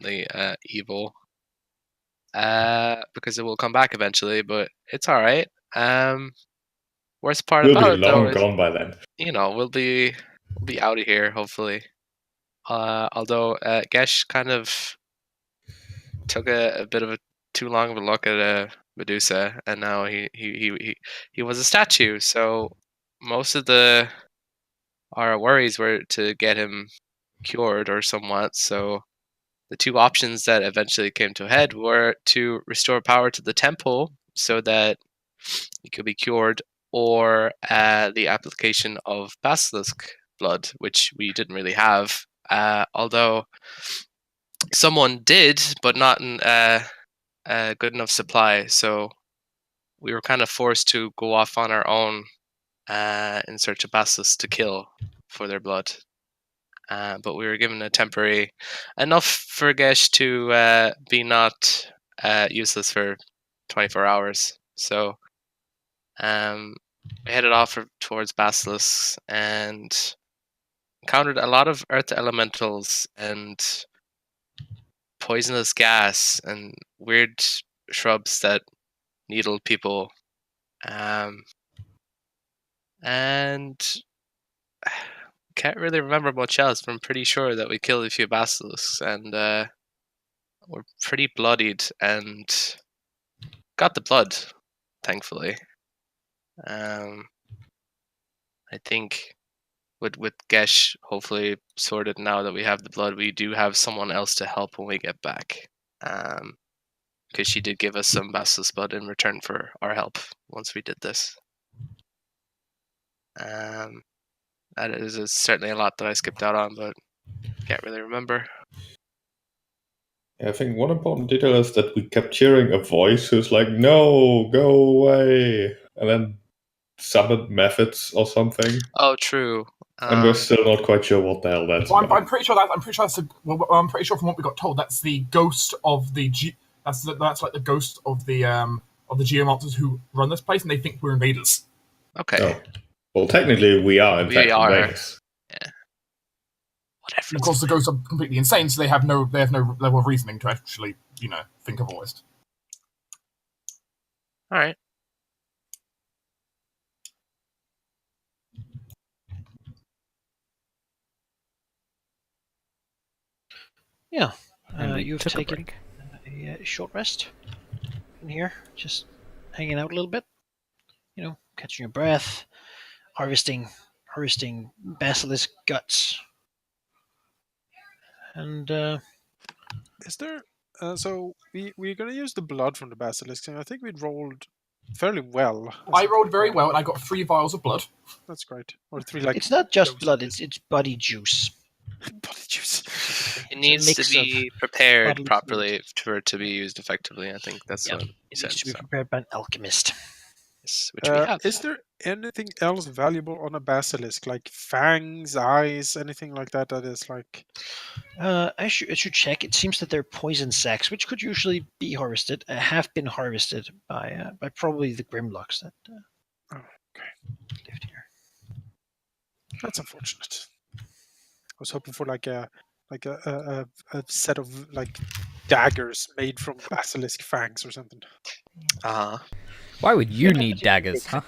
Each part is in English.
the evil, because it will come back eventually. But it's all right. Worst part We'll be about it though long is, gone by then. we'll be out of here hopefully. Although Gesh kind of took a bit of a too long of a look at Medusa, and now he was a statue. So most of our worries were to get him cured or somewhat. So the two options that eventually came to a head were to restore power to the temple so that he could be cured, or the application of basilisk blood, which we didn't really have. Although someone did, but not in a good enough supply. So we were kind of forced to go off on our own in search of basilisks to kill for their blood. But we were given a temporary enough for Gesh to be not useless for 24 hours. So we headed off towards basilisks and encountered a lot of earth elementals and poisonous gas and weird shrubs that needled people. And can't really remember much else, but I'm pretty sure that we killed a few basilisks and we're pretty bloodied and got the blood, thankfully. I think with Gesh hopefully sorted now that we have the blood, we do have someone else to help when we get back. Because she did give us some basilisk blood in return for our help once we did this. That is certainly a lot that I skipped out on, but can't really remember. I think one important detail is that we kept hearing a voice who's like, "No, go away," and then summoned methods or something. Oh, true. And we're still not quite sure what the hell that's about. I'm pretty sure I'm pretty sure from what we got told that's the ghost of the that's like the ghost of the geomonsters who run this place, and they think we're invaders. Okay. Oh. Well, technically, we are in fact invaders. Yeah. Whatever. And of course, the ghosts are completely insane, so they have no level of reasoning to actually, think otherwise. All right. Yeah, you've taken a short rest in here, just hanging out a little bit, catching your breath, harvesting basilisk guts, and is there? So we're gonna use the blood from the basilisk, and I think we rolled fairly well. I rolled very well, and I got 3 vials of blood. That's great. Or 3 like. It's not just blood; it's body juice. Body juice. It needs to be prepared properly for it to be used effectively. I think that's what it needs to be prepared by an alchemist. Yes, which we have. Is there anything else valuable on a basilisk, like fangs, eyes, anything like that? That is like. I should check. It seems that they're poison sacs, which could usually be harvested. Have been harvested by probably the Grimlocks that lived here. That's unfortunate. I was hoping for like a set of like daggers made from basilisk fangs or something. Why would you need daggers, huh?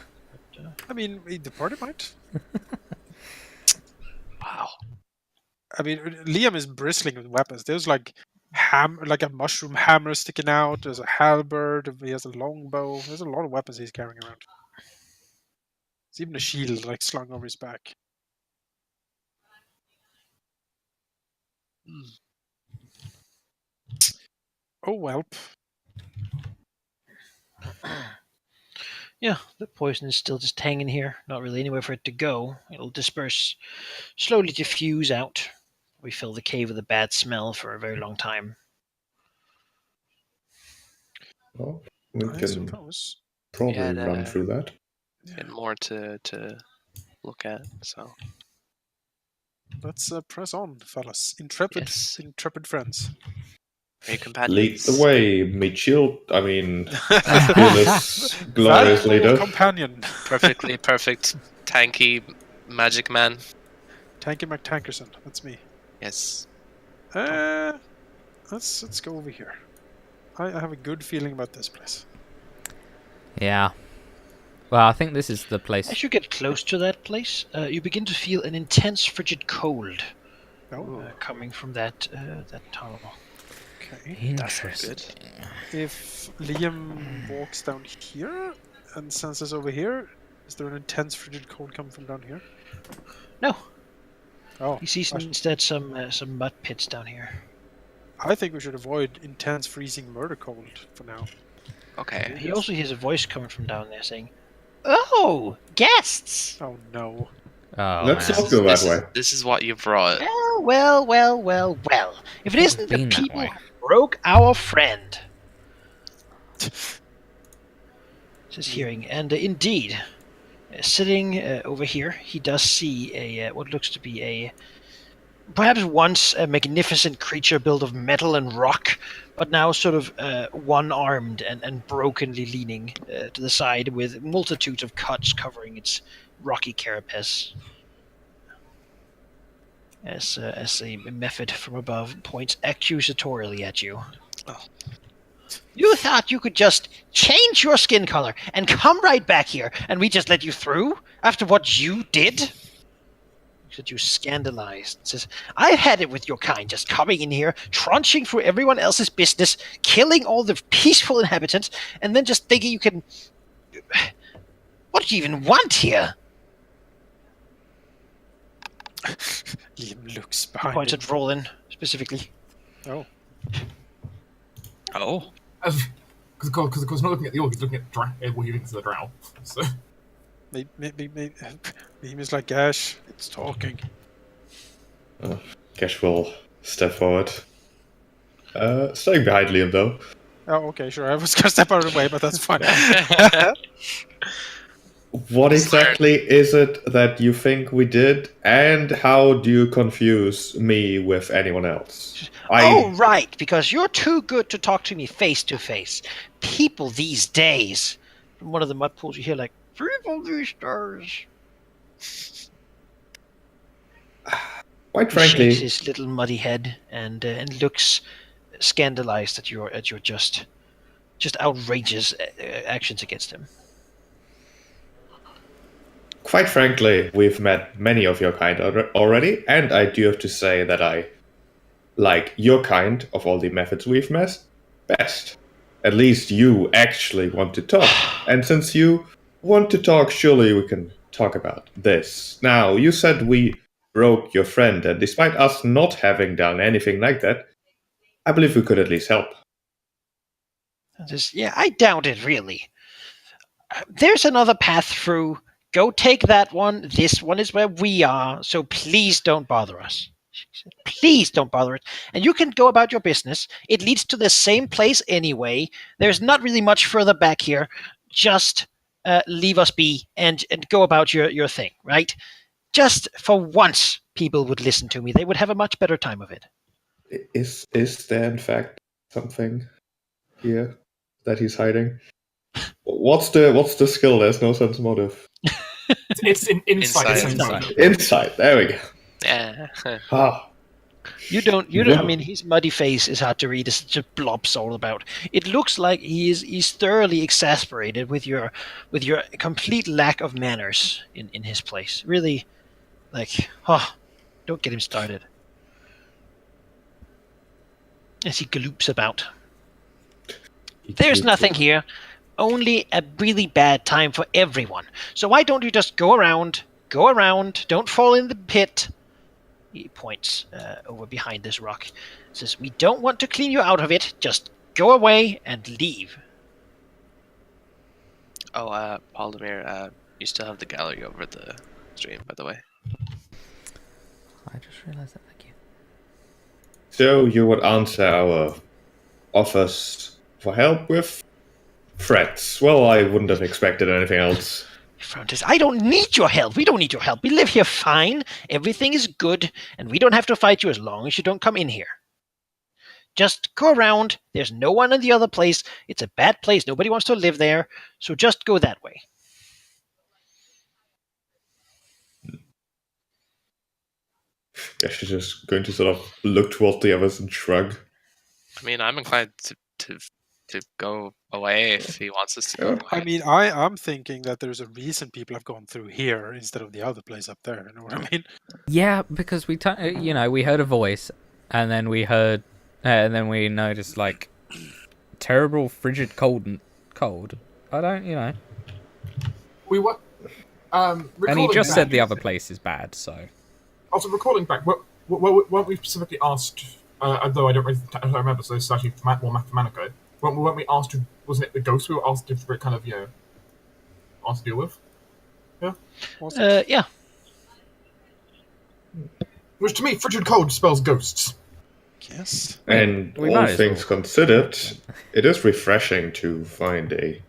I mean, the party might. Wow. I mean, Liam is bristling with weapons. There's like a mushroom hammer sticking out. There's a halberd. He has a longbow. There's a lot of weapons he's carrying around. There's even a shield like slung over his back. Oh, welp. Yeah, the poison is still just hanging here. Not really anywhere for it to go. It'll disperse, slowly diffuse out. We fill the cave with a bad smell for a very long time. Well, we can probably run through that. And more to look at, so. Let's press on, fellas. Intrepid friends. Your companions. Lead the way, Mitchell. I mean, glorious leader. Companion. Perfectly perfect, tanky magic man. Tanky McTankerson. That's me. Yes. I Let's go over here. I have a good feeling about this place. Yeah. Well, I think this is the place. As you get close to that place, you begin to feel an intense frigid cold coming from that tunnel. Okay. That's not good. If Liam walks down here and senses over here, is there an intense frigid cold coming from down here? No. Oh, He sees instead some mud pits down here. I think we should avoid intense freezing murder cold for now. Okay. He also hears a voice coming from down there saying, "Oh, guests! Oh no. Oh, Let's man. not go that way. This is what you brought. Well. If it isn't the Been that people way. who broke our friend." Says hearing, and indeed, sitting over here, he does see a what looks to be a perhaps once a magnificent creature built of metal and rock, but now sort of one-armed and brokenly leaning to the side with multitudes of cuts covering its rocky carapace. As a method from above points accusatorially at you. Oh. You thought you could just change your skin color and come right back here and we just let you through after what you did? Said you scandalized. Says, I've had it with your kind, just coming in here, trunching through everyone else's business, killing all the peaceful inhabitants, and then just thinking you can... What do you even want here? Liam looks He behind points him. at Roland, specifically. Oh. Oh. Because of course, he's not looking at the orc, he's looking at what he thinks is the drow. So. Maybe Liam is like, Ash, it's talking. Cash will step forward. Staying behind Liam, though. Oh, okay, sure. I was gonna step out of the way, but that's fine. What exactly is it that you think we did, and how do you confuse me with anyone else? Oh, right, because you're too good to talk to me face to face. People these days. From one of the mud pools, you hear like, people these days. Quite He frankly, shakes his little muddy head and looks scandalized at your just outrageous actions against him. quite frankly, we've met many of your kind already, and I do have to say that I like your kind of all the methods we've met best. At least you actually want to talk. And since you want to talk, surely we can talk about this. Now, you said we broke your friend, and despite us not having done anything like that, I believe we could at least help. Yeah, I doubt it, really. There's another path through. Go take that one. This one is where we are, so please don't bother us. She said, please don't bother us. And you can go about your business. It leads to the same place anyway. There's not really much further back here. Just leave us be and go about your thing, right? Just for once, people would listen to me. They would have a much better time of it. Is there in fact something here that he's hiding? What's the skill? There's no sense motive. It's in insight. Insight. Insight. There we go. Yeah. Ah, You don't. Yeah. I mean, his muddy face is hard to read. It's just blobs all about. It looks like he's thoroughly exasperated with your complete lack of manners in his place. Really, like, don't get him started. As he galoops about. There's nothing here. Only a really bad time for everyone. So why don't you just go around, don't fall in the pit. He points over behind this rock. Says, we don't want to clean you out of it. Just go away and leave. Oh, Halldamir, you still have the gallery over the stream, by the way. I just realised that. Thank you. so you would answer our offers for help with threats. Well, I wouldn't have expected anything else. Says, I don't need your help. We don't need your help. We live here fine. Everything is good. And we don't have to fight you as long as you don't come in here. Just go around. There's no one in the other place. It's a bad place. Nobody wants to live there. So just go that way. Yeah, she's just going to sort of look towards the others and shrug. I mean, I'm inclined to go away if he wants us to go Yeah. away. I mean, I'm thinking that there's a reason people have gone through here instead of the other place up there. You know what I mean? Yeah, because we we heard a voice, and then we heard, and then we noticed like terrible, frigid cold. I don't, We were And he recalling just back. said the other place is bad, so. Also, recalling back, weren't we specifically asked? Although I don't really remember, so this is actually more mathematical. Weren't we asked to? Wasn't it the ghost we were asked to kind of asked to deal with? Yeah. Yeah. Which to me, frigid cold spells ghosts. Yes. And We all might as things well. considered, it is refreshing to find a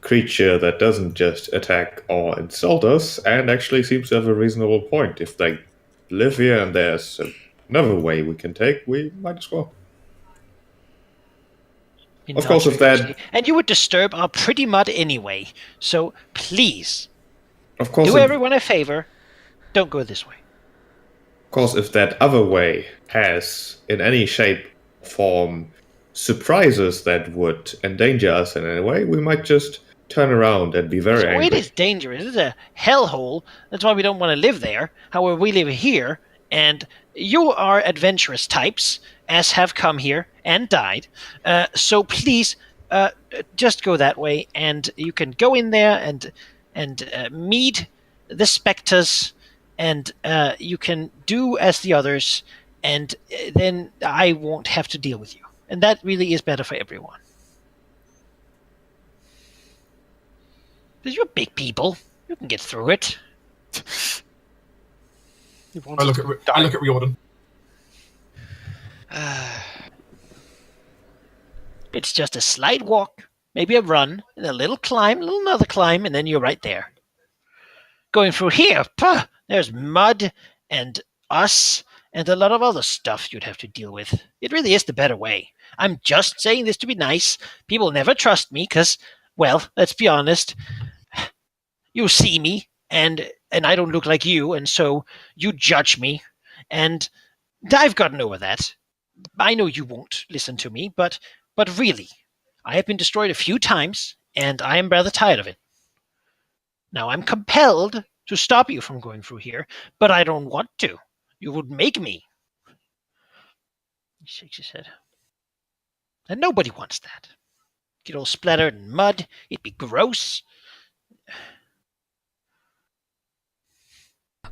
creature that doesn't just attack or insult us and actually seems to have a reasonable point. If they live here and there's another way we can take, we might as well. Of course, if that... And you would disturb our pretty mud anyway. So please, Of course, do everyone a favor. Don't go this way. Of course, if that other way has, in any shape, form, surprises that would endanger us in any way, we might just turn around and be very So angry. it is dangerous. It's a hellhole. That's why we don't want to live there. However, we live here, and you are adventurous types, as have come here and died. So please, just go that way, and you can go in there and meet the specters, and you can do as the others, and then I won't have to deal with you. And that really is better for everyone. Because you're big people. You can get through it. I look at Riordan. It's just a slight walk, maybe a run, and a little climb, a little another climb, and then you're right there. Going through here, there's mud and us and a lot of other stuff you'd have to deal with. It really is the better way. I'm just saying this to be nice. People never trust me because, well, let's be honest. You see me, and I don't look like you, and so you judge me, and I've gotten over that. I know you won't listen to me, but really, I have been destroyed a few times, and I am rather tired of it. Now I'm compelled to stop you from going through here, but I don't want to. You would make me. He shakes his head. And nobody wants that. Get all splattered in mud. It'd be gross.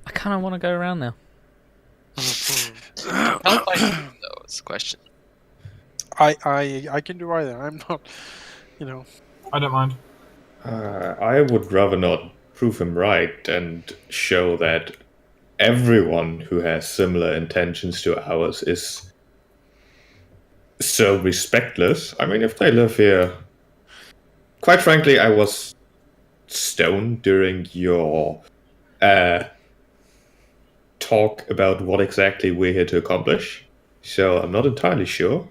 I kind of want to go around now. How about you, though? It's the question. I can do either. I'm not, I don't mind. I would rather not prove him right and show that everyone who has similar intentions to ours is so respectless. I mean, if they live here... Quite frankly, I was stoned during your talk about what exactly we're here to accomplish, so I'm not entirely sure.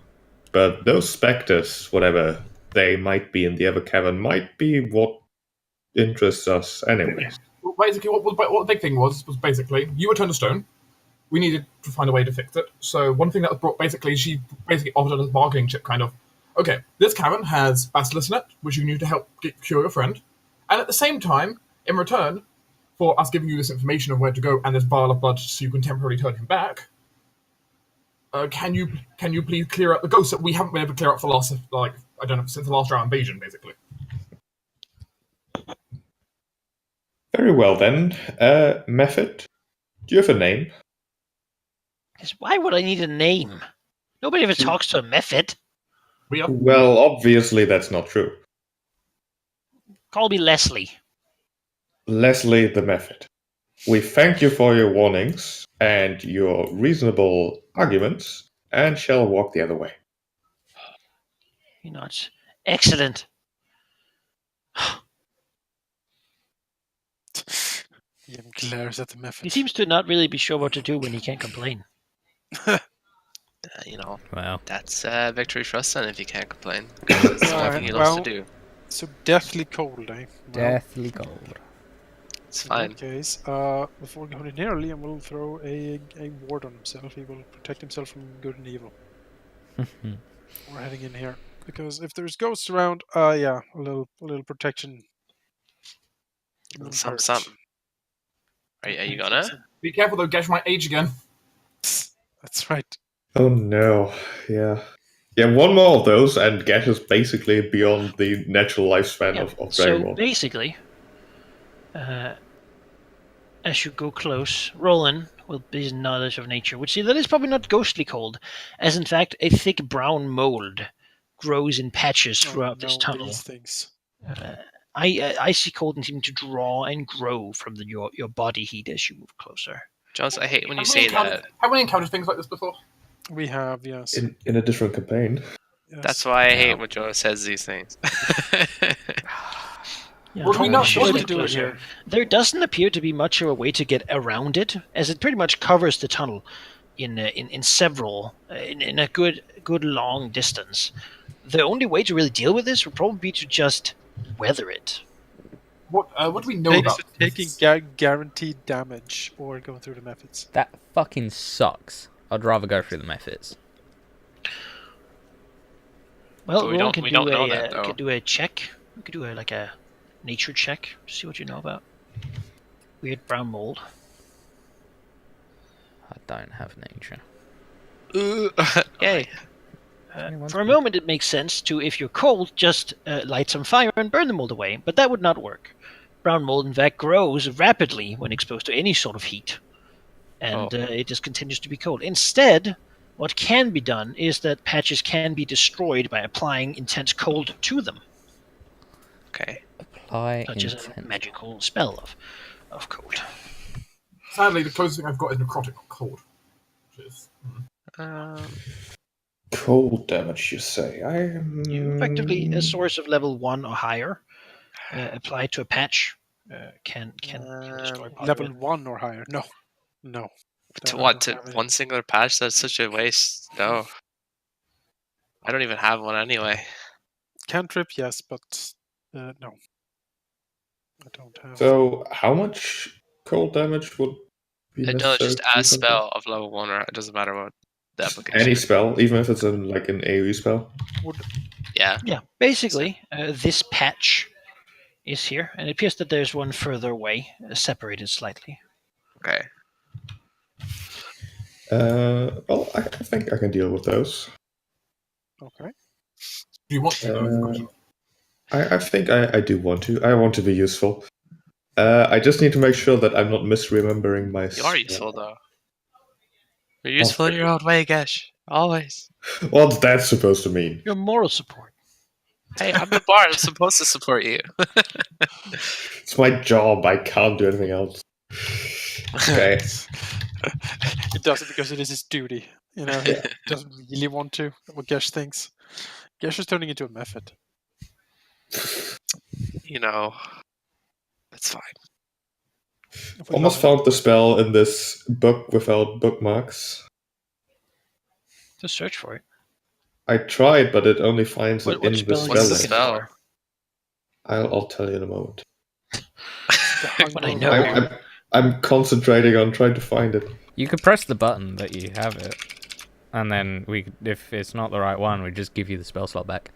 But those specters, whatever they might be in the other cavern, might be what interests us anyways. Well, basically, what the big thing was basically you were turned to stone. We needed to find a way to fix it. So one thing that was brought, basically, she basically offered us a bargaining chip, kind of. Okay, this cavern has basilisk in it, which you need to help cure your friend, and at the same time, in return for us giving you this information of where to go and this vial of blood, so you can temporarily turn him back. Can you please clear out the ghosts that we haven't been able to clear out for the last, I don't know, since the last round invasion, basically. Very well then. Method? Do you have a name? Why would I need a name? Nobody ever talks to a method. We are. Well, obviously that's not true. Call me Leslie. Leslie the Method. We thank you for your warnings and your reasonable arguments, and shall walk the other way. You're not. Excellent. Ian glares at the method. He seems to not really be sure what to do when he can't complain. Wow. That's victory for us then if you can't complain. There's nothing else to do. So deathly cold, eh? Well, Deathly cold. It's in fine. that case, before going in here, Liam will throw a ward on himself. He will protect himself from good and evil. We're heading in here because if there's ghosts around, yeah, a little protection. wouldn't Some hurt. something. Are you gonna? Be careful though, Gesh might age again. That's right. Oh no, yeah. Yeah, one more of those, and Gash is basically beyond the natural lifespan Yeah. of Dragon So Ball. basically, as you go close, Roland will be his knowledge of nature would see that it's probably not ghostly cold, as in fact a thick brown mold grows in patches throughout this tunnel. These things. Icy cold seem to draw and grow from your body heat as you move closer. Jones, I hate when you Have we say that. Have we encountered things like this before? We have, yes. In a different campaign. Yes. That's why I hate when Joe says these things. Yeah, What do we know? as you What do get we do closer, here? there doesn't appear to be much of a way to get around it, as it pretty much covers the tunnel in several in a good long distance. The only way to really deal with this would probably be to just weather it. What do we know about taking guaranteed damage or going through the methods? That fucking sucks. I'd rather go through the methods. Well, But we Roland don't- we don't know that, though. could do a check. We could do a nature check to see what you know about weird brown mold. I don't have nature. Yay. For a moment, it makes sense to, if you're cold, just light some fire and burn the mold away, but that would not work. Brown mold, in fact, grows rapidly when exposed to any sort of heat, and it just continues to be cold. Instead, what can be done is that patches can be destroyed by applying intense cold to them, Okay. Apply such as a intent. magical spell of cold. Sadly, the closest thing I've got is necrotic cold. Which is, Cold damage, you say? You effectively, a source of level 1 or higher, applied to a patch, can destroy part of Level it. 1 or higher? No. To Don't what? To have it. one singular patch? That's such a waste. No. I don't even have one anyway. Cantrip, yes, but no. I don't have. So, how much cold damage would be No, necessary? just to do a something? spell of level 1, or it doesn't matter what the application Any is. spell, even if it's an AoE spell. Yeah. Yeah, basically, this patch is here, and it appears that there's one further away, separated slightly. Okay. Well, I think I can deal with those. Okay. do you want to know? is the question. I think I do want to. I want to be useful. I just need to make sure that I'm not misremembering my. You are useful, though. You're useful in your own way, Gesh. Always. What's that supposed to mean? Your moral support. Hey, I'm the bard. I'm supposed to support you. It's my job. I can't do anything else. Okay. It does it because it is his duty. You know, he doesn't really want to. What Gesh thinks. Gesh is turning into a method. You know, that's fine. If we Almost love found the spell in this book without bookmarks. Just search for it. I tried, but it only finds it What in the spell are you What's the list. looking spell? for? I'll tell you in a moment. What I it. know. I'm concentrating on trying to find it. You could press the button that you have it, and then if it's not the right one, we just give you the spell slot back.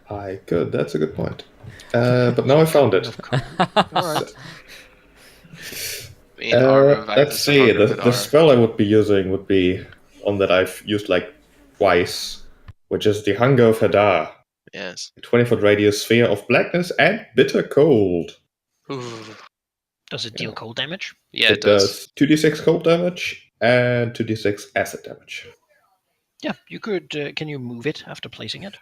I could. That's a good point. But now I found it. Alright. Me and Arma Let's see. The spell I would be using would be one that I've used like twice, which is the Hunger of Hadar. Yes. 20-foot radius sphere of blackness and bitter cold. Ooh. Does it deal cold damage? Yeah, it does. 2d6 cold damage and 2d6 acid damage. Yeah, you could. Can you move it after placing it?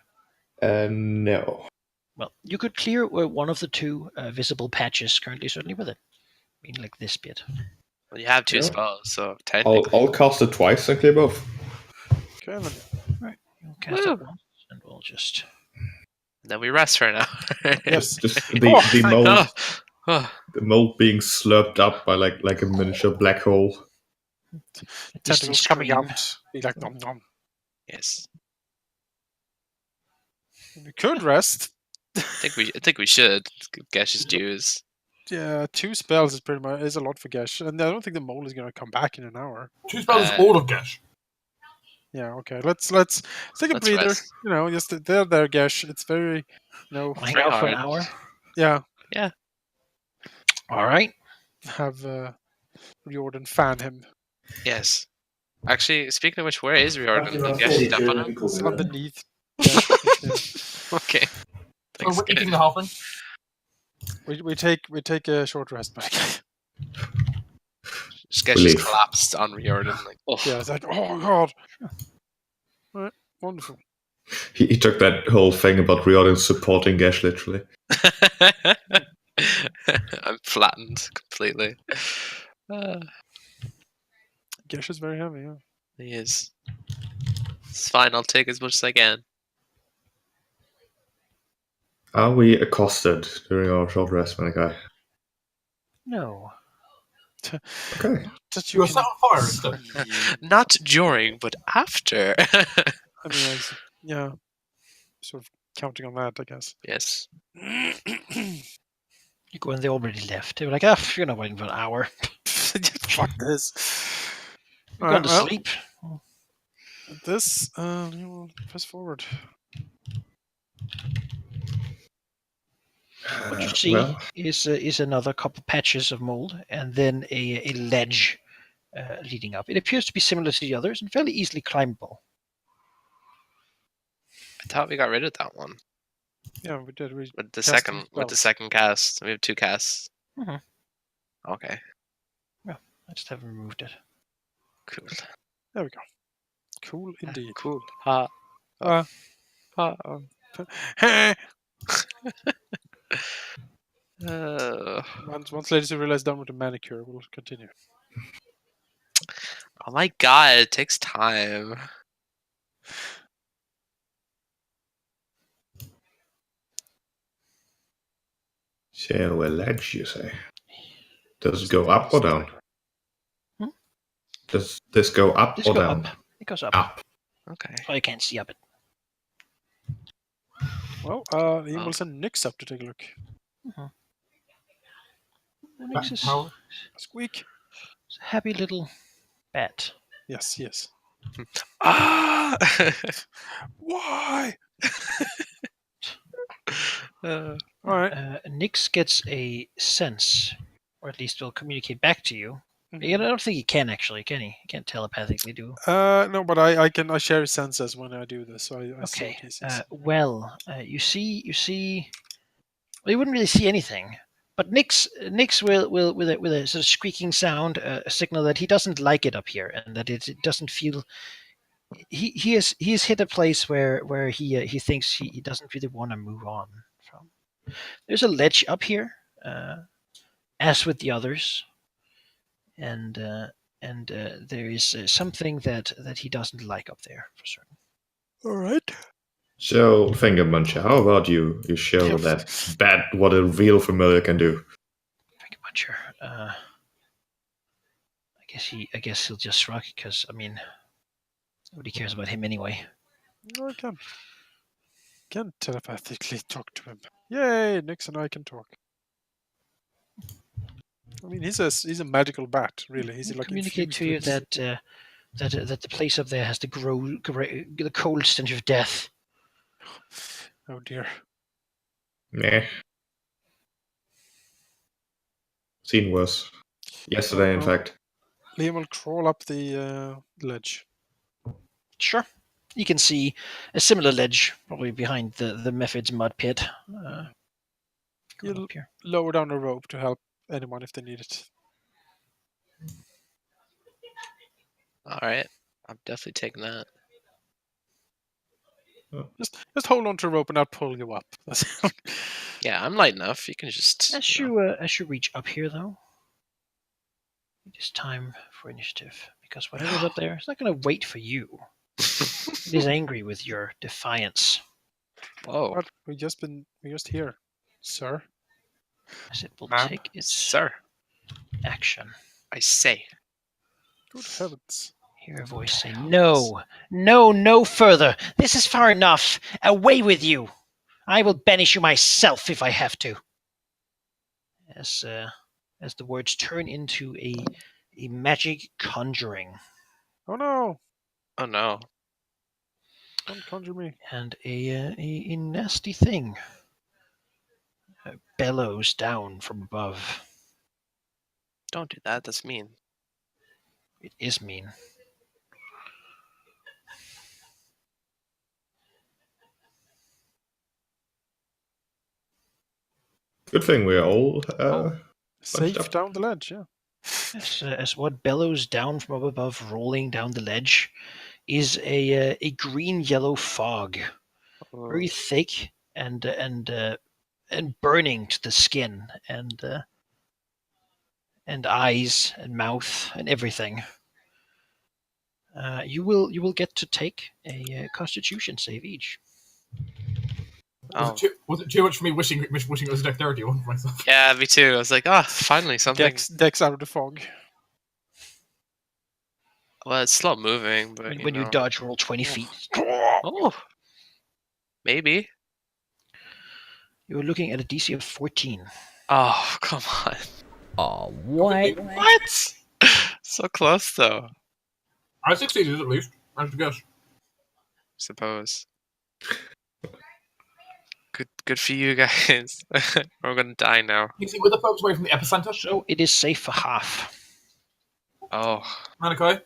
No. Well, you could clear one of the two visible patches currently, certainly with it. I mean, like this bit. Well, you have two Yeah. spells, so technically. I'll cast it twice and clear both. Okay, then. Right. You'll cast Woo. it once, and we'll just. Then we rest for now. Yes. Just the mold, Oh. Oh. the mold being slurped up by like a miniature black hole. Tentacles coming out. Be like nom nom. Yes. We could rest. I think we should. Gesh's dues. Yeah, 2 spells is pretty much is a lot for Gesh, and I don't think the mole is going to come back in an hour. 2 spells is all of Gesh. Yeah. Okay. Let's take a Let's breather. rest. You know, just there, Gesh. It's very, It's Hang very out for an hard. hour. yeah. Yeah. All right. Have Riordan fan him. Yes. Actually, speaking of which, where is Riordan? Did Gesh Gesh step on him? It's underneath Gesh. Yeah. Okay. So Thanks, we're eating Gesh. the halfling. We take a short rest, buddy. Gesh just Relief. collapsed on Riordan. Like, oh. Yeah. It's like, oh god. Right. Wonderful. He took that whole thing about Riordan supporting Gesh literally. I'm flattened completely. Gesh is very heavy. Yeah. He is. It's fine. I'll take as much as I can. Are we accosted during our short rest, Manikai? No. Okay. That You you were set can. on fire instead. Not during, but after. I mean, yeah. Sort of counting on that, I guess. Yes. You go and they already left. They were like, you're not waiting for an hour. Fuck this. You're going to well, sleep. This, you will press forward. What you see Well, is another couple patches of mold and then a ledge leading up. It appears to be similar to the others and fairly easily climbable. I thought we got rid of that one. Yeah, we did. We With the cast second them with the spells. second cast. We have 2 casts. Mhm. Okay. I just haven't removed it. Cool. There we go. Cool indeed. Cool. Ha. Uh, Ha. once ladies who realize done with the manicure, we'll continue. Oh my god, it takes time. so a ledge, you say? Does it go up or down? Hmm? Does this go up Just or go down? up. It goes up. Up. Okay. Oh, you can't see up it. Well, he will send Nyx up to take a look. Nyx is How? Squeak. a happy little bat. Yes, yes. Ah! Why? Uh, All right. Nyx gets a sense, or at least will communicate back to you. Mhm. I don't think he can actually, can he? He can't telepathically do. No, but I share his senses when I do this, so I see what Okay. he sees. You see. Well, you wouldn't really see anything, but Nyx will with a sort of squeaking sound, a signal that he doesn't like it up here, and that it doesn't feel. He has hit a place where he thinks he doesn't really want to move on from. There's a ledge up here, as with the others, and there is something that he doesn't like up there for certain. All right. So, Finger Muncher, how about you? You show that bat what a real familiar can do. Think about sure. I guess he'll just shrug because I mean, nobody cares about him anyway. I can telepathically talk to him. Yay! Nyx and I can talk. I mean, he's a magical bat, really. He's He'll like communicate infused to you with- that the place up there has the the cold stench of death. Oh dear. Nah. Seen worse. Yesterday, in fact. Liam will crawl up the ledge. Sure. You can see a similar ledge, probably behind the Mephid's mud pit. Going You'll up here. lower down a rope to help anyone if they need it. Alright. I'm definitely taking that. Just hold on to a rope and I'll pull you up. Yeah, I'm light enough. You can just. As you reach up here, though, it is time for initiative because whatever's up there is not going to wait for you. It is angry with your defiance. Whoa. But we're just here, sir. As it will Ma'am? take its Sir, action. I say. Good heavens. Hear a voice say, "No, no further. This is far enough. Away with you. I will banish you myself if I have to." As the words turn into a magic conjuring. Oh no! Oh no. Don't conjure me. And a nasty thing bellows down from above. Don't do that. That's mean. It is mean. Good thing we're all Safe up. down the ledge, yeah. As what bellows down from above, rolling down the ledge, is a green-yellow fog, very thick and burning to the skin and eyes and mouth and everything. You will get to take a Constitution save each. Oh. Was it too much for me wishing it was a dexterity one for myself? Yeah, me too. I was like, finally something. Dex out of the fog. Well, it's slow moving, but When you dodge, roll 20 feet. Oh, maybe. You're looking at a DC of 14. Oh, come on. Oh, what? What? So close, though. I succeeded at least. I have to guess. Suppose. Good for you guys. We're gonna die now. You see, we're the folks away from the epicenter. So it is safe for half. Oh. Malachi,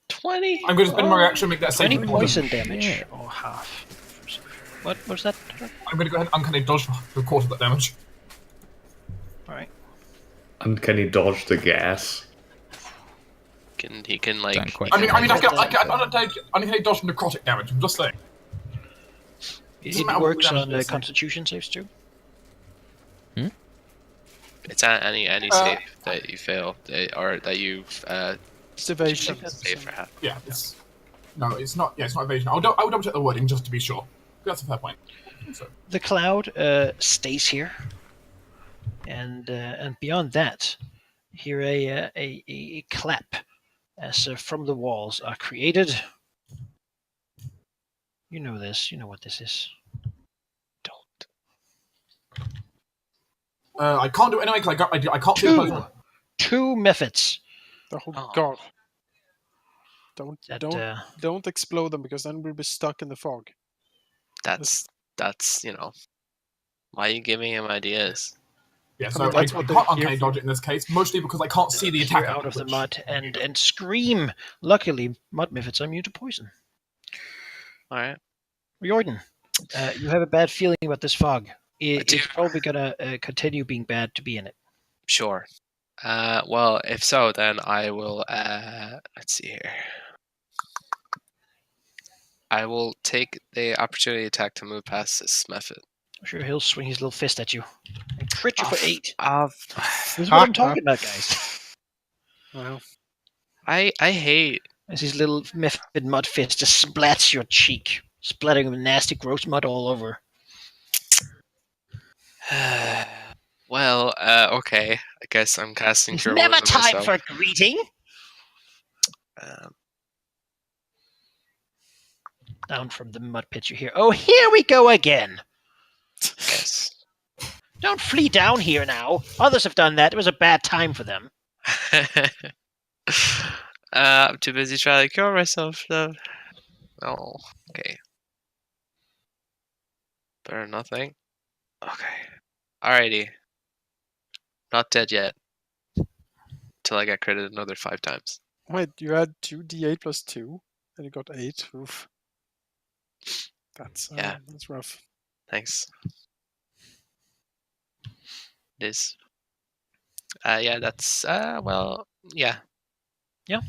20? I'm going to spend my reaction and make that safe. 20 poison damage or half. What was that? I'm going to go ahead and uncanny dodge for a quarter of that damage. Alright. Uncanny dodge the gas. He can like. Don't quite I mean, get I can take uncanny dodge from necrotic damage. I'm just saying. It works on the Constitution saves too. It's any save that you fail, or that you It's evasion. save for half. Yeah, it's not. Yeah, it's not evasion. I'll double check the wording just to be sure. That's a fair point. So. The cloud stays here, and beyond that, hear a clap as from the walls are created. You know this. You know what this is. I can't do it anyway because I can't see the person. Two methods. Oh god. That, Don't explode them because then we'll be stuck in the fog. That's why are you giving him ideas? Yeah, I so mean, I that's what can't they're uncanny here dodge it in this case, mostly because I can't see the appear attacker out of the which- mud and scream. Luckily, mud methods are immune to poison. All right. Riordan, you have a bad feeling about this fog. do. It's probably gonna continue being bad to be in it. Sure. Well, if so, then I will. Let's see here. I will take the opportunity attack to move past this method. I'm sure he'll swing his little fist at you and crit you for 8. This is what I'm talking about, guys. Well, I hate. As his little method mud fist just splats your cheek, splattering with nasty, gross mud all over. Well, okay. I guess I'm casting It's Cure never Wounds on time myself. for greeting. Down from the mud pit you hear, oh, here we go again. Yes. Don't flee down here now. Others have done that. It was a bad time for them. I'm too busy trying to cure myself, though. Oh, okay. Better than nothing. Okay. Alrighty. Not dead yet. Till I get critted another 5 times. wait, you had 2d8 plus 2, and you got 8. Oof. That's rough. Thanks. It is. Yeah, that's well, yeah. Yeah.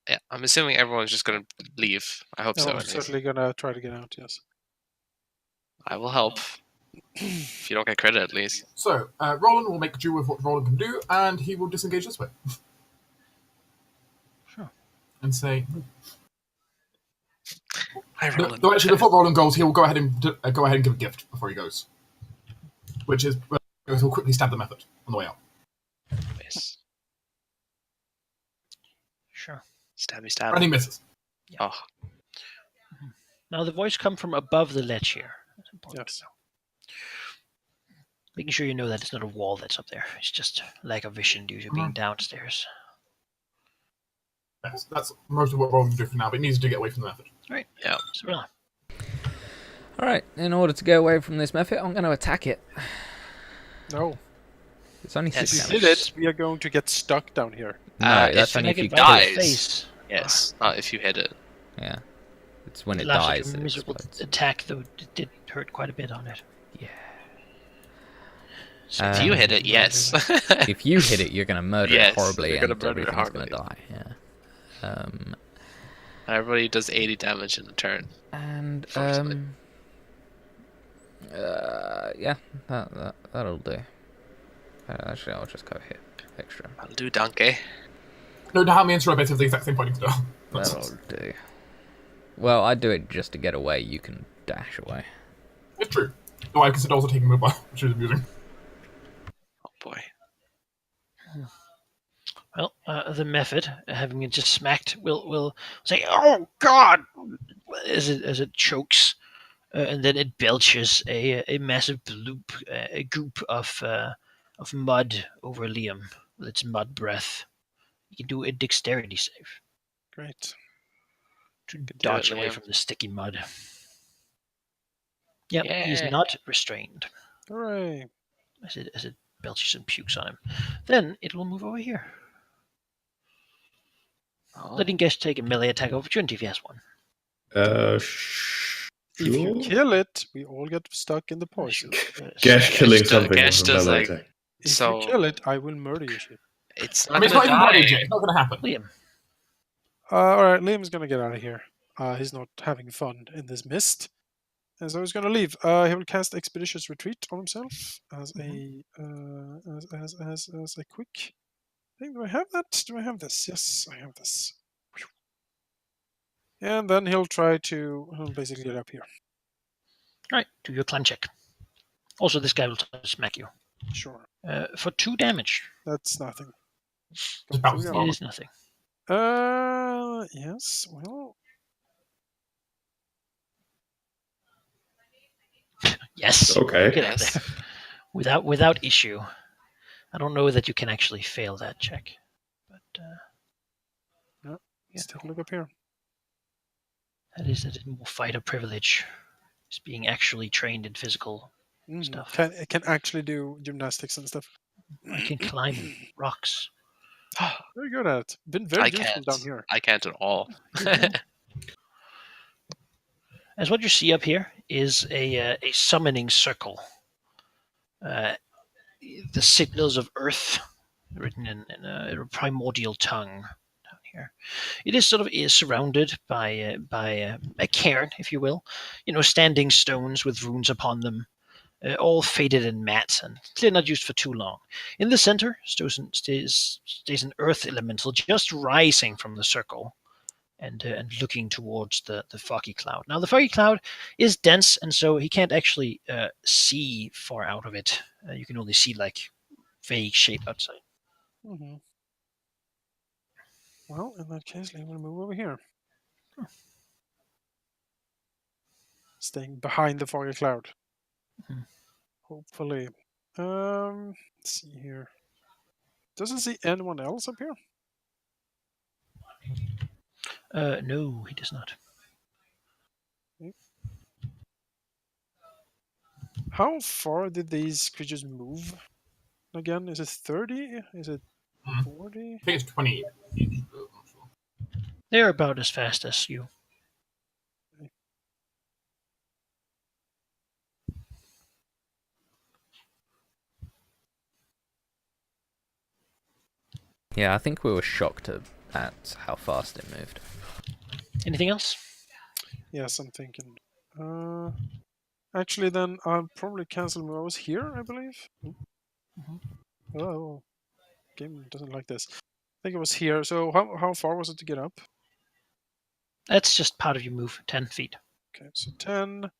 Yeah, I'm assuming everyone's just gonna leave. I hope so. I'm at least. certainly gonna try to get out, yes. I will help. If you don't get credit, at least. So, Roland will make do with what Roland can do, and he will disengage this way. Sure. And say, Hi, Roland. no, actually, before Roland goes, he will go ahead and give a gift before he goes, which is he'll quickly stab the method on the way out. Nice. Sure. Stabby stab. And he misses. Oh, Now the voice come from above the ledge here. That's important. Yes. Making sure you know that it's not a wall that's up there. It's just lack of vision due to being downstairs. Yes, that's most of what Roland can do for now, but he needs to get away from the method. Right. Yeah. Cirilla. All right. In order to get away from this method, I'm going to attack it. No, It's only Yes. 6 if Damn you damage. hit it, we are going to get stuck down here. No, If that's it only if Like you it kill right in it. the dies. face. Yes, not if you hit it. Yeah. It's when It it laughs at dies your that it miserable explodes. attack, though it did hurt quite a bit on it. Yeah. So If you hit it, yes. If you hit it, you're going to murder Yes, it horribly you're gonna and murder it everything's going to horribly. die. Yeah. Everybody does 80 damage in a turn. And Unfortunately. yeah, that'll do. Actually, I'll just go here extra. I'll do donkey. No, how me and Sura have the exact same fighting style. That'll do. Well, I do it just to get away. You can dash away. It's true. Though I consider also taking mobile, which is amusing. Oh boy. Well, the method, having it just smacked, will say, "Oh God!" as it chokes, and then it belches a massive bloop, a goop of mud over Liam with its mud breath. You can do a dexterity save Great. to do dodge it, away Liam. from the sticky mud. Yep, he's Yeah. not restrained Hooray. as it belches and pukes on him. Then it will move over here, Oh. letting Gesh take a melee attack opportunity if he has one. Sure. If you kill it, we all get stuck in the poison. Gash killing Gash something Gash with a does, melee like- attack. If So- you kill it, I will murder you, shit. It's I not mean, it's gonna not even bloody, die. Jay. It's not going to happen. Liam, Alright, Liam's gonna get out of here. He's not having fun in this mist. And so he's gonna leave. He will cast Expeditious Retreat on himself as a as a quick thing. Do I have that? Do I have this? Yes, I have this. And then he'll try to basically get up here. right, do your climb check. Also, this guy will try to smack you Sure. for 2 damage. That's nothing. Just bounce Go. the It is nothing. Yes, well, Yes. Okay. Get out there. Without issue. I don't know that you can actually fail that check, but yeah, let's take a look up here. that is more fighter privilege. It's being actually trained in physical stuff. Can actually do gymnastics and stuff. I can climb rocks. Very good at it. Been very I useful can't. down here. I can't at all. As what you see up here is a summoning circle. The signals of Earth, written in a primordial tongue down here. It is surrounded by a cairn, if you will. Standing stones with runes upon them, all faded and matte, and clearly not used for too long. In the center stays an earth elemental just rising from the circle and looking towards the foggy cloud. Now, the foggy cloud is dense, and so he can't actually see far out of it. You can only see like vague shape outside. Mm-hmm. Well, in that case, I'm going to move over here. Staying behind the foggy cloud. Mhm. Hopefully. Let's see here. Doesn't see anyone else up here. No, he does not. How far did these creatures move? Again, is it 30? Is it 40? I think it's 20. They're about as fast as you. Yeah, I think we were shocked at how fast it moved. Anything else? Yes, I'm thinking. Actually, then I'll probably cancel move. I was here, I believe. Oh, game doesn't like this. I think it was here. So how far was it to get up? That's just part of your move. 10 feet. Okay, so 10,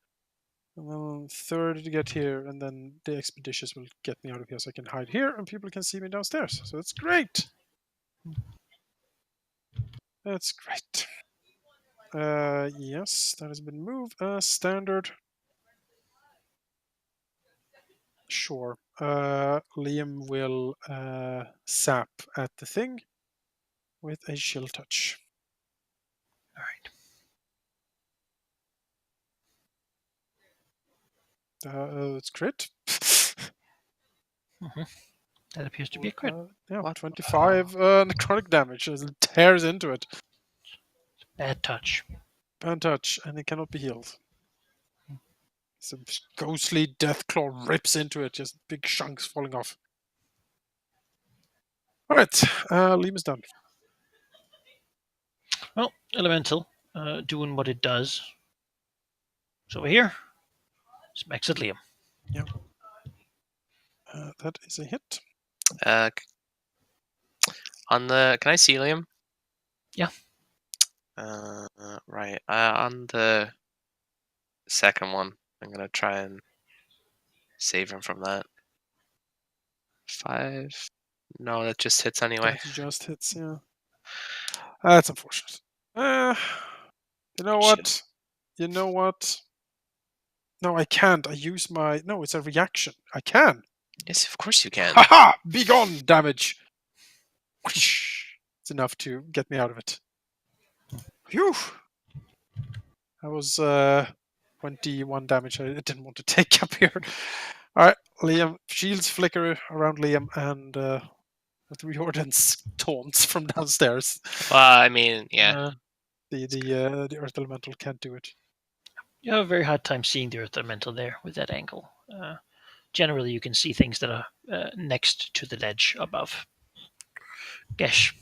and then 30 to get here, and then the expeditious will get me out of here so I can hide here, and people can see me downstairs. So that's great. That's great. Yes, that has been moved. Standard. Sure. Liam will sap at the thing with a chill touch. All right. It's crit. That appears to be a crit. Yeah, What? 25 necrotic damage as it tears into it. Bad touch. Burn touch, and it cannot be healed. Some ghostly death claw rips into it, just big chunks falling off. Alright, Liam is done. Well, elemental, doing what it does. So over here, smacks at Liam. That is a hit. Can I see Liam? Yeah. Right. On the second one, I'm gonna try and save him from that. 5. No, that just hits anyway. That just hits, yeah. That's unfortunate. You know what? You know what? No, I can't. I use my... No, it's a reaction. I can. Yes, of course you can. Haha! Be gone, damage! It's enough to get me out of it. Phew! That was 21 damage I didn't want to take up here. Alright, Liam. Shields flicker around Liam, and with Riordan's taunts from downstairs. Well, I mean, yeah. The Earth Elemental can't do it. You have a very hard time seeing the Earth Elemental there with that angle. Generally, you can see things that are next to the ledge above. Gesh.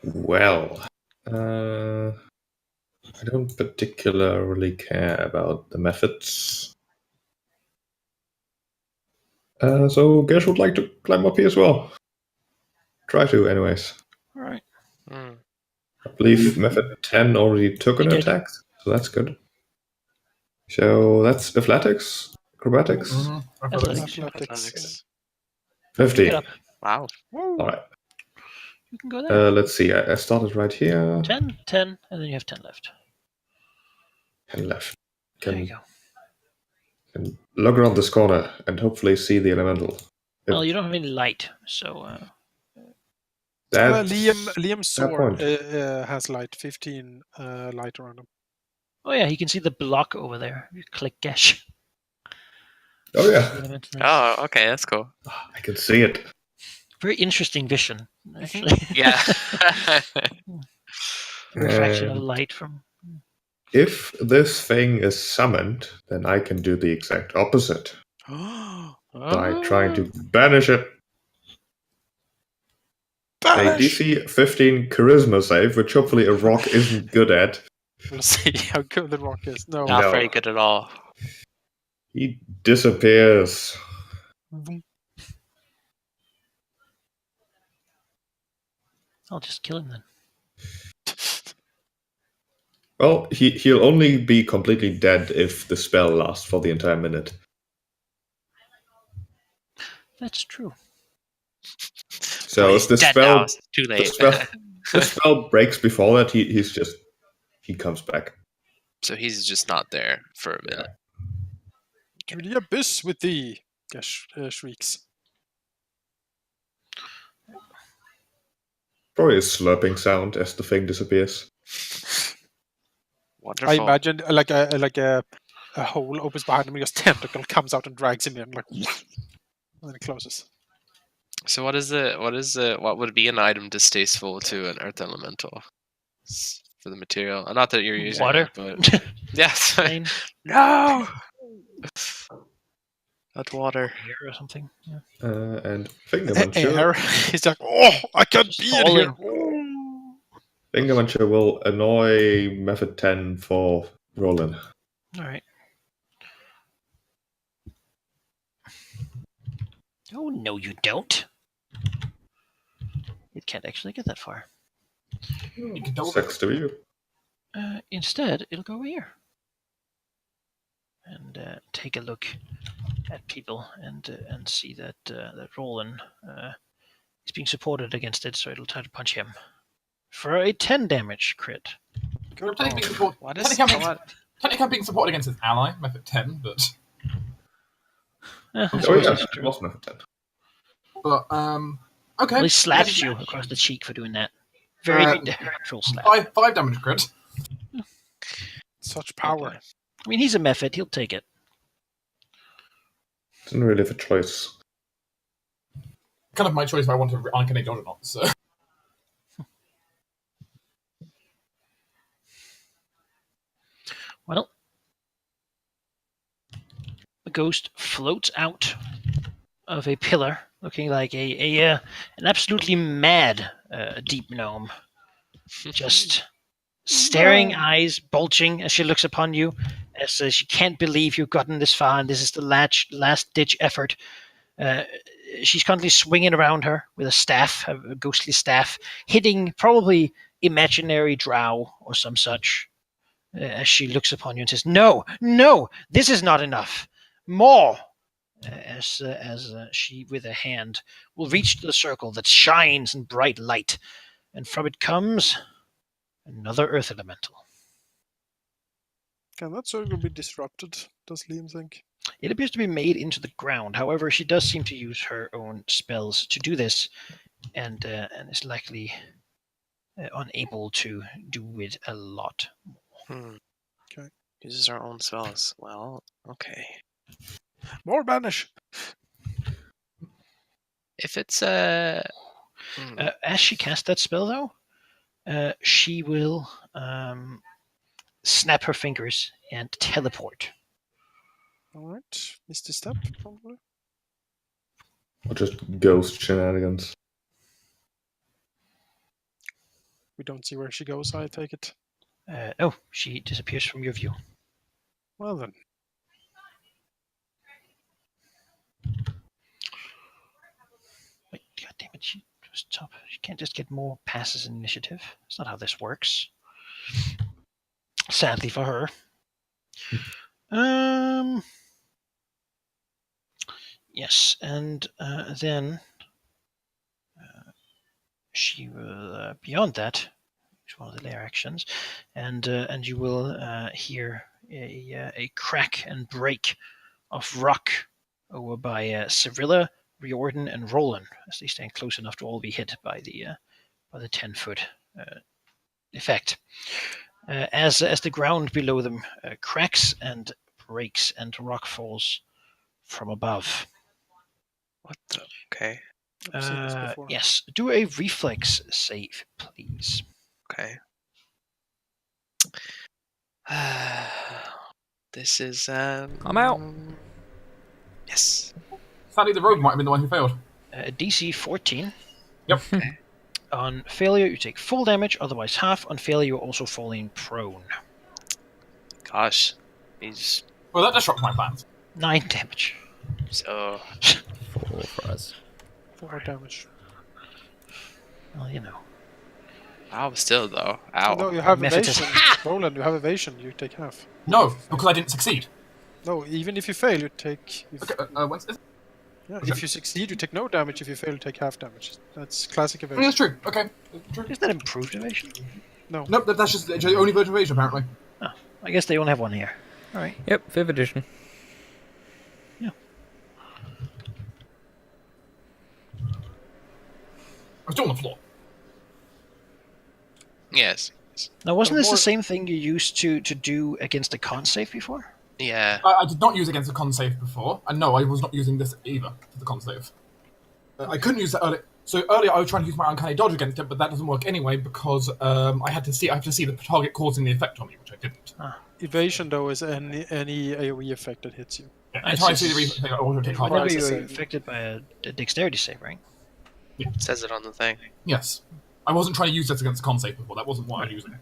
Well, I don't particularly care about the methods. So Gesh would like to climb up here as well. Try to, anyways. All right. I believe method 10 already took an He did. attack, so that's good. So that's athletics, acrobatics, Athletics. 50. Get up. Wow. Woo! All right. You can go there. Let's see. I started right here. 10, 10, and then you have 10 left. 10 left. There you go. Can look around this corner and hopefully see the elemental. Well, you don't have any light, so That's Liam's sword point. has light, 15 light around him. oh yeah, you can see the block over there. You click Gesh. Oh yeah, Oh, okay, that's cool. I can see it. Very interesting vision, actually. Yeah. Refraction of light from. If this thing is summoned, then I can do the exact opposite by trying to banish it. A DC 15 charisma save, which hopefully a rock isn't good at. We'll see how good the rock is. No. Not No. very good at all. He disappears. I'll just kill him then. Well, he'll only be completely dead if the spell lasts for the entire minute. That's true. So Well, if the he's dead spell, now, it's too the late. spell breaks before that, he comes back. So he's just not there for a minute. To the abyss with thee, Gesh shrieks. Probably a slurping sound as the thing disappears. Wonderful. I imagine like a hole opens behind him and just tentacle comes out and drags him in, like, and then it closes. So what would be an item distasteful to an earth elemental for the material? Not that you're using Water. it, but yes. Rain, No. Not water. air or something. Yeah. And Fingermuncher, Air. He's like, oh, I can't be in here. Fingermuncher will annoy Method 10 for Roland. All right. Oh no, you don't. It can't actually get that far. You can double Sucks to you. Instead, it'll go over here and take a look at people and see that that Roland is being supported against it, so it'll try to punch him for a 10 damage crit. Technically, support, What is technically being supported against his ally, method 10, but I Oh suppose yeah, that's it true. was Method 10. okay. Well, he slaps you across the cheek for doing that. Very actual slap. Five damage crit. Such power. Okay. I mean, he's a method. He'll take it. Didn't really have a choice. Kind of my choice if I want to uncanny dodge or not. So Well, the ghost floats out of a pillar, looking like an absolutely mad deep gnome. Just staring eyes bulging as she looks upon you, as she can't believe you've gotten this far, and this is the last ditch effort. She's currently swinging around her with a staff, a ghostly staff, hitting probably imaginary drow or some such. As she looks upon you and says, "No, no, this is not enough. More." As she, with a hand, will reach the circle that shines in bright light, and from it comes another earth elemental. Can that circle be disrupted? Does Liam think? It appears to be made into the ground. However, she does seem to use her own spells to do this, and is likely unable to do it a lot. Okay. Uses our own spells. Well, okay. More banish. If it's As she casts that spell, though, she will snap her fingers and teleport. All right. Misty step, probably. Or just ghost shenanigans. We don't see where she goes, I take it. She disappears from your view. Well then. Wait, God damn it! She can't just get more passes in initiative. That's not how this works. Sadly for her. Yes, and then she will, beyond that, use one of the layer actions, and you will hear a crack and break of rock over by Cyrilla, Riordan, and Roland, as they stand close enough to all be hit by the 10-foot effect. As the ground below them cracks and breaks and rock falls from above. what the? Okay. I've seen this before. Yes, do a reflex save, please. Okay. This is I'm out. Yes. sadly, the rogue might have been the one who failed. DC 14. Yep. Okay. On failure, you take full damage, otherwise half. On failure, you're also falling prone. Gosh. He's Well, that disrupts my plans. 9 damage. so 4 for us. 4 damage. Well, you know. wow. Still though. Ow. No, you have Method evasion. Roland, you have evasion. You take half. No, because I didn't succeed. No, even if you fail, you take. Okay, when's this? Yeah, if you succeed, you take no damage. If you fail, you take half damage. That's classic Oh, yeah, evasion. that's true. Okay. True. Is that improved evasion? No. Nope, that's just the only version of evasion, apparently. I guess they only have one here. Alright. Yep, 5th edition. I'm still on the floor. Yes. Now, wasn't this more- the same thing you used to do against a con save before? Yeah. I did not use against the con save before, and no, I was not using this either for the con save. I couldn't use that earlier. So earlier I was trying to use my uncanny dodge against it, but that doesn't work anyway because I have to see the target causing the effect on me, which I didn't. Evasion, though, is any AoE effect that hits you. Yeah, anytime I see the thing, I also take half. Whenever it's the you're same. affected by a dexterity save, right? It says it on the thing. Yes. I wasn't trying to use this against the con save before. That wasn't what I was using.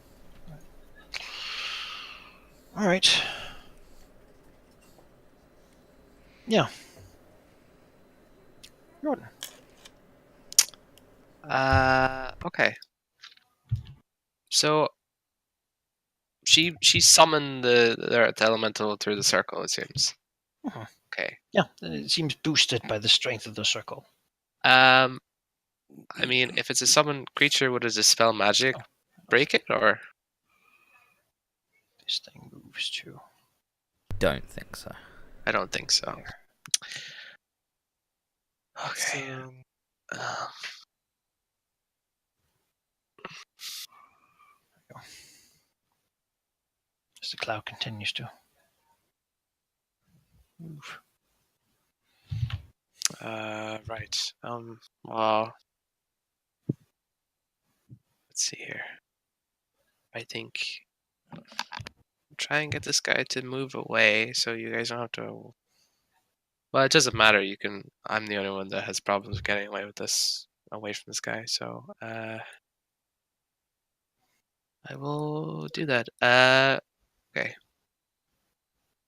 Alright. Yeah. Jordan. Okay. So she summoned the elemental through the circle, it seems. Mhm. Okay. Yeah, it seems boosted by the strength of the circle. I mean, if it's a summoned creature, would it dispel magic break it, or This thing moves too. Don't think so. I don't think so. There. Okay. So, As the cloud continues to move. Right. Well, let's see here. I think try and get this guy to move away so you guys don't have to. Well, it doesn't matter. You can. I'm the only one that has problems getting away with this, away from this guy. So, I will do that. Okay.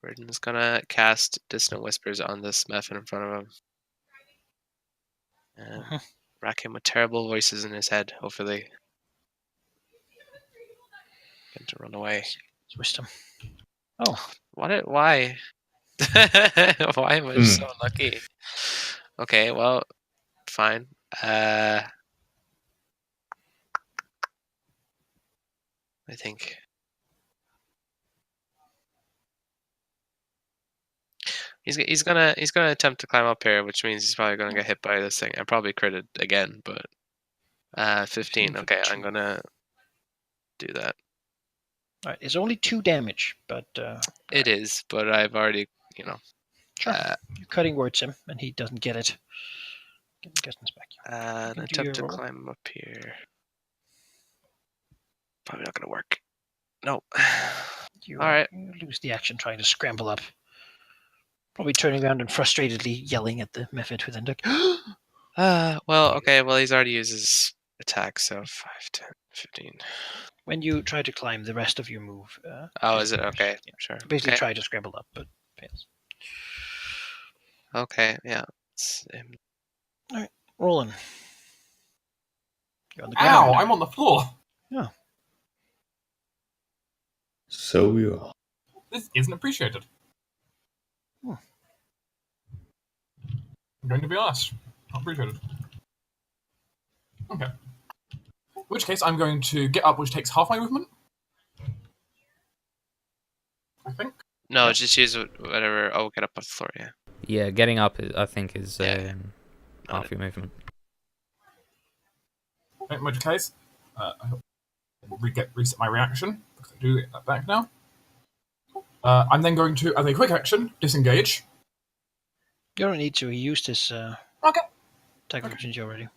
Burden's gonna cast Distant Whispers on this Mephit in front of him. And rack him with terrible voices in his head, hopefully. Get him to run away. It's wisdom. Oh, Why? Why am I so lucky? Okay, well, fine. I think he's gonna attempt to climb up here, which means he's probably gonna get hit by this thing. I probably critted again, but 15. Okay, I'm gonna do that. all right. It's only 2 damage, but It is, but I've already, sure. You're cutting words him, and he doesn't get it. Get this back. an do attempt to your roll. climb up here. Probably not gonna work. No. You, All right. you lose the action trying to scramble up. Probably turning around and frustratedly yelling at the Mephit within. Like, Well, okay. Well, he's already used his attack, so 5, 10, 15. when you try to climb, the rest of your move. Oh, is it? disappears. Okay, Yeah. sure. Basically, Okay. try to scramble up, but fails. Okay, yeah. Roland. You're on the Ow! ground. I'm on the floor. So you are. This isn't appreciated. Hmm. I'm going to be honest. Not appreciated. Okay. In which case, I'm going to get up, which takes half my movement. I think. No, just use whatever. Oh, get up off the floor, yeah. Yeah, getting up, I think, is Yeah. half your movement. In which case, I hope I reset my reaction, because I do get that back now. I'm then going to, as a quick action, disengage. You don't need to. He used his Okay. attack opportunity already.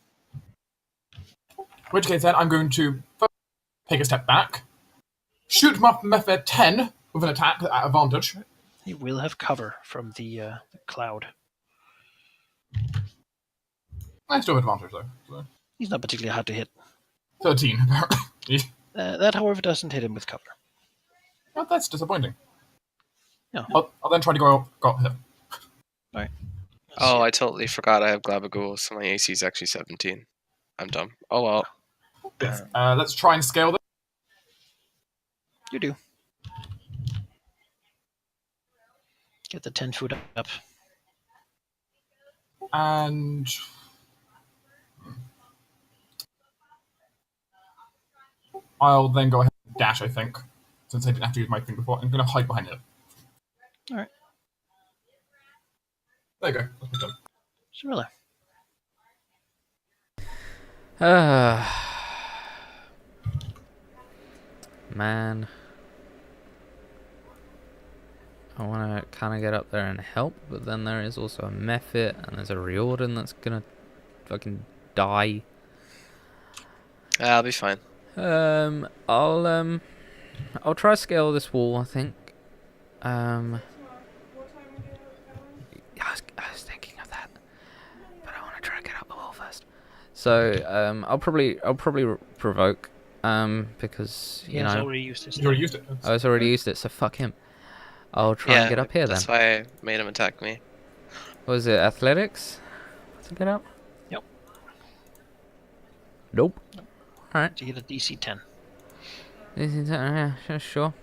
In which case, then, I'm going to first take a step back, shoot my Mephit 10 with an attack at advantage. He will have cover from the cloud. I still have advantage, though. So. He's not particularly hard to hit. 13, apparently. That, however, doesn't hit him with cover. Well, that's disappointing. Yeah. I'll then try to go up here. Alright. Oh, I totally forgot I have Glabagool, so my AC is actually 17. I'm dumb. Oh well. Yes. Let's try and scale this. You do. Get the 10 foot up. And I'll then go ahead and dash, I think. Since I didn't have to use my thing before. I'm going to hide behind it. Alright. There you go. That's me done. Cirilla. Man. I want to kind of get up there and help, but then there is also a Mephit, and there's a Riordan that's gonna fucking die. I'll be fine. I'll try to scale this wall, I think. I was thinking of that, but I want to try to get up the wall first. So, I'll probably provoke, because, you He's know, already used his. You already used it. I was already used it, so fuck him. I'll try and get up here then. That's why I made him attack me. What was it, athletics? To get up? Yep. Nope. Alright. To get a DC 10. Yeah, sure.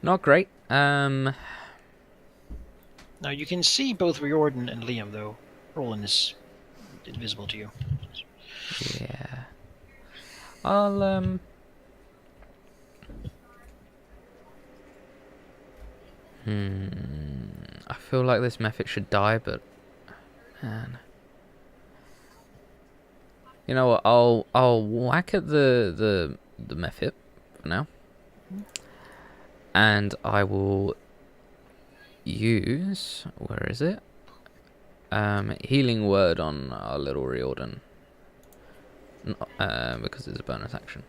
Not great. Now you can see both Riordan and Liam, though. Roland is invisible to you. Yeah. I'll, I feel like this Mephit should die, but man, you know what? I'll whack at the Mephit for now, and I will use, where is it? Healing word on our little Riordan. Because it's a bonus action.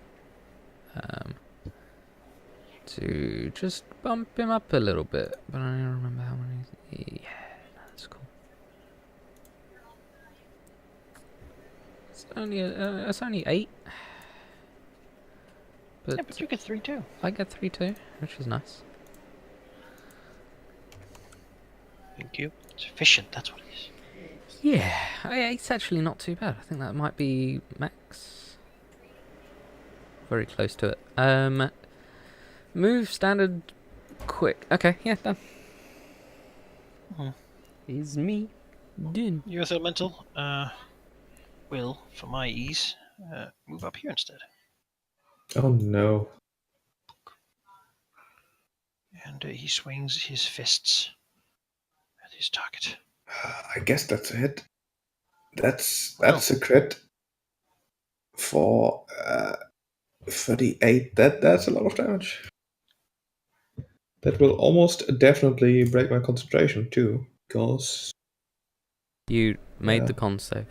To just bump him up a little bit, but I don't remember how many. Yeah, that's cool. It's only 8. Yeah, but you get 3 too. I get 3 too, which is nice. Thank you. It's efficient, that's what it is. Yeah, it's actually not too bad. I think that might be max. Very close to it. Move standard quick. Okay, yeah, done. Is me done. Earth Elemental will, for my ease, move up here instead. Oh no. And he swings his fists at his target. I guess that's a hit. That's a crit for 38. That's a lot of damage. That will almost definitely break my concentration too, because You made the con save.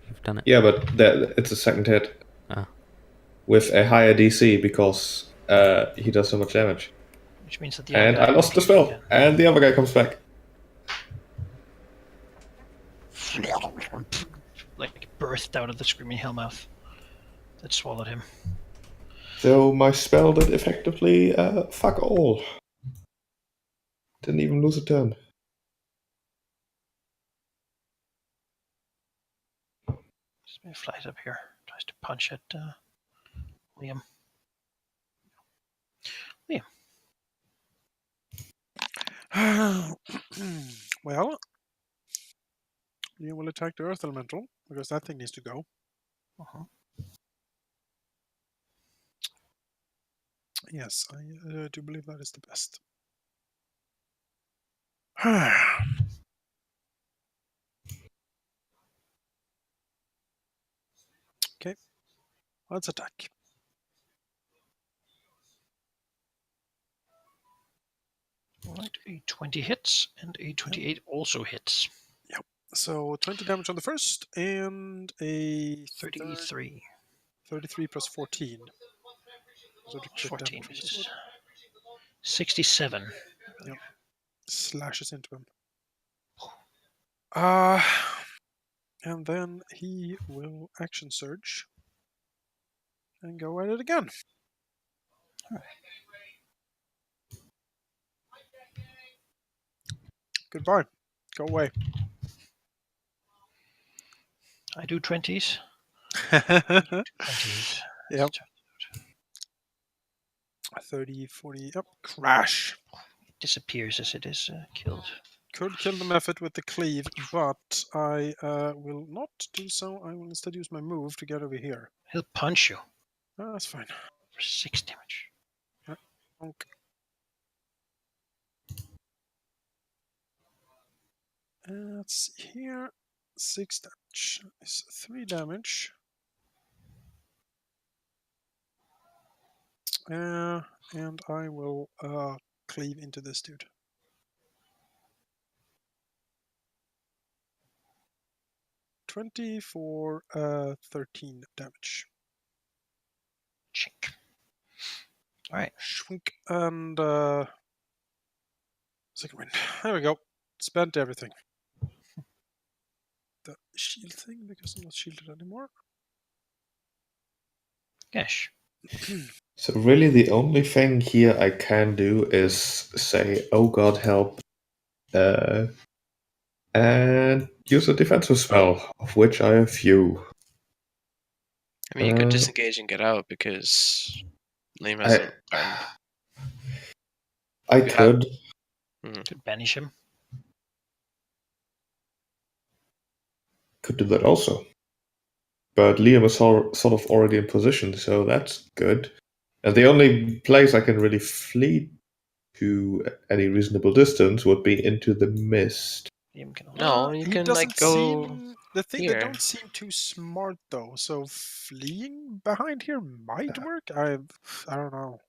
You've done it. yeah, but it's a second hit with a higher DC because he does so much damage. Which means that the And other guy I lost the spell, and the other guy comes back. like birthed out of the screaming hellmouth that swallowed him. So my spell did effectively fuck all. Didn't even lose a turn. Just maybe flies up here. Tries to punch at Liam. Well, you will attack the Earth Elemental, because that thing needs to go. Yes, I do believe that is the best. Okay, let's attack. Alright, a 20 hits, and a 28 also hits. Yep. So 20 damage on the first, and a 33. 33 plus 14. So the crit 14 damage from the is sword. 67. Yep. Slashes into him. And then he will action surge and go at it again. Goodbye. Go away. I do 20s. 20s. Yep. 30, 40. Yep. Crash. It disappears as it is killed. Could kill the method with the cleave, but I will not do so. I will instead use my move to get over here. He'll punch you That's fine. for 6 damage. Okay. Let's see here. 6 damage is 3 damage. And I will cleave into this dude. For 13 damage. Chink. Alright. Shwink and second wind. There we go. Spent everything. The shield thing, because I'm not shielded anymore. Gosh. So really the only thing here I can do is say, oh god help, and use a defensive spell, of which I have few. I mean, you could disengage and get out because Liam hasn't burned. I could. Could banish him. Could do that also. But Liam is sort of already in position, so that's good. And the only place I can really flee to any reasonable distance would be into the mist. Liam can No, you can like go. The thing, here. they don't seem too smart though. So fleeing behind here might work. I don't know.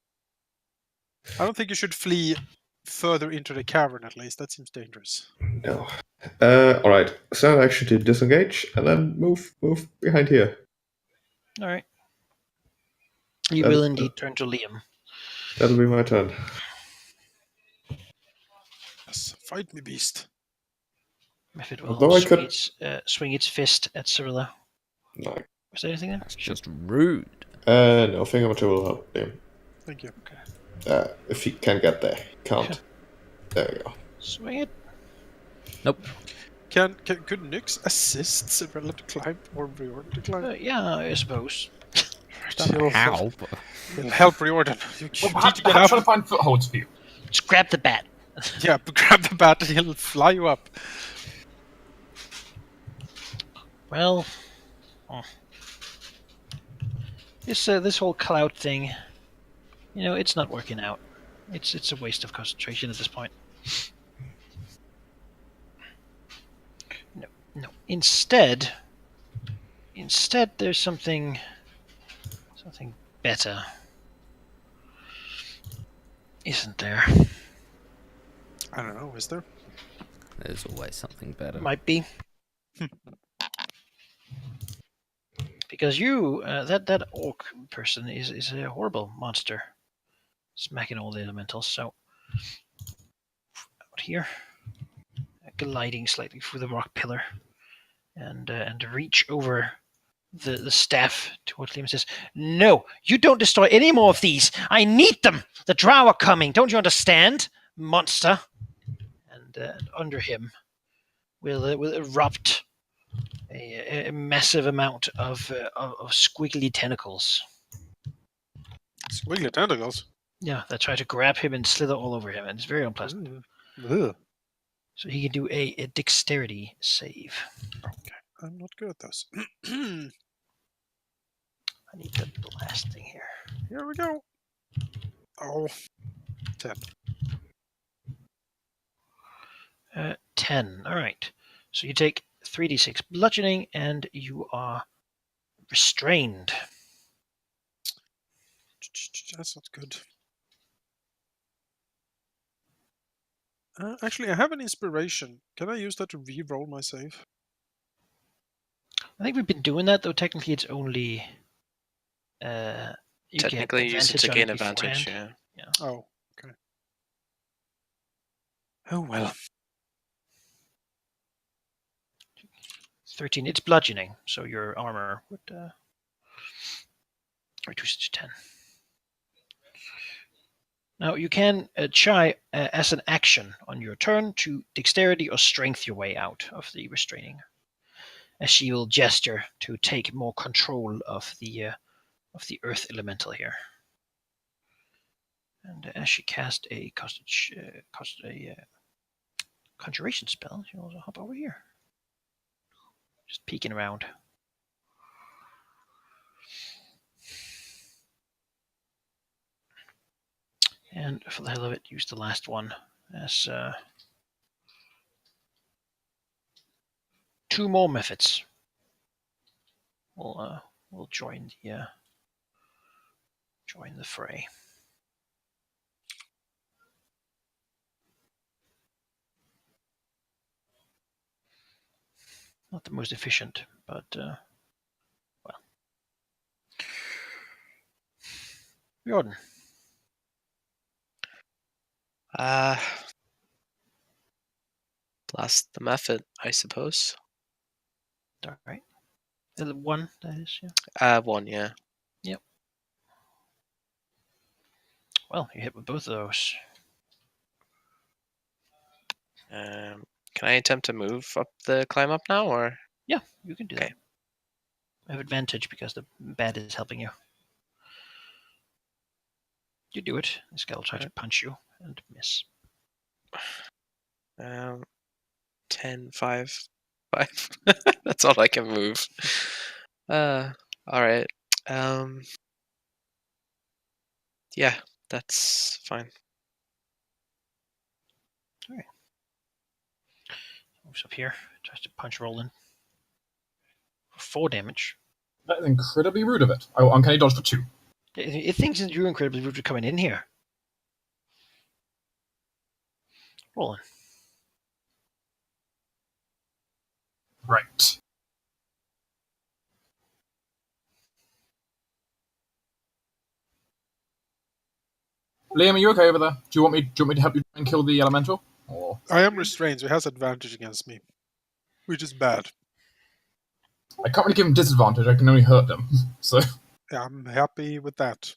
I don't think you should flee further into the cavern at least. That seems dangerous. No. Alright. Standard action to disengage, and then move behind here. All right. You That- will indeed turn to Liam. That'll be my turn. Yes, fight me, beast. Mephit will Although I could... swing its fist at Cyrilla. No, Was there anything there? That's just rude. no, Fingermature will help him. Thank you. If he can get there. Can't. There we go. Swing it. Nope. Could Nyx assist Cyrilla to climb or Riordan to climb? Yeah, I suppose. How? He'll help Riordan. You Well, need to get perhaps try up. to find footholds for you. Just grab the bat. Yeah, but grab the bat and he'll fly you up. Well, this whole cloud thing, it's not working out. It's a waste of concentration at this point. No. Instead, there's something better, isn't there? I don't know, is there? There's always something better. Might be. Because that orc person is a horrible monster, smacking all the elementals. So out here, gliding slightly through the rock pillar, and reach over the staff to what Liam says. No, you don't destroy any more of these. I need them. The drow are coming. Don't you understand, monster? And under him will erupt a massive amount of squiggly tentacles. Squiggly tentacles? Yeah, that try to grab him and slither all over him, and it's very unpleasant. Ugh. So he can do a dexterity save. Okay, I'm not good at those. I need the last thing here. Here we go. Oh, 10. 10. All right. So you take 3d6 bludgeoning, and you are restrained. That's not good. Actually, I have an inspiration. Can I use that to re-roll my save? I think we've been doing that, though technically it's only... you Technically, get use it to on gain it advantage. beforehand. Yeah. Oh, okay. Oh well. 13. It's bludgeoning, so your armor would reduce it to 10. Now you can try as an action on your turn to dexterity or strength your way out of the restraining, as she will gesture to take more control of the earth elemental here. And as she cast a conjuration spell, she'll also hop over here. Just peeking around. And for the hell of it, use the last one as 2 more methods. We'll join the fray. Not the most efficient, but well. Jordan. Blast the method, I suppose. All right. 1, that is, yeah. 1, yeah. Yep. Well, you hit with both of those. Can I attempt to move up the climb up now, or? Yeah, you can do Okay. that. I have advantage because the bat is helping you. You do it. This guy will try to punch you and miss. 10, 5, 5. That's all I can move. All right. Yeah, that's fine. All right. Moves up here. Tries to punch Roland. For 4 damage. That is incredibly rude of it. I will uncanny dodge for 2. It thinks that you're incredibly rude for coming in here. Rolling. Right. Liam, are you okay over there? Do you want me to help you try and kill the elemental? Or I am restrained, so he has advantage against me, which is bad. I can't really give him disadvantage. I can only hurt them. So Yeah, I'm happy with that.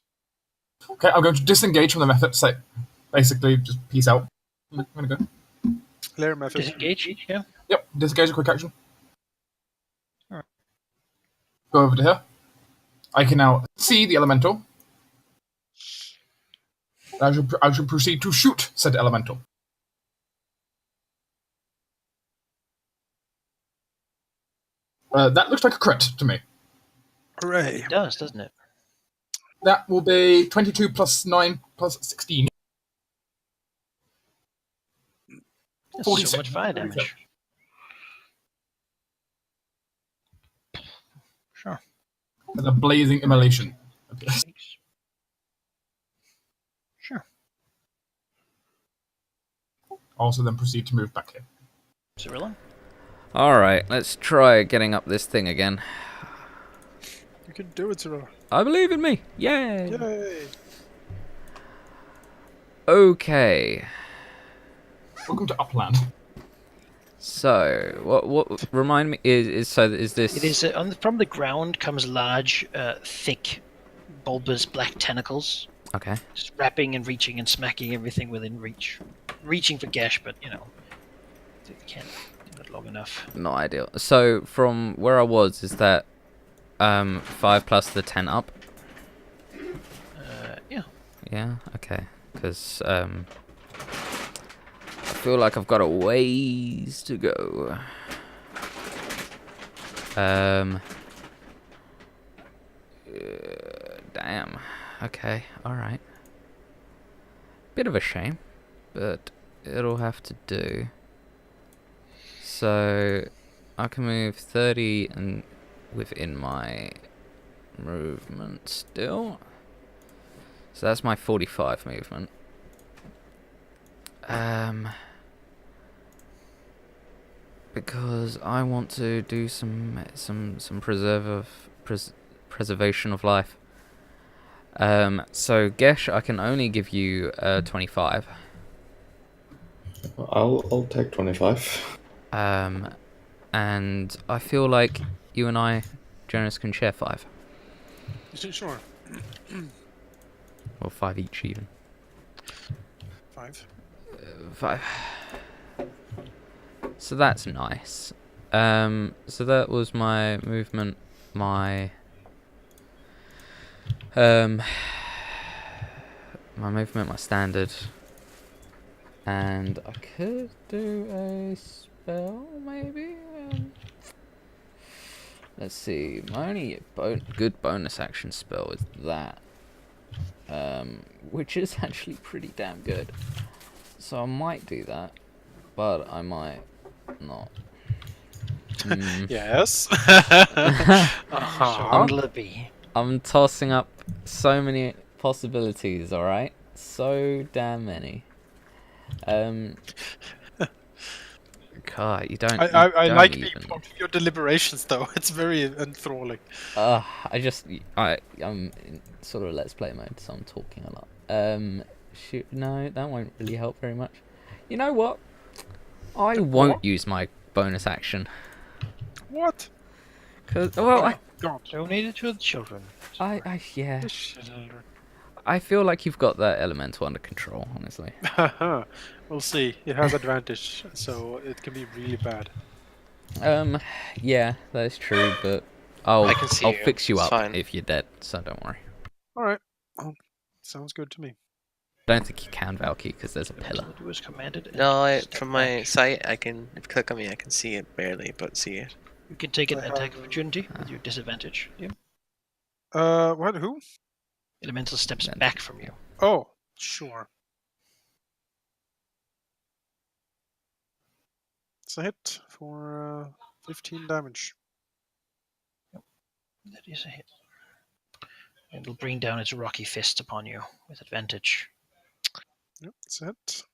okay, I'm going to disengage from the method. Say, basically, just peace out. I'm gonna go. Layer method. Disengage. Yeah. Yep, disengage a quick action. Alright. Go over to here. I can now see the elemental. I shall proceed to shoot said elemental. That looks like a crit to me. Hooray! It does, doesn't it? That will be 22 plus 9 plus 16. That's 46. so much fire damage. Sure. With a blazing immolation. Okay. Sure. Also then proceed to move back here. Cyrilla? Alright, let's try getting up this thing again. You can do it, Cyril. I believe in me! Yay! Yay! Okay. Welcome to Upland. So, what remind me, is this... It is from the ground comes large, thick, bulbous black tentacles, Okay. just wrapping and reaching and smacking everything within reach. Reaching for Gesh, but you can't do it long enough. Not ideal. So, from where I was, is that 5 plus the 10 up? Yeah. Yeah, okay. Because I feel like I've got a ways to go. Damn. Okay, alright. Bit of a shame, but it'll have to do. So, I can move 30 and within my movement still. So that's my 45 movement. Because I want to do some preservation of life. So Gesh, I can only give you 25. I'll take 25. And I feel like you and I, Jonas, can share 5. Sure. Or 5 each even. 5. 5. So that's nice. So that was my movement, my movement, my standard. And I could do a spell, maybe? Let's see, my only good bonus action spell is that. Which is actually pretty damn good. So I might do that, but I might not. Yes. I'm tossing up so many possibilities, alright? So damn many. God, you don't. I don't like even. being part of your deliberations, though. It's very enthralling. I'm in sort of let's play mode, so I'm talking a lot. Shoot, no, that won't really help very much. You know what? I won't use my bonus action. What? Cause I Donate it to the children. yeah. The children. I feel like you've got that elemental under control, honestly. We'll see. It has advantage, so it can be really bad. Yeah, that is true, but I'll fix you It's up fine. if you're dead, so don't worry. Alright. Sounds good to me. Don't think you can, Valky, because there's a pillar. It was commanded. No, from my sight, I can. If you click on me, I can see it barely, but see it. You can take an attack of opportunity with your disadvantage. Yeah. What? Who? Elemental steps back from you. Oh, sure. It's a hit for 15 damage. That is a hit. It'll bring down its rocky fist upon you with advantage. Yep, it's a hit.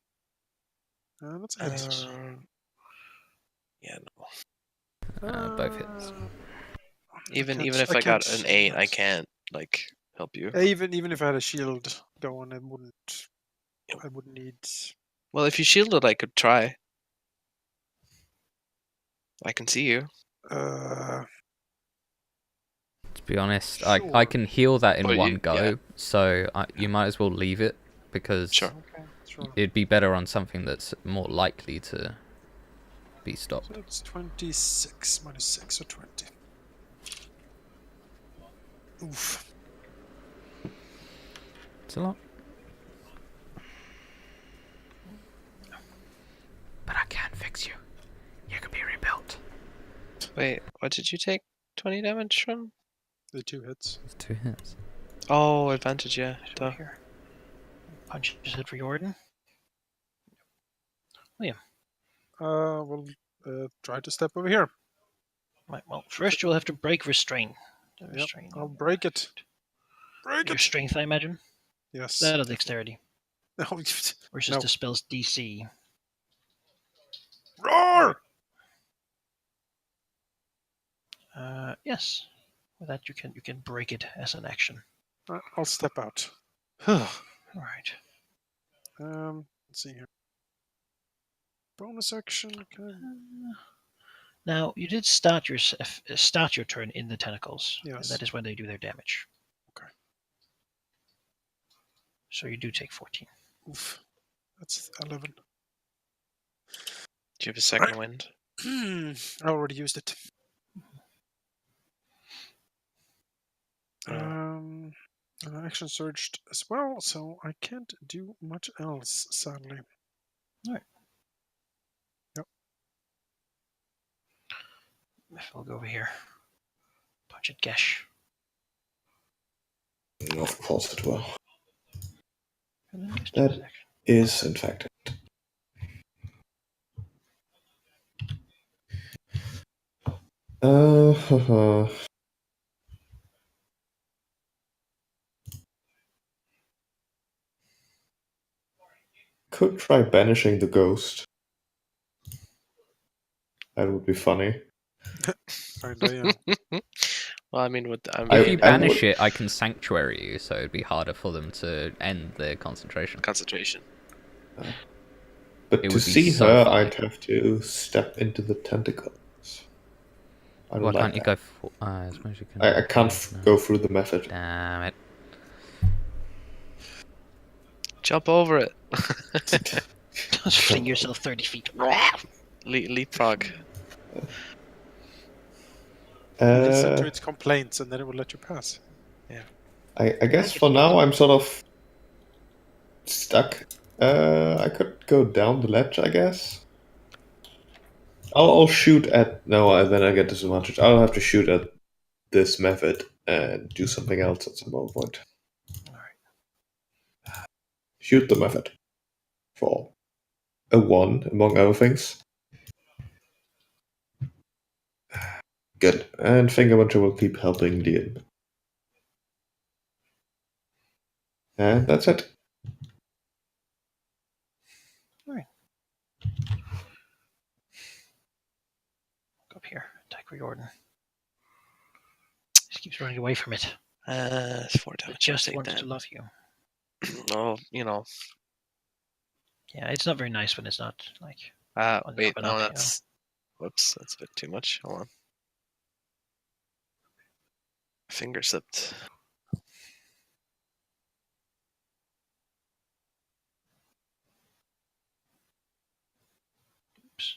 That's a hit. Yeah, no. Both hits. Even if I got an 8, I can't like help you. Even if I had a shield going, it wouldn't. I wouldn't need. Well, if you shielded, I could try. I can see you. Uh, To be honest, Sure. I can heal that in But one you- go, yeah. so you might as well leave it, because Sure. okay, sure. it'd be better on something that's more likely to be So stopped. it's 26 minus 6 or 20. Oof. It's a lot. But I can fix you. You can be rebuilt. Wait, what did you take 20 damage from? The 2 hits. It's 2 hits. Oh, advantage, yeah. So here. Punch his head for Jordan. We'll try to step over here. Right, well, first you'll have to break restraint. The Yep, restraint. I'll break it. Break Your it. strength, I imagine. Yes. That or dexterity. No. Versus No. the spell's DC. Roar! Yes. With that you can break it as an action. I'll step out. Alright. Let's see here. Bonus action. Okay. Now you did start your turn in the tentacles. And Yes. that is when they do their damage. Okay. So you do take 14. Oof. That's 11. Do you have a second wind? I already used it. Action surged as well, so I can't do much else, sadly. Alright. Yep. We'll go over here. Punch at Gesh. Of course it will. And then just That- his action. Is in fact it. Could try banishing the ghost. That would be funny. Kinda, yeah. Well, I mean, with If you I banish would- it, I can sanctuary you, so it'd be harder for them to end their concentration. concentration. But It to would be see so her, funny. I'd have to step into the tentacles. I don't Why like can't you that. go for... I suppose you can... I can't No. go through the method. Damn it. Jump over it. Just fling yourself 30 feet. Leapfrog. Listen to its complaints and then it will let you pass. I guess for now I'm sort of stuck. I could go down the ledge, I guess. I'll shoot at... No, then I get disadvantage. I'll have to shoot at this method and do something else at some point. Alright. Shoot the method. For a 1, among other things. Good. And Fingermuncher will keep helping Liam. And that's it. Go up here. Attack Riordan. Just keeps running away from it. It's 4 It damage. just Take wants that. to love you. Oh, you know. Yeah, it's not very nice when it's not like on the Wait, up and no, up, you know. that's. Whoops, that's a bit too much. Hold on. Finger slipped. Oops.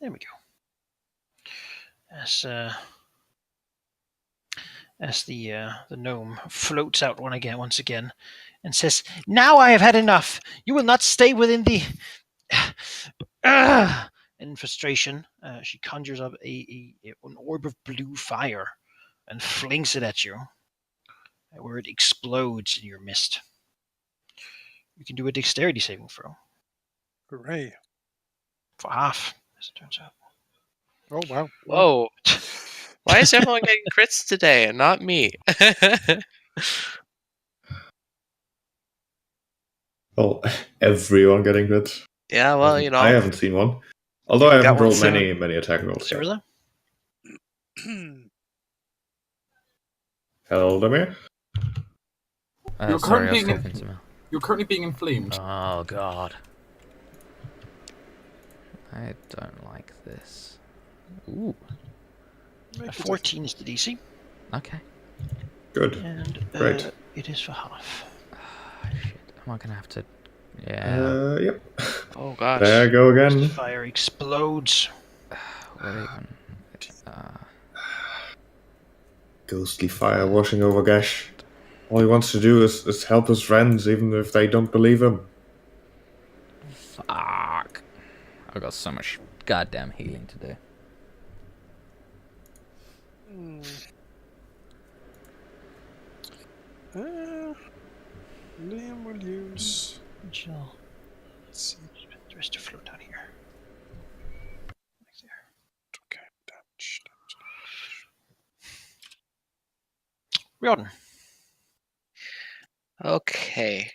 There we go. As the gnome floats out once again, and says, "Now I have had enough. You will not stay within the." In frustration, she conjures up an orb of blue fire and flings it at you, where it explodes in your mist. You can do a dexterity saving throw Hooray. for half, as it turns out. Oh wow. Whoa. Why is everyone getting crits today and not me? Well, everyone getting crits. Yeah, well, you I know, haven't seen one. Although I got haven't one rolled soon. many attack rolls yet. Cirilla? Halldamir? You're Sorry, I currently was being talking to Mel. You're currently being inflamed. Oh god. I don't like this. Ooh, A 14 is the DC, okay. Good. and Great. it is for half. Shit, am I gonna have to... Yeah, Yep. Oh gosh. There I go The again. fire explodes. what even? Ghostly fire washing over Gash. All he wants to do is help his friends, even if they don't believe him. Fuck. I've got so much goddamn healing to do. Liam will use. Chill. Let's see. The rest to float down here. Right there. Okay, damage. Riordan. Okay.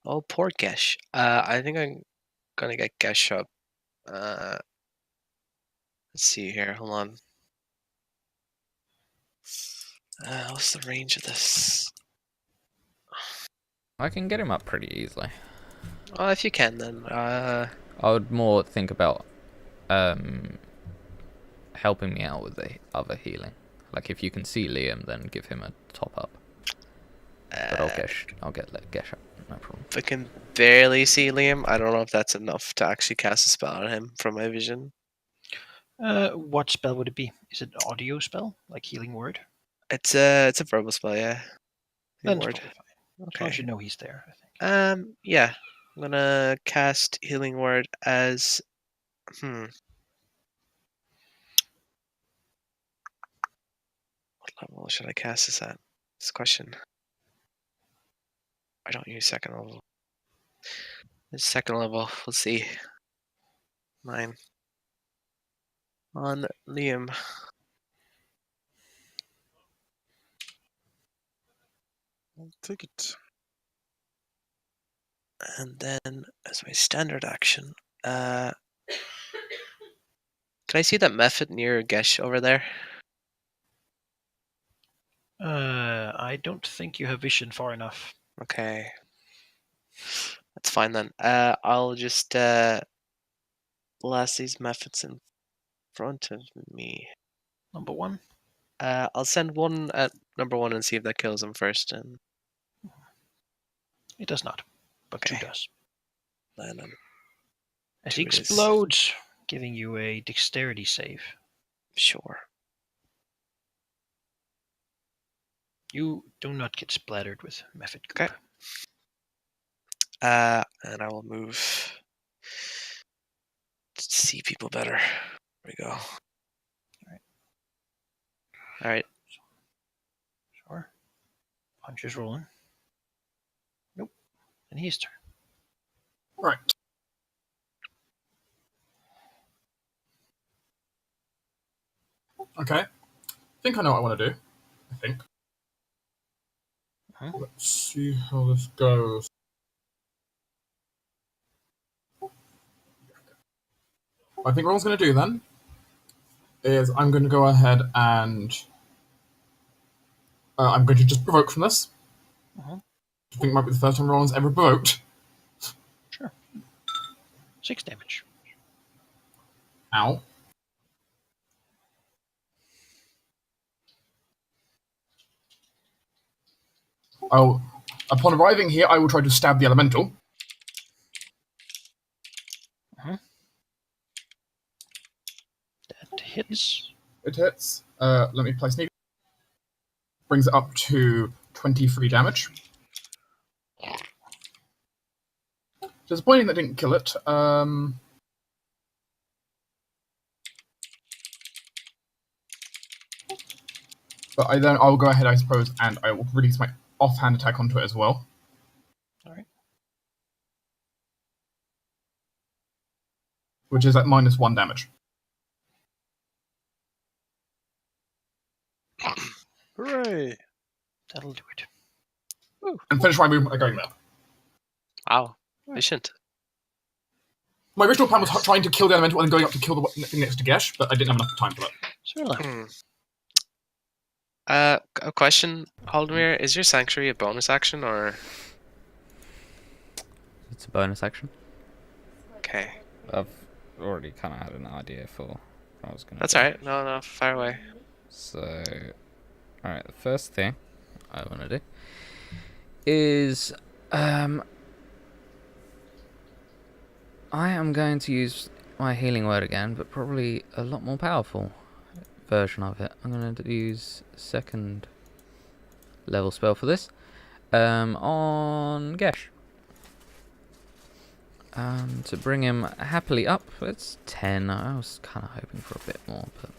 Oh, poor Gesh. I think I'm gonna get Gesh up. Let's see here. Hold on. What's the range of this? I can get him up pretty easily. Oh, if you can, then. I would more think about helping me out with the other healing. Like if you can see Liam, then give him a top up. But I'll get Gesh up, no problem. If I can barely see Liam, I don't know if that's enough to actually cast a spell on him from my vision. What spell would it be? Is it an audio spell, like Healing Word? It's a verbal spell, yeah. Then Word. it's probably fine. As long as you know he's there, I think. Yeah. I'm gonna cast Healing Word as What level should I cast this at? This question. I don't use second level. It's second level. Let's see. 9. On Liam. I'll take it. And then as my standard action, can I see that method near Gesh over there? I don't think you have vision far enough. Okay. That's fine then. I'll just blast these methods in front of me. Number 1. I'll send one at number 1 and see if that kills him first. And It does not, but Okay. 2 does. then As he 2 it is. explodes, giving you a dexterity save. Sure. You do not get splattered with method goop. Okay. And I will move to see people better. There we go. All right. Sure. Punch is rolling. Nope. And his turn. Right. Okay. I think I know what I want to do. I think. Let's see how this goes. I think what I was going to do then is I'm going to go ahead and I'm going to just provoke from this. I think it might be the first time Roland's ever provoked. Sure. 6 damage. Ow. Upon arriving here, I will try to stab the elemental. That hits. It hits. Let me play sneak. Brings it up to 23 damage. Disappointing that didn't kill it. But I'll go ahead, I suppose, and I will release my offhand attack onto it as well. All right. which is at -1 damage. Hooray! That'll do it. And finish my movement by going there. Wow, efficient. My original plan was trying to kill the elemental and then going up to kill the thing next to Gesh, but I didn't have enough time for that. Sure. A question, Halldamir, is your sanctuary a bonus action or? It's a bonus action. Okay, I've already kind of had an idea for what I was gonna. that's do. all right. No, fire away. So, all right. The first thing I want to do is I am going to use my healing word again, but probably a lot more powerful version of it. I'm going to use second level spell for this on Gesh. To bring him happily up. It's 10. I was kind of hoping for a bit more, but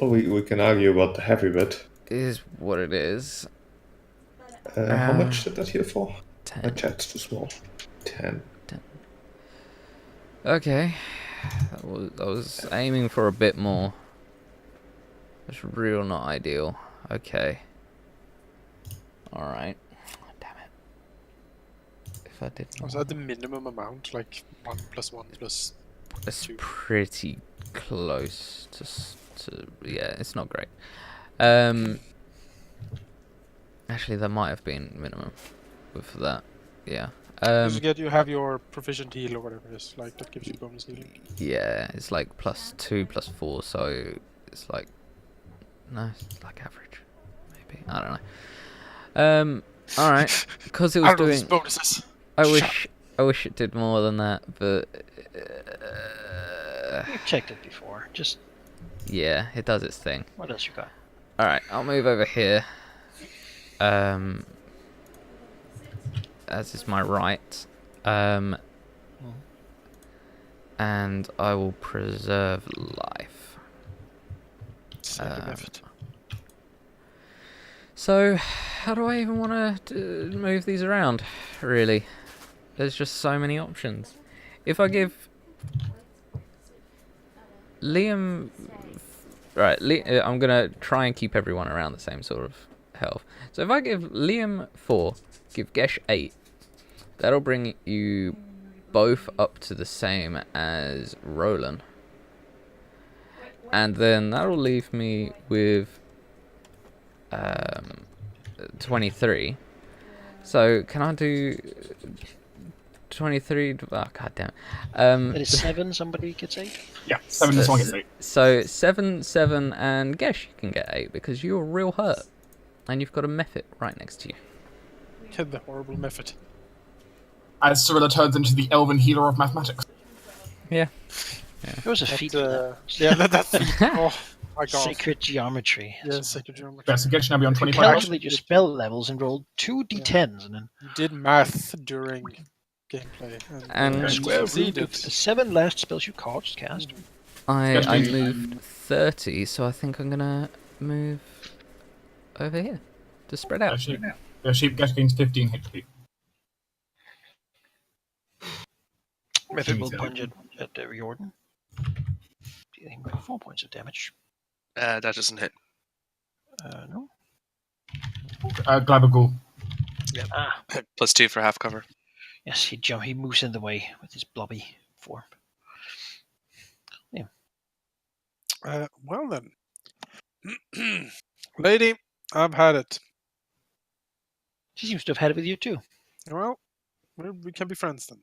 Well, we can argue about the heavy bit. it is what it is. How much did that heal for? 10. My chat's too small. 10. Okay. I was aiming for a bit more. That's real not ideal. Okay. Alright. Damn it. If I did Was more. that the minimum amount? Like 1 + 1 + It's 2? pretty close to yeah, it's not great. Actually, that might have been minimum with that. Yeah. You have your proficient heal or whatever it is, like that gives you bonus healing. Yeah, it's like +2 +4, so it's like it's like average, maybe. I don't know. All right, because it was doing bonuses. I wish it did more than that, but We've checked it before. Just yeah, it does its thing. what else you got? All right, I'll move over here. As is my right. And I will preserve life. Second effort. So, how do I even want to move these around, really? There's just so many options. If I give Liam... Right, I'm going to try and keep everyone around the same sort of health. So if I give Liam 4, give Gesh 8, that'll bring you both up to the same as Roland. And then that'll leave me with 23. So can I do 23? Oh, god damn. It is 7, somebody gets 8? Yeah, 7 and someone gets 8. So 7, and Gesh you can get 8 because you're real hurt. And you've got a method right next to you. Had the horrible method. As Cyrilla turns into the elven healer of mathematics. Yeah. There was a feat for that. Yeah, that's oh my god. Sacred geometry. Yeah, sacred geometry. Yeah, so Gesh now be on You 25 health. calculate your spell levels and roll 2 d10s and then You did math during gameplay. And you square root succeeded. of the 7 last spells you cast. I moved 30, so I think I'm gonna move over here to spread out. Gesh gains 15 HP. Method will plunge at Riordan, dealing by 4 points of damage. That doesn't hit. No. Glabagul. Ah, +2 for half cover. yes, he moves in the way with his blobby form. Well then. Lady, I've had it. She seems to have had it with you too. Well, we can be friends then.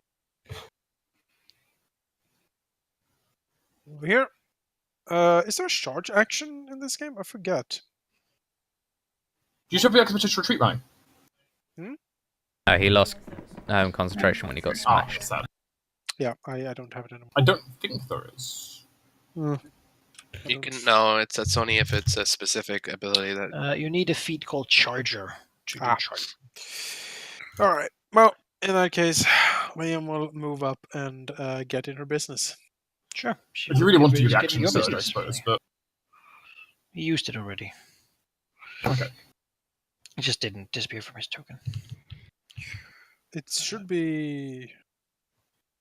Over here. Is there a charge action in this game? I forget. Do you still have the expedition retreat running? He lost concentration when he got smashed. Sad. Yeah, I don't have it anymore. I don't think there is. You can it's only if it's a specific ability that. You need a feat called Charger to do charge. All right. Well, in that case, Liam will move up and get in her business. Sure. If you really want to use Get in action your surge, I business. suppose, but He used it already. okay. It just didn't disappear from his token. It should be.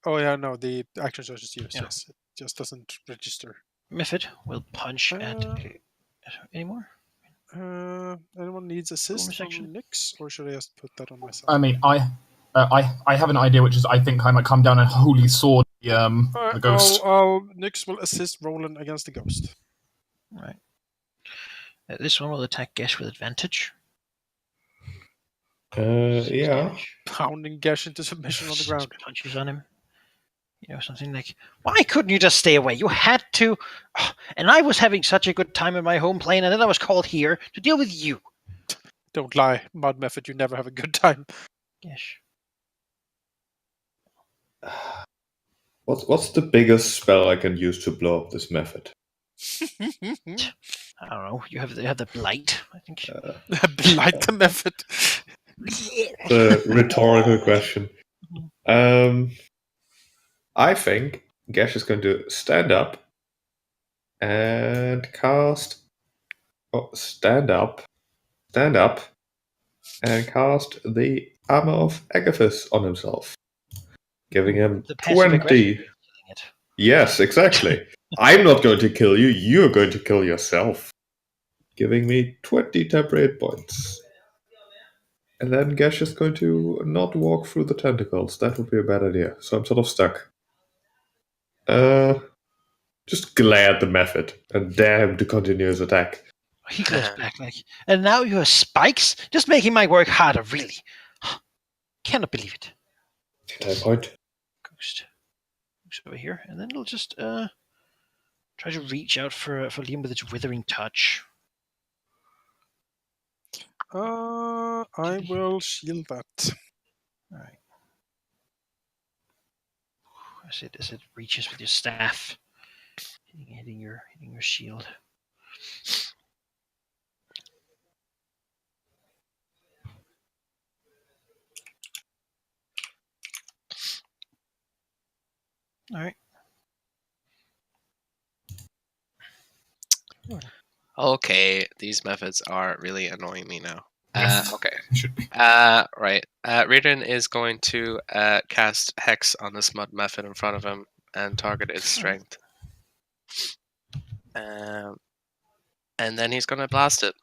Oh yeah, no, the action surge is used. Yeah. Yes, it just doesn't register. Method will punch at Uh, anymore. Anyone needs assist Bonus action? from Nyx, or should I just put that on myself? I mean, I have an idea, which is I think I might come down and holy sword the ghost. Nyx will assist Roland against the ghost. Right. This one will attack Gesh with advantage. Six Yeah. damage. Pounding Gesh into submission on the Six ground. punches on him. You know, something like, why couldn't you just stay away? You had to. Oh, and I was having such a good time in my home plane, and then I was called here to deal with you. Don't lie, Mud Method. You never have a good time. Gesh. What's the biggest spell I can use to blow up this method? I don't know. You have the blight, I think. Blight the Method. The rhetorical question. I think Gesh is going to stand up and cast. Oh, stand up, and cast the Armor of Agathis on himself, giving him The passive 20. aggressive killing it. Yes, exactly. I'm not going to kill you. You're going to kill yourself, giving me 20 temporary points. And then Gesh is going to not walk through the tentacles. That would be a bad idea. So I'm sort of stuck. Just glare at the method and dare him to continue his attack. He goes back like, and now you have spikes? Just making my work harder, really. Cannot believe it. Entire point. Ghost. Moves over here, and then it'll just try to reach out for Liam with its withering touch. I will shield that. All right. As it reaches with your staff, hitting your shield. All right. Okay, these methods are really annoying me now. Yes. Okay. Should be. Right. Reardon is going to cast Hex on this mud method in front of him and target its strength. And then he's going to blast it.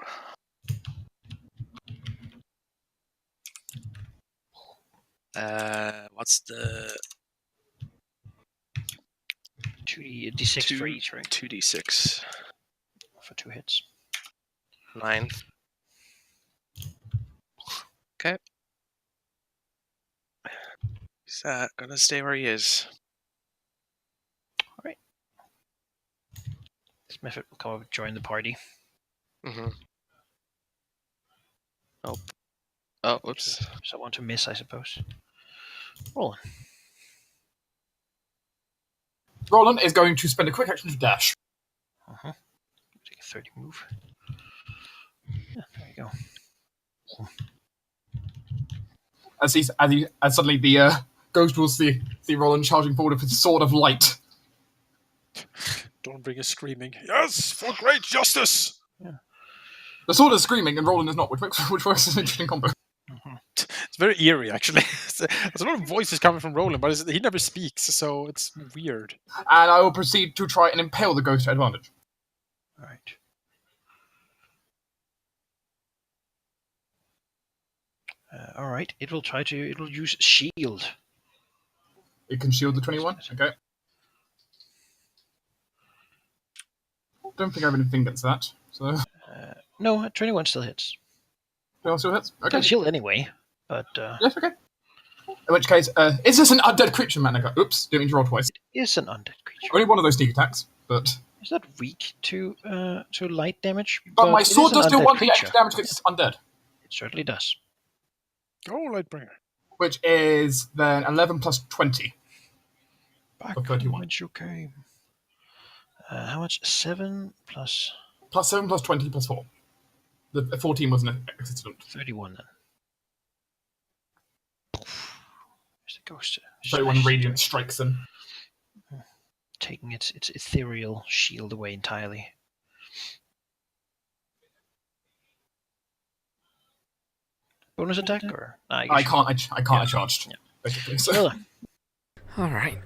What's the 2d6 for each, right? 2d6? For 2 hits. 9. Okay. He's gonna stay where he is. Alright. This method will come up and join the party. Mm-hmm. Oh. Oh, whoops. So I want to miss, I suppose. Roll. Roland is going to spend a quick action to dash. Take a 30 move. Yeah, there you go. As suddenly the ghost will see Roland charging forward with his sword of light. Don't bring us screaming. Yes, for great justice. Yeah. The sword is screaming and Roland is not, which works as an interesting combo. It's very eerie, actually. There's a lot of voices coming from Roland, but he never speaks, so it's weird. And I will proceed to try and impale the ghost to advantage. Alright. Alright, it'll use shield. It can shield the 21. Okay. Don't think I have anything against that. So, No, 21 still hits. 21 still hits. It Okay. can shield anyway, but Yes, okay. In which case, is this an undead creature, Manica? Oops, didn't mean to roll twice. it is an undead creature. Only one of those sneak attacks, but It's not weak to light damage, but my it is sword an does do undead 1d8 creature. damage because it's undead, It certainly does. Oh, Lightbringer. which is then 11 plus 20. Back For 31. from whence you came. How much? 7 plus Plus 7 plus 20 plus 4. The 14 was an accident. 31 then. There's the ghost. 31 smashed radiant into it, strikes in. taking its ethereal shield away entirely. Bonus attack or? I can't. I charged. Yeah. Basically. So. Well, All right.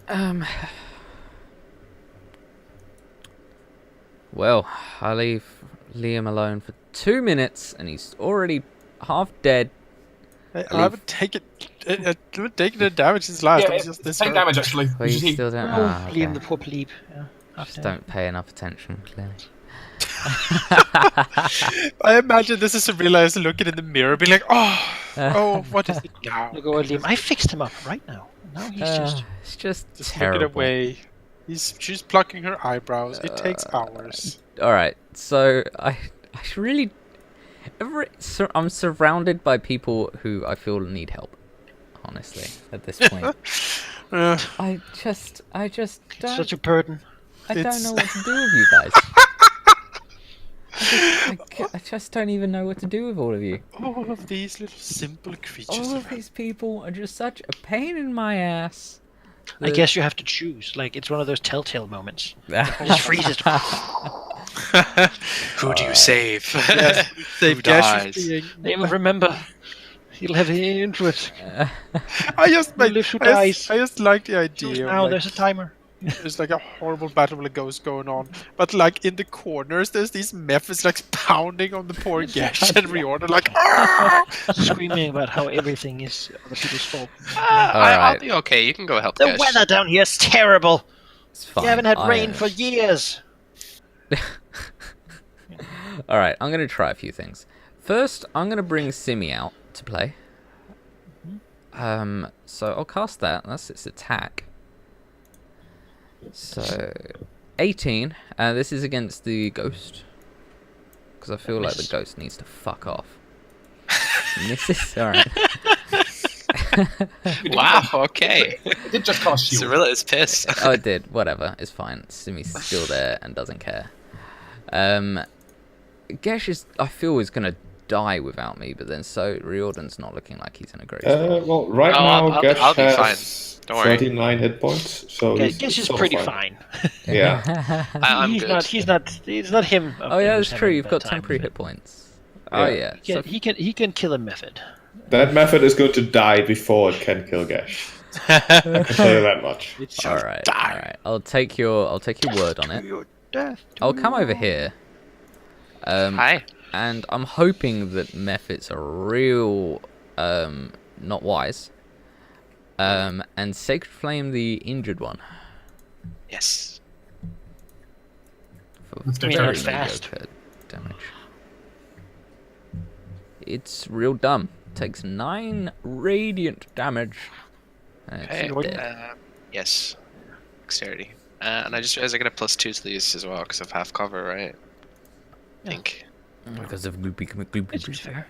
Well, I leave Liam alone for 2 minutes, and he's already half dead. I leave- haven't taken the damage since last. Yeah, I'm it's just this take hurt. damage actually. Well, You you see, still don't. Oh, Ah, okay. Liam, the poor plebe. Yeah, Just don't pay enough attention, clearly. I imagine this is a realizer looking in the mirror, being like, oh, what is it now? Look over Liam. I fixed him up right now. Now he's just. It's just Just terrible. looking away. She's plucking her eyebrows. It takes hours. All right, so I really, I'm surrounded by people who I feel need help. Honestly, at this point, Uh, I just don't. Such a burden. I don't it's- know what to do with you guys. I just don't even know what to do with all of you. all of these little simple creatures. All of these people are just such a pain in my ass. I guess you have to choose. Like, it's one of those telltale moments. Just freeze it. Who do you save? Yes, Who Gash dies? is being. Liam, remember, he'll have the influence. I just You live, who I dies. just, I just like the Choose idea. now, Of, there's a timer. there's like a horrible battle with ghosts going on, but like in the corners, there's these methods like pounding on the poor Gash and reorder like. Screaming about how everything is other people's fault. I'll Alright. be okay. You can go help The Gash. weather down here is terrible. It's fine. You haven't had rain for years. All right, I'm gonna try a few things. First, I'm gonna bring Simi out to play. So I'll cast that. That's its attack. So, 18. This is against the ghost. Because I feel like the ghost needs to fuck off. Misses? Alright. Wow. Okay. it did just cast shield. Cirilla is pissed. Oh, it did. Whatever. It's fine. Simi's still there and doesn't care. Gesh is, I feel, is going to die without me, but then so Riordan's not looking like he's in a great spot. Well, right Oh, now, I'll Gash be has fine. Don't worry. 39 hit points, so Yeah, he's Gish is sort of pretty fine. Yeah. I'm he's good. not. He's not him. Oh yeah, that's who's true. having a You've bad got time temporary with hit it. points. Oh Yeah. yeah. He can kill a method. That method is going to die before it can kill Gash. I can tell you that much. All right. All right. I'll take your word on it. I'll come over here. Hi. And I'm hoping that methods are real, not wise. And Sacred Flame the injured one. Yes. For Let's do very it. Fast. mediocre damage. It's real dumb. Takes 9 radiant damage. And it's Okay. dead. Yes. Dexterity. And I just realized I get a +2 to these as well because of half cover, right? I think. Because of It's gloopy. fair.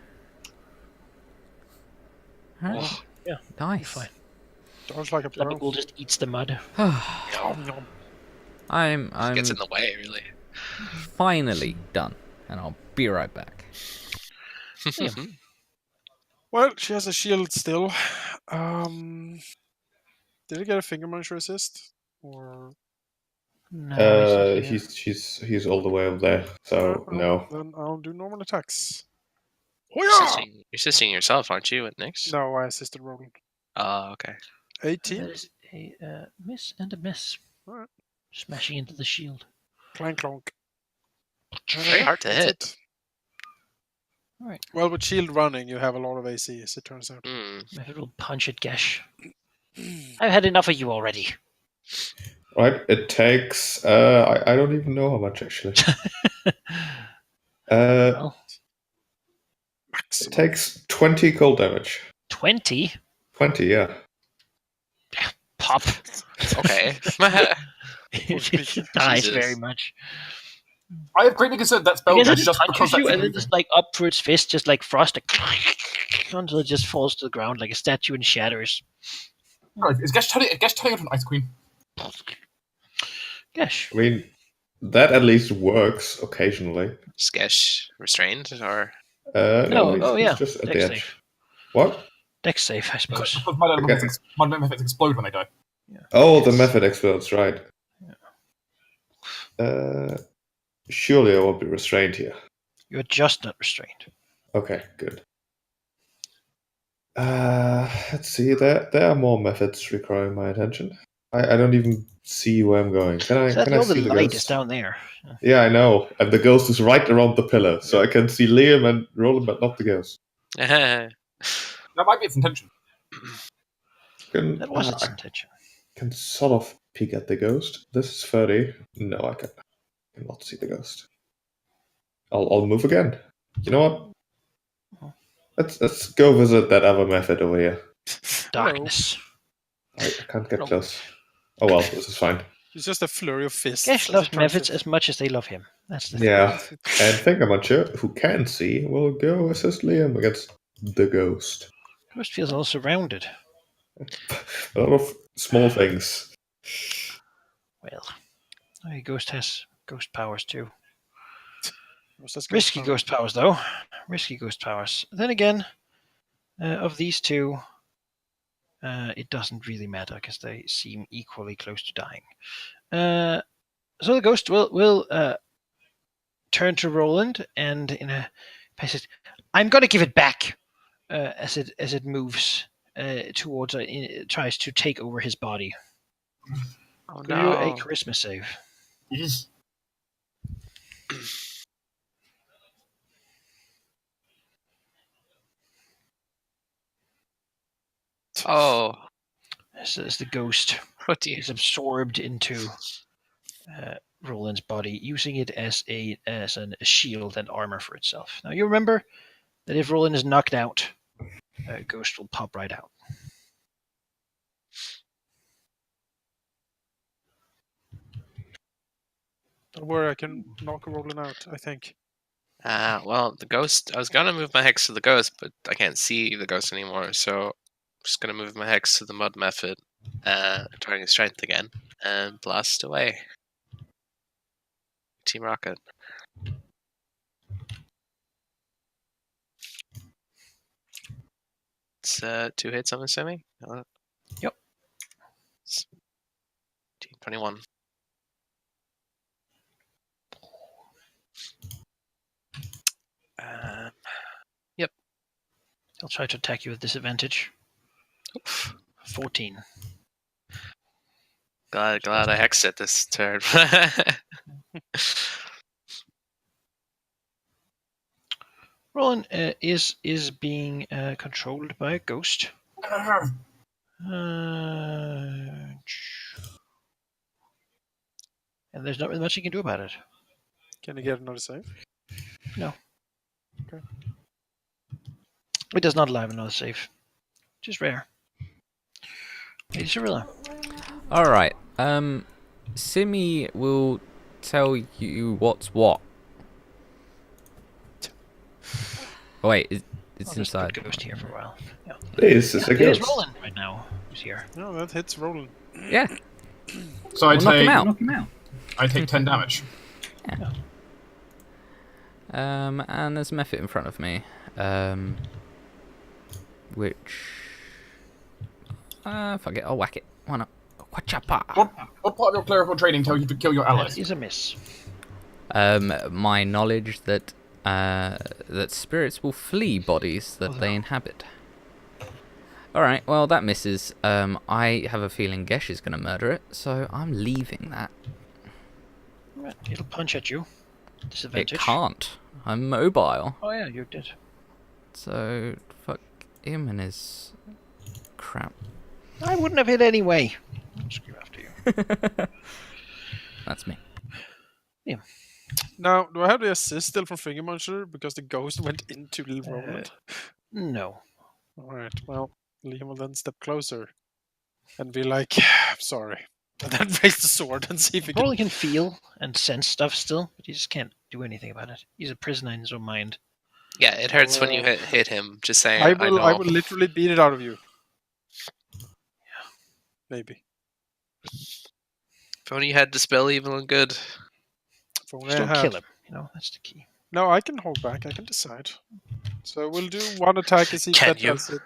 Alright. Oh, Yeah, Nice. fine. Sounds like a pro. Flamingold just eats the mud. I'm gets in the way, really. finally done, and I'll be right back. Well, she has a shield still. Did he get a finger muncher assist? Or No, He's all the way up there, so no. Then I'll do normal attacks. You're Hoya! assisting yourself, aren't you, with Nyx? No, I assisted Roland. Oh, okay. 18. That is a miss and a miss. Alright. Smashing into the shield. Clank clonk. Very hard to That's hit. it. Alright. Well, with shield running, you have a lot of AC, as it turns out. Method will punch at Gesh. I've had enough of you already. Right, it takes... I don't even know how much, actually. Well, It Maximum. takes 20 cold damage. 20? 20, yeah. Pop. Okay. It dies Jesus. very much. I have greatly considered that spell Because it just just because punches that's you and then illegal. just like up through its fist, just like frost, until it just falls to the ground like a statue and shatters. Right, is Gesh turning into an ice queen? Gosh. I mean, that at least works occasionally. Skesh restrained, or No, he's, oh, he's yeah, just at dex the edge. save. What? Dex save, I suppose. Because my methods explode when they die. Oh, the method explodes, right. Surely I won't be restrained here. You're just not restrained. Okay, good. Let's see, there are more methods requiring my attention. I don't even see where I'm going. Can I Sadly, all the see the light is ghost? down there. Yeah, I know. And the ghost is right around the pillar, so I can see Liam and Roland, but not the ghost. That might be its intention. That was its I intention. can sort of peek at the ghost. This is 30. No, I cannot see the ghost. I'll move again. You know what? Let's go visit that other method over here. Darkness. I can't get No. close. Oh well, this is fine. It's just a flurry of fists. Gesh as loves he tries methods to- as much as they love him. That's the thing. Yeah, and Thingamajig, who can see, will go assist Liam against the ghost. Ghost feels all surrounded. A lot of small things. Well, Ghost has ghost powers too. Was that Risky power? ghost powers, though. Risky ghost powers. Then again, of these two, it doesn't really matter because they seem equally close to dying. So the ghost will turn to Roland and in a passage, I'm going to give it back as it moves towards it tries to take over his body. Oh Give you a no. charisma save. Yes. Oh. As the ghost Oh dear. is absorbed into Roland's body, using it as a shield and armor for itself. Now you remember that if Roland is knocked out, Ghost will pop right out. Don't worry, I can knock Roland out, I think. Well, the ghost. I was gonna move my hex to the ghost, but I can't see the ghost anymore, so I'm just gonna move my hex to the mud method, turning strength again, and blast away. Team Rocket. It's 2 hits, I'm assuming. Yep. 21. Yep. He'll try to attack you with disadvantage. Oof. 14. Glad I hexed it this turn. Roland is being controlled by a ghost. And there's not really much you can do about it. Can you get another save? No. Okay. It does not allow another save. Which is rare. Lady Cirilla. Alright. Simi will tell you what's what. Oh, wait, it's I'll just inside. put Ghost here for a while. Yeah. This is a It is ghost. Roland right now. Who's here? No, that hits Roland. Yeah, So I we'll knock him take out. I take 10 damage. And there's a method in front of me. Which... fuck it, I'll whack it. Why not? Wachapa! What part of your clerical training tells you to kill your That allies? is a miss. My knowledge that that spirits will flee bodies that they inhabit. Alright, well that misses. I have a feeling Gesh is going to murder it, so I'm leaving that. Right, it'll punch at you. It Disadvantage. can't. I'm mobile. Oh yeah, you did. So, fuck him and his crap. I wouldn't have hit anyway. I'll scream after you. That's me. Now, do I have the assist still from Finger Muncher because the ghost went into little Roland? No. Alright, well, Liam will then step closer and be like, I'm sorry. And then raise the sword and see if he can. Roland can feel and sense stuff still, but he just can't do anything about it. He's a prisoner in his own mind. Yeah, it hurts when you hit him. Just saying. I know. will literally beat it out of you. Yeah. Maybe. If only you had Dispel Evil and Good. If only Just I don't had. kill him. You know, that's the key. No, I can hold back. I can decide. So we'll do one attack and see if Can that you? does it.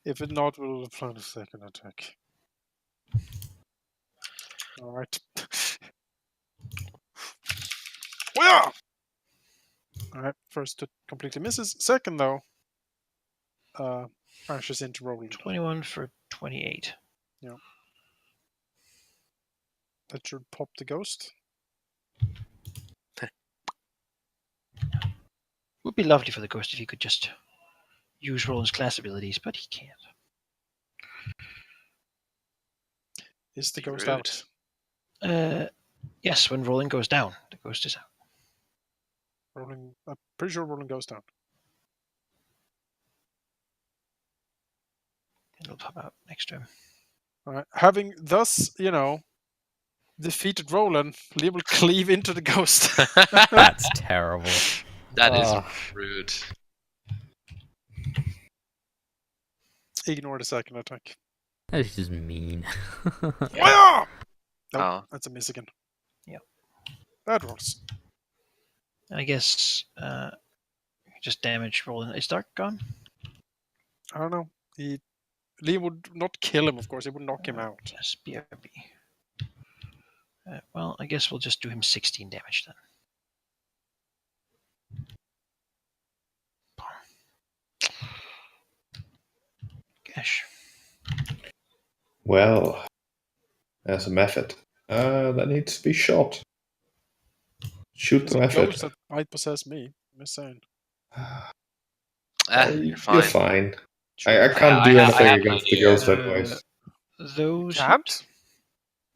If it not, we'll plan a second attack. Alright. Well! Alright, first it completely misses. Second, though, crashes into Roland. 21 for 28. Yeah. That should pop the ghost. Would be lovely for the ghost if he could just use Roland's class abilities, but he can't. Is the Be ghost rude. out? Yes, when Roland goes down, the ghost is out. Rolling. I'm pretty sure Roland goes down. It'll pop out next to him. All right. Having thus, defeated Roland, Liam will cleave into the ghost. That's terrible. That is Ah. rude. Ignore the second attack. That's just mean. Fire! Nope, Oh. that's a miss again. Yep. That rolls. I guess just damage Roland. Is Dark gone? I don't know. Liam would not kill him, of course. He would knock him out. Yes, BRB. Well, I guess we'll just do him 16 damage then. Gosh. Well, there's a method. That needs to be shot. Shoot There's the a method. ghost that might possess me. I'm just saying. You're fine. You're fine. I can't do I anything have against an the idea. ghost anyways. Those. Can't?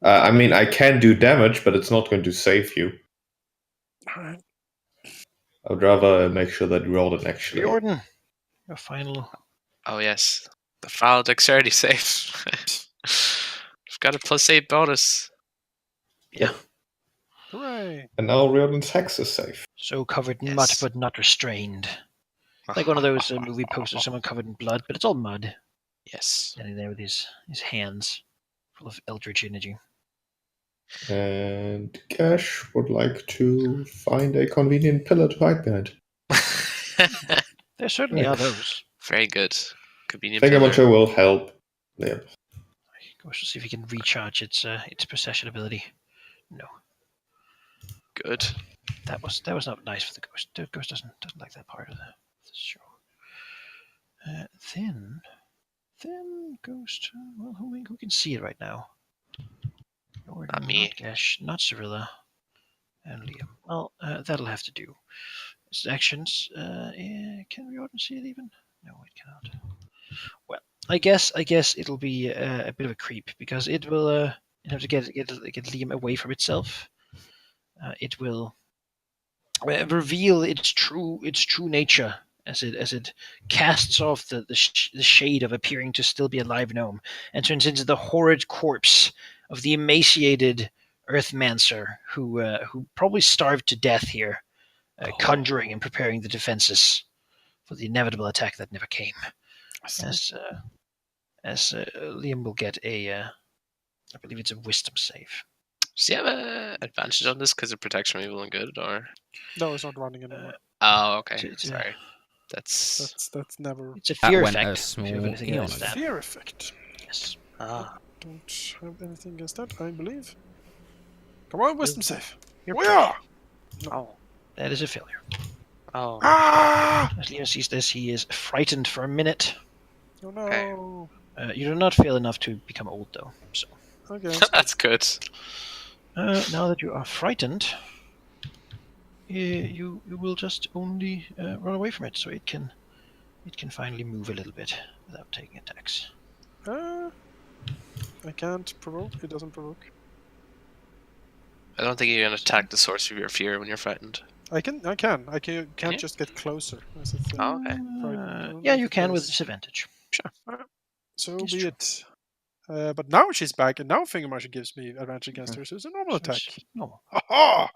I mean, I can do damage, but it's not going to save you. Alright. I'd rather make sure that you roll it actually. Riordan, your final. Oh yes, the foul dexterity save. I've got a +8 bonus. Yeah. Hooray! And now Riordan's hex is safe. So covered in Yes. mud, but not restrained. Like one of those movie posters, someone covered in blood, but it's all mud. Yes. Standing there with his hands full of eldritch energy. And Gash would like to find a convenient pillar to hide behind. There certainly Right. are those. Very good. Convenient pillar. Thingamajig will help. Yeah. Goes to see if he can recharge its procession ability. No, Good. that was not nice for the ghost. The ghost doesn't like that part of the show. Then ghost. Well, who can see it right now? Not me. Not Gash, not Cyrilla, and Liam. Well, that'll have to do. His actions. Can Riordan see it even? No, it cannot. Well, I guess it'll be a bit of a creep because it will have to get Liam away from itself. It will reveal its true nature as it casts off the shade of appearing to still be a live gnome and turns into the horrid corpse of the emaciated Earthmancer who probably starved to death here, conjuring and preparing the defenses for the inevitable attack that never came. As Liam will get I believe it's a wisdom save. Does he have an advantage on this because of protection from evil and good, or? No, it's not running anymore. Oh, okay. It's a- Sorry. That's. That's never It's a That fear went a effect. small if you have anything eon against ago. that. fear effect. Yes. Ah. Don't have anything against that, I believe. Come on, wisdom save. You're We are! Oh. That is a failure. Oh. Ah! As Liam sees this, he is frightened for a minute. Oh no. Okay. You do not fail enough to become old, though. So Okay. That's good. now that you are frightened, you will just only run away from it, so it can finally move a little bit without taking attacks. I can't provoke. It doesn't provoke. I don't think you're gonna attack the source of your fear when you're frightened. I can. Can't you? just get closer. That's the thing. Oh, okay. Yeah, you can with disadvantage. So It's be true. it. But now she's back, and now Fingermarshal gives me advantage against her, so it's a normal attack. No. Ha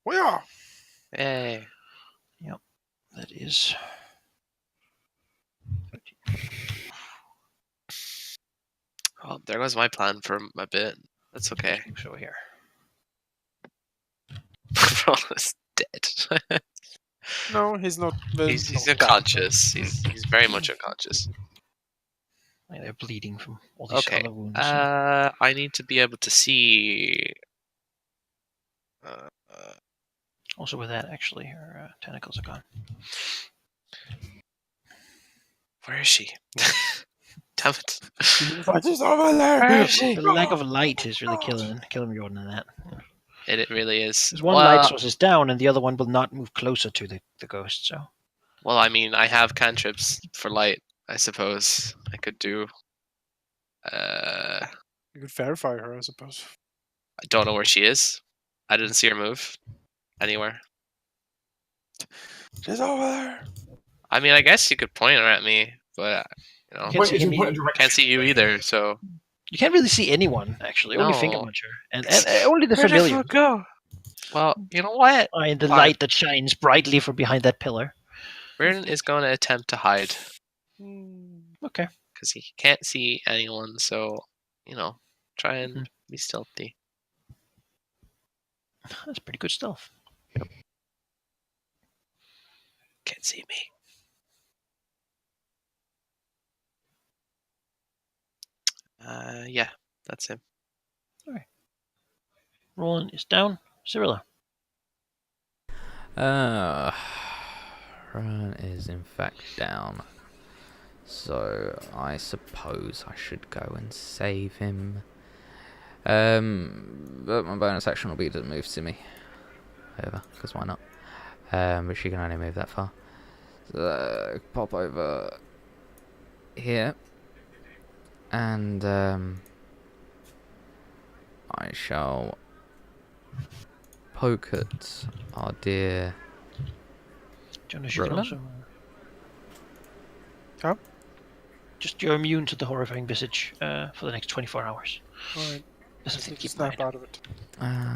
We are! Hey. That is. Oh, there goes my plan for a bit. That's okay. So here. Ron is dead. No, he's not. he's not that. unconscious. He's very much unconscious. Like they're bleeding from all these Okay. other wounds. I need to be able to see. Also, with that, actually, her tentacles are gone. Where is she? Damn it. He's like, she's over there. Where is she? The lack of light is really killing Jordan in that. It really is. Because one light source is down, and the other one will not move closer to the ghost. So Well, I mean, I have cantrips for light. I suppose I could do. I You could verify her, I suppose. don't know where she is. I didn't see her move anywhere. She's over there. I mean, I guess you could point her at me, but you know, You can't see him. can't see you either. So You can't really see anyone actually. Only finger No. muncher, and only the Where'd familiar. everyone go? well, you know what? And the Fine. light that shines brightly from behind that pillar. Bryn is going to attempt to hide Okay. because he can't see anyone. So try and be stealthy. That's pretty good stealth. Can't see me. Yeah, that's him. Roland is down. Cyrilla. Ryan is in fact down. So I suppose I should go and save him. But my bonus action will be to move Simi over, because why not? But she can only move that far. So pop over here. And I shall poke at our dear Jonas, you can Roland? also. Huh? Just you're immune to the horrifying visage for the next 24 hours. Alright. That's Just something to need to keep in snap mind. out of it.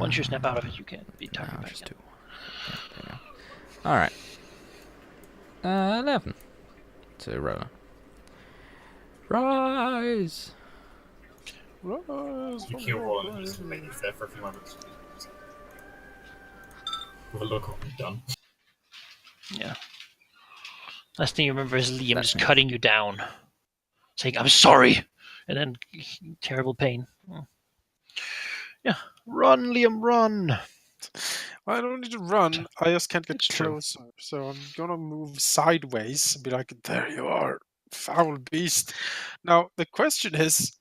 Once you snap out of it, you can't be No, targeted I'll by just it. do one. Yeah, there you go. Alright. 11 to Roland. Rise! Rise You from kill your Roland and just grave. make it there for a few moments. With a look of done. Yeah. Last thing you remember is Liam That's just me. cutting you down, saying, "I'm sorry," and then terrible pain. Yeah, run, Liam, run. I don't need to run. I just can't get It's true. closer. So I'm gonna move sideways and be like, there you are, foul beast. Now, the question is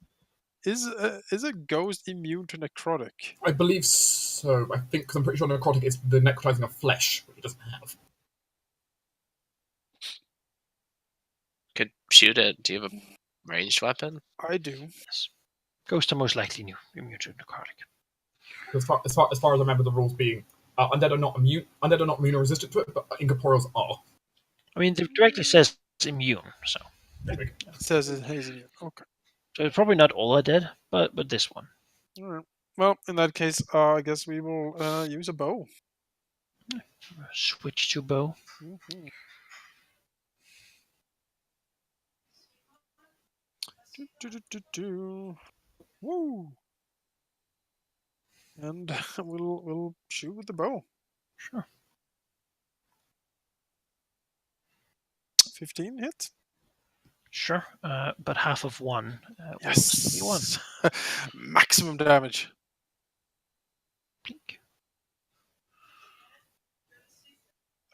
a ghost immune to necrotic? I believe so. I think, because I'm pretty sure necrotic is the necrotizing of flesh, which it doesn't have. Could shoot it. Do you have a ranged weapon? I do. Yes. Ghosts are most likely immune to necrotic. As far as I remember, the rules being undead are not immune or resistant to it, but incorporeals are. I mean, it directly says immune, so There we go. It says it is immune. Okay. it's probably not all are dead, but this one. Alright. Well, in that case, I guess we will use a bow. Switch to bow. Mhm. Do. Woo! And we'll shoot with the bow. Sure. 15 hit. Sure, but half of one will still be one. Yes. Maximum damage. Blink.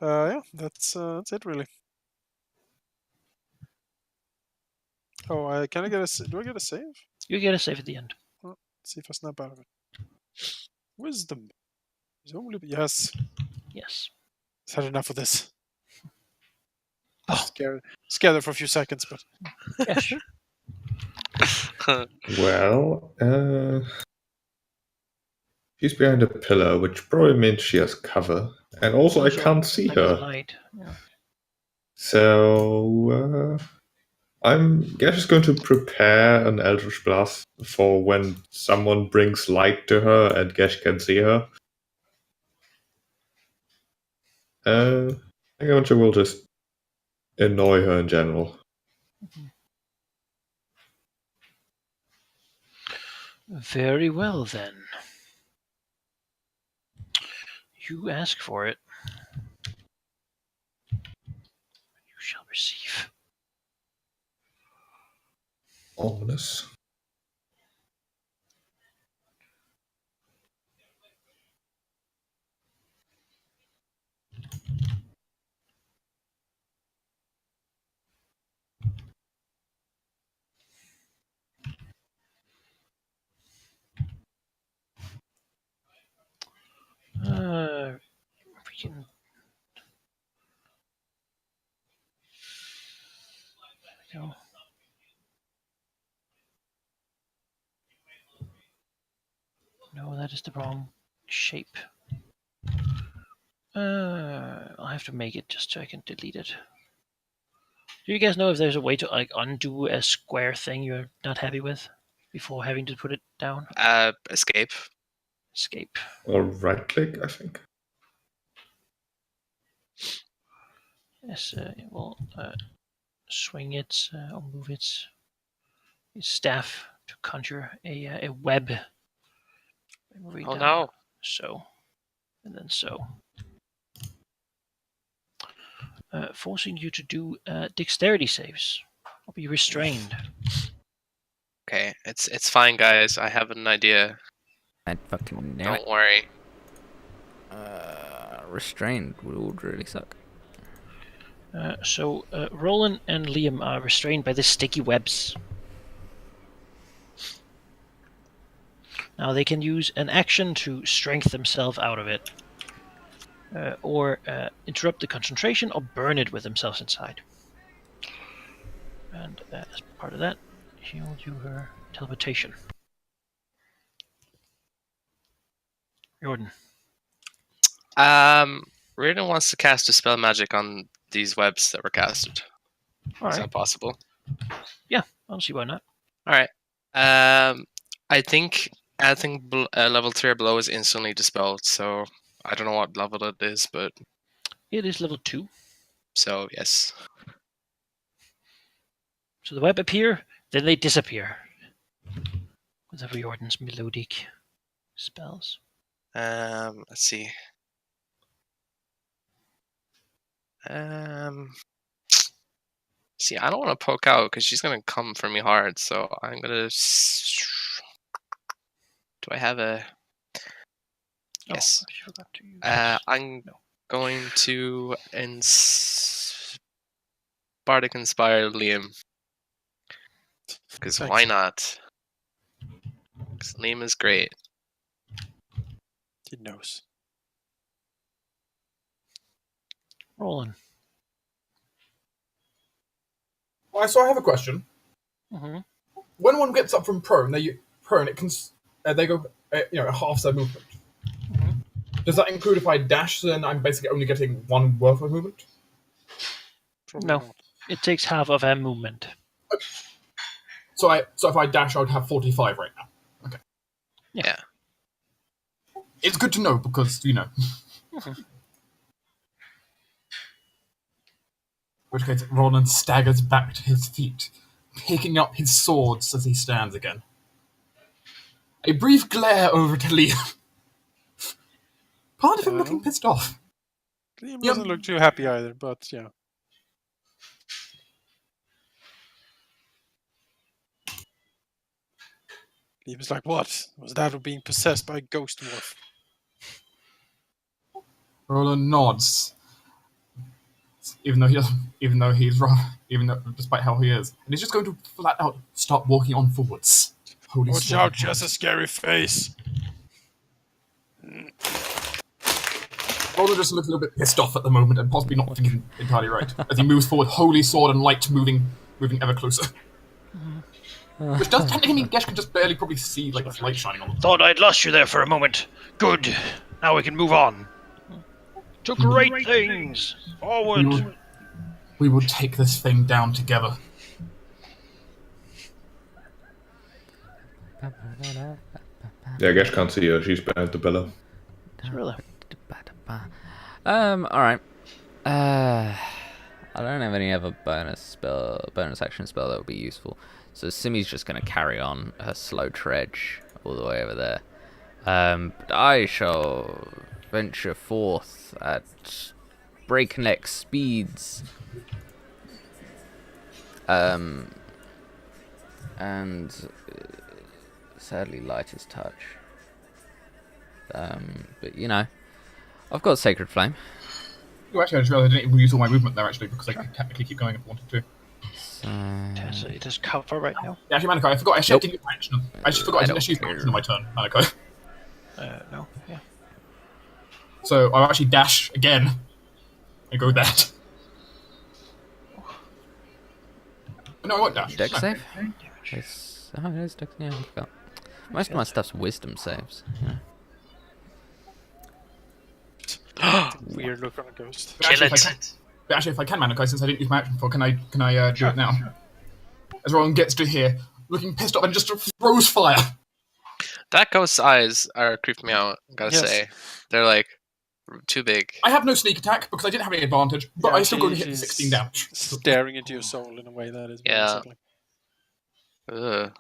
Yeah, that's it really. Oh, can I get do I get a save? You get a save at the end. Let's see if I snap out of it. Wisdom. Yes. Yes. I've had enough of this. Oh. Scared her for a few seconds, but Yes. Well, she's behind a pillar, which probably means she has cover. And also, I can't see Like the her. light. Yeah. So, I'm just going to prepare an Eldritch Blast for when someone brings light to her and Gesh can see her. I think I will just annoy her in general. Very well then. You ask for it. You shall receive. Ominous. Freaking. Go. No, that is the wrong shape. I'll have to make it just so I can delete it. Do you guys know if there's a way to like undo a square thing you're not happy with before having to put it down? Escape. Escape. Or right click, I think. Yes, it will swing it or move its staff to conjure a web. Moving Oh down. no. So, and then so. Forcing you to do dexterity saves. Or be restrained. Okay, it's fine, guys. I have an idea. I'd fucking know Don't worry. Restrained would really suck. So Roland and Liam are restrained by the sticky webs. Now they can use an action to strength themselves out of it, or interrupt the concentration, or burn it with themselves inside. And as part of that, she'll do her teleportation. Jordan. Reardon wants to cast a spell magic on these webs that were casted. All Is right. that possible? Yeah, I don't see why not. All right. I think level 3 or below is instantly dispelled. So I don't know what level it is, but It is level 2. so yes. So the web appear, then they disappear. With Jordan's melodic spells. Let's see. See, I don't want to poke out because she's gonna come for me hard. So I'm gonna. Do I have a? Yes. Oh, I forgot to use I'm No. going to Bardic Inspire Liam. Because why not? Because Liam is great. He knows. Roland. Right, so I have a question. Mm-hmm. When one gets up from prone, it can they go half their movement. Mhm. Does that include if I dash? Then I'm basically only getting one worth of movement. Probably No. not. It takes half of a movement. So if I dash, I would have 45 right now. Okay. Yeah. It's good to know because which case, Roland staggers back to his feet, picking up his swords as he stands again. A brief glare over to Liam. Part of him looking pissed off. Liam Yep. doesn't look too happy either, but yeah. Liam's like, what? Was that being possessed by a ghost dwarf? Roland nods, despite how he is, and he's just going to flat out start walking on forwards. Holy Watch sword. out, she has a scary face. Roland just looks a little bit pissed off at the moment and possibly not thinking entirely right as he moves forward, holy sword and light moving ever closer. Which does technically mean Gesh can just barely probably see like this light shining on him. Thought I'd lost you there for a moment. Good. Now we can move on. To great things. Forward. We will take this thing down together. Yeah, Gesh can't see her. She's behind the pillar. Really? Alright. I don't have any other bonus action spell that would be useful. So Simi's just going to carry on her slow trudge all the way over there. But I shall venture forth at breakneck speeds. And sadly light as touch. But you know, I've got Sacred Flame. Oh, actually, I just realized I didn't even use all my movement there, actually, because I could technically keep going if I wanted to. So it is cover right now. Yeah, actually, Manako, I forgot. I actually didn't use my action. I just forgot I didn't actually use my action on my turn, Manako. No. Yeah. So I'll actually dash again and go with that. No, I won't dash. Dex No. save? It's, oh, it is Dex. Yeah, I forgot. Most of my stuff's wisdom saves. Yeah. Weird look on a ghost. But actually, if I can Manikai, since I didn't use my action before, can I do it now? As Rowan gets to here, looking pissed off and just throws fire. That ghost's eyes are creeping me out, gotta say. They're like too big. I have no sneak attack because I didn't have any advantage, but I still going to hit she's 16 damage. Staring into your soul in a way that is very Yeah. unsettling. Ugh.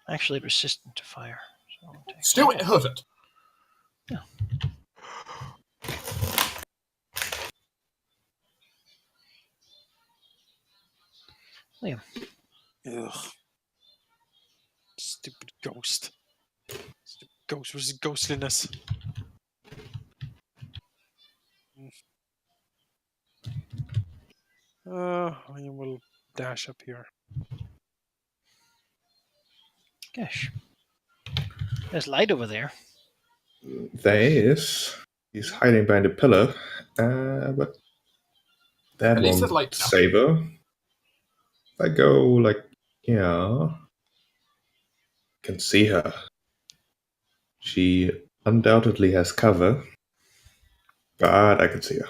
Actually resistant to fire. So I'll take Still, it hurt it. Yeah. Liam. Ugh. Stupid ghost. Stupid ghost versus ghostliness. I will dash up here. Gosh. There's light over there. There is. He's hiding behind a pillar, but that At least there's won't light now. save her. If I go like, yeah, can see her. She undoubtedly has cover, but I can see her.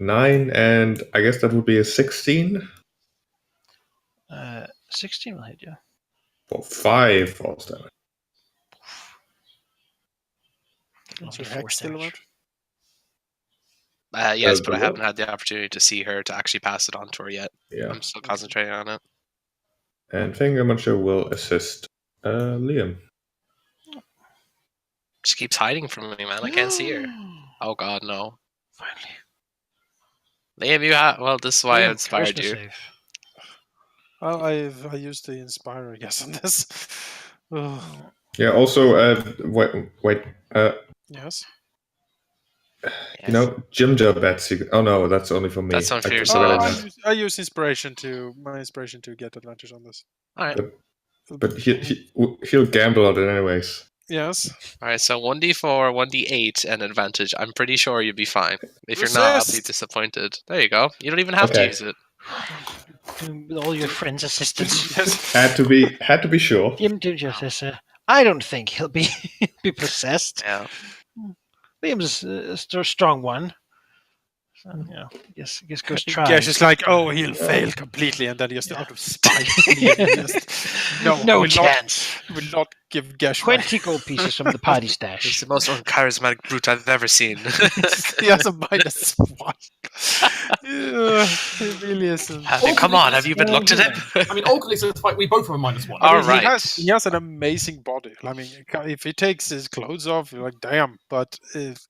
9, and I guess that would be a 16. 16 will hit you. For 5 false damage. Is your Only hex 4 still damage. around? Yes, the but I what? haven't had the opportunity to see her to actually pass it on to her yet. Yeah. I'm still concentrating on it. And Finger Muncher will assist Liam. She keeps hiding from me, man. I can't see her. Oh god, no. Finally. Liam, you have. Well, this is why I Liam, inspired charisma you. save. Well, I used the inspire, I guess, on this. Ugh. Yeah, also, wait. Yes. You know, Jim Job bets. Oh no, that's only for me. That's only for I took yourself. credit in I use inspiration to get advantage on this. Alright. that. But he'll gamble on it anyways. Yes. Alright, so 1d4, 1d8, and advantage. I'm pretty sure you'll be fine. If you're not, I'll be Resist! disappointed. There you go. You don't even have to Okay. use it. With all your friends' assistants. Had to be sure. Liam do justice. I don't think he'll be be possessed. Yeah. Liam's a strong one. So, yeah, I guess goes try. Gesh is like, oh, he'll fail completely, and then just out of spite, Liam just, no will chance. Not, will not give Gesh money. 20 gold pieces from the party He's stash. the most uncharismatic brute I've ever seen. He has a -1. He really isn't. Come on, have you been looked at him? I mean, ultimately, so it's like we both have a -1. All I mean, right. he has an amazing body. I mean, if he takes his clothes off, you're like, damn. But it's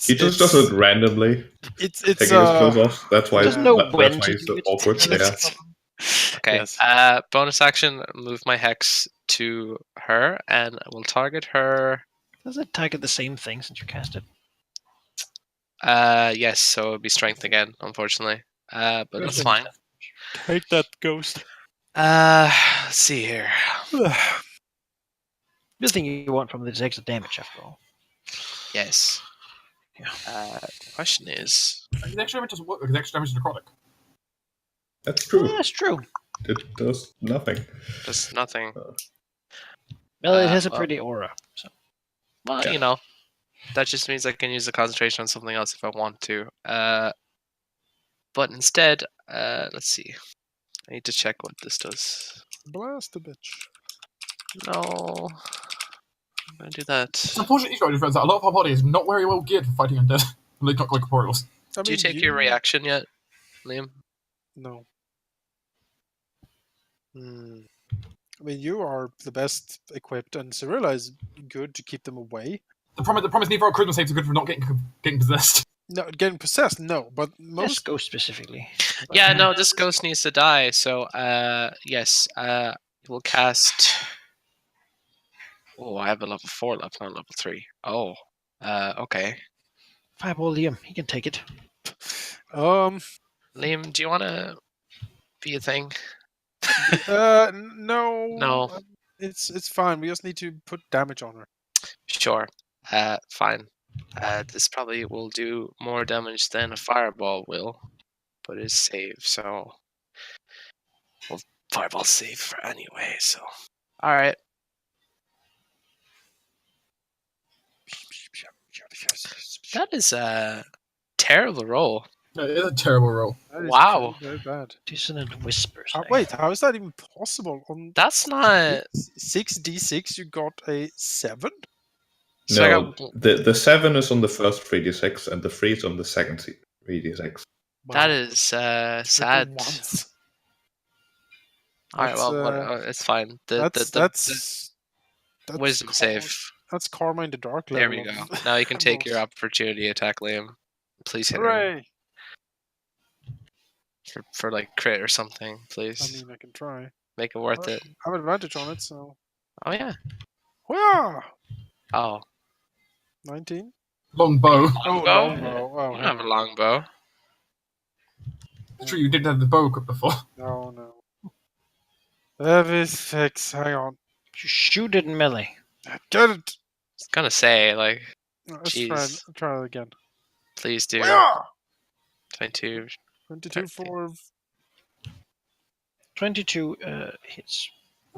He just does it randomly, It's taking his clothes off. That's why. Doesn't know That's when why to he's do so it. awkward. Yeah. Okay. Yes. Bonus action, move my hex to her, and we'll target her. Does it target the same thing since you cast it? Yes, so it'll be strength again, unfortunately. But that's fine. Take that, ghost. Let's see here. Good thing you want from this extra damage after all. Yes. Yeah. The question is, His extra damage doesn't work because extra damage is necrotic. That's true. Yeah, that's true. It does nothing. just nothing. Well, it has a well- pretty aura. So. Well, Yeah. you know, that just means I can use the concentration on something else if I want to. But instead, let's see. I need to check what this does. Blast the bitch. No. I'm gonna do that. It's unfortunate, you guys, that a lot of our body is not very well geared for fighting undead. Like, not like corporeals. I Do you mean, take your reaction yet, Liam? No. Hmm. I mean, you are the best equipped, and Cyrilla is good to keep them away. The problem is neither our charisma saves are good for not getting possessed. No, getting possessed, no. But This most ghost specifically. Yeah, no, this ghost needs to die. So, yes, we'll cast. Oh, I have a level 4 left, not level 3. Oh, okay. Fireball Liam, he can take it. Liam, do you want to be a thing? no. No. It's fine. We just need to put damage on her. Sure. Fine. This probably will do more damage than a fireball will, but it's safe, so... Well, fireball's safe anyway, so... Alright. That is a terrible roll. No, it is a terrible roll. That is Wow. very bad. Dissonant whispers. Wait, how is that even possible? On That's not... 6d6, you got a 7? So I No, got... the 7 is on the first 3d6 and the 3 is on the second 3d6. That is sad. Once. Alright, well, it's fine. The That's wisdom karma. save. That's karma in the dark There level. we go. of Now you can take your emeralds. opportunity attack, Liam. Please hit him Hooray! for like crit or something, I please. mean, I can try. Make it worth it. I have advantage on it, so. Oh yeah. Hooyah! Oh. 19? Long bow. Longbow? longbow. Oh, You don't have a longbow. It's true, you didn't have the bow equipped before. No. That is 6. Hang on. Shoot it in melee. Get it! I was gonna say, like, Let's Jeez. try it again. please do. Hooyah! 22. 22 for 22 hits.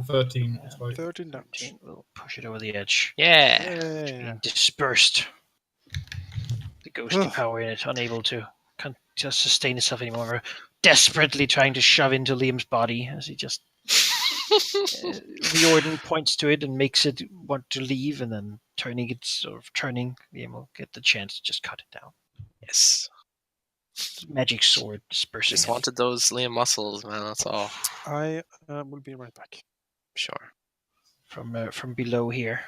13. It's like 13 damage. 13 will push it over the edge. Yeah. Yeah. Dispersed. The ghostly Ugh. power in it, unable to just sustain itself anymore, desperately trying to shove into Liam's body as he just Riordan points to it and makes it want to leave, and then turning, Liam will get the chance to just cut it down. Yes. Magic sword dispersing. Just it. wanted those Liam muscles, man. That's all. I will be right back. Sure. From below here.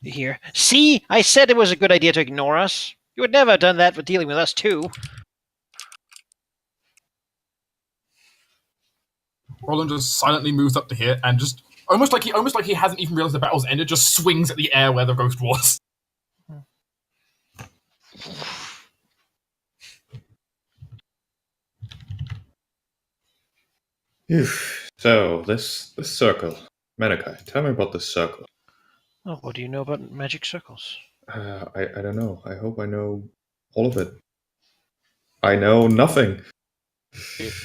You hear? See, I said it was a good idea to ignore us. You would never have done that with dealing with us too. Roland just silently moves up to here and just almost like he hasn't even realized the battle's ended, just swings at the air where the ghost was. So, this circle. Malachi, tell me about this circle. Oh, what do you know about magic circles? I don't know. I hope I know all of it. I know nothing.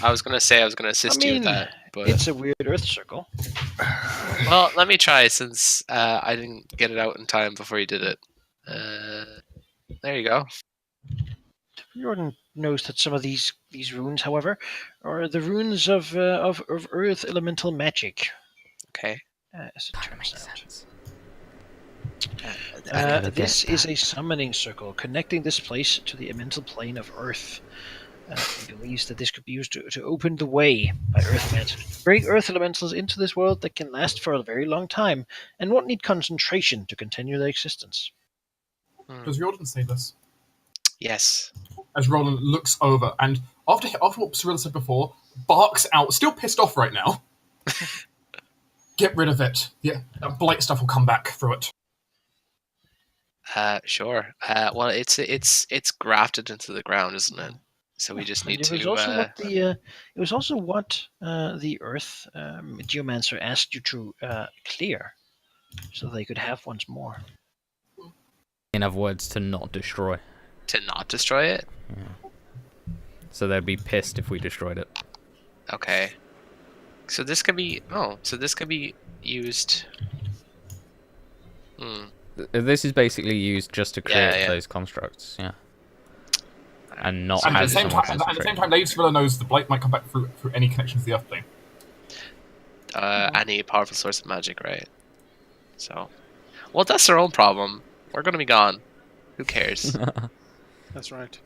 I was gonna assist you with that, but it's a weird earth circle. well, let me try since I didn't get it out in time before you did it. There you go. Jordan knows that some of these runes, however, are the runes of earth elemental magic. Okay. As it That turns makes out. sense. I never This get is that. a summoning circle connecting this place to the elemental plane of Earth. He believes that this could be used to open the way by Earth elementals. Bring Earth elementals into this world that can last for a very long time and won't need concentration to continue their existence. Does Roland say this? Yes. As Roland looks over and after what Cyrilla said before, barks out, still pissed off right now. Get rid of it. Yeah, that blight stuff will come back through it. Sure. Well, it's grafted into the ground, isn't it? So we just need It was to. also what the Earth Geomancer asked you to clear, so they could have once more. In other words, to not destroy. To not destroy it. So they'd be pissed if we destroyed it. Okay. So this could be. Oh, so this could be used. This is basically used just to create yeah. those constructs, yeah. And not And at have the same someone time, concentrate. Lady Cyrilla knows the blight might come back through any connection to the Earth plane. Any powerful source of magic, right? So, well, that's their own problem. We're gonna be gone. Who cares? That's right.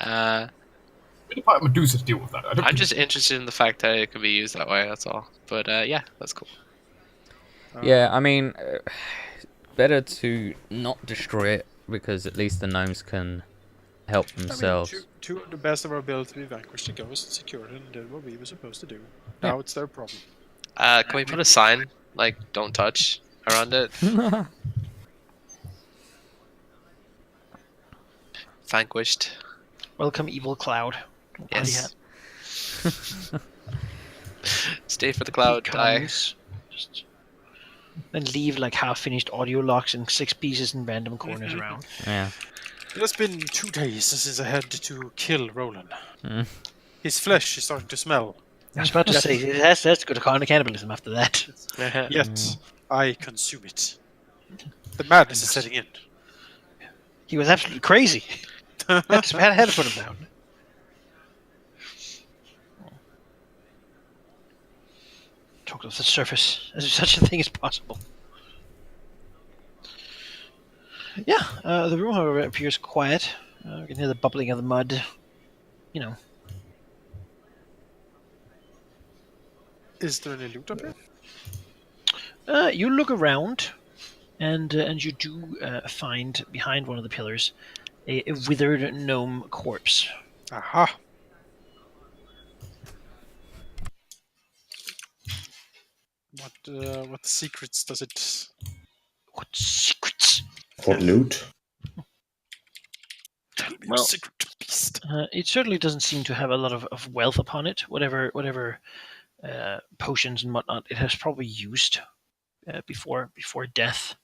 Really part of Medusa to deal with that. I'm just interested in the fact that it can be used that way. That's all. But yeah, that's cool. Yeah, I mean, better to not destroy it, because at least the gnomes can help themselves. I mean, to the best of our ability, we vanquished the ghost, secured it, and did what we were supposed to do. Now it's their problem. Can we put a sign like "Don't touch" around it? Vanquished. Welcome, evil cloud. Yes. Stay for the cloud. Die. Just then leave like half-finished audio locks in 6 pieces in random corners around. Yeah. It has been 2 days since I had to kill Roland. Mm. His flesh is starting to smell. I was about to say that's good kind of cannibalism after that. Yet I consume it. The madness is setting in. He was absolutely crazy. had to put him down. Talk off the surface as if such a thing is possible. Yeah, the room, however, appears quiet. You can hear the bubbling of the mud. You know. Is there any loot up here? You look around, and you do find behind one of the pillars a withered gnome corpse. Aha. What secrets does it... What secrets? What loot? Tell me your Well, secret, beast. It certainly doesn't seem to have a lot of wealth upon it. Whatever potions and whatnot it has probably used before death.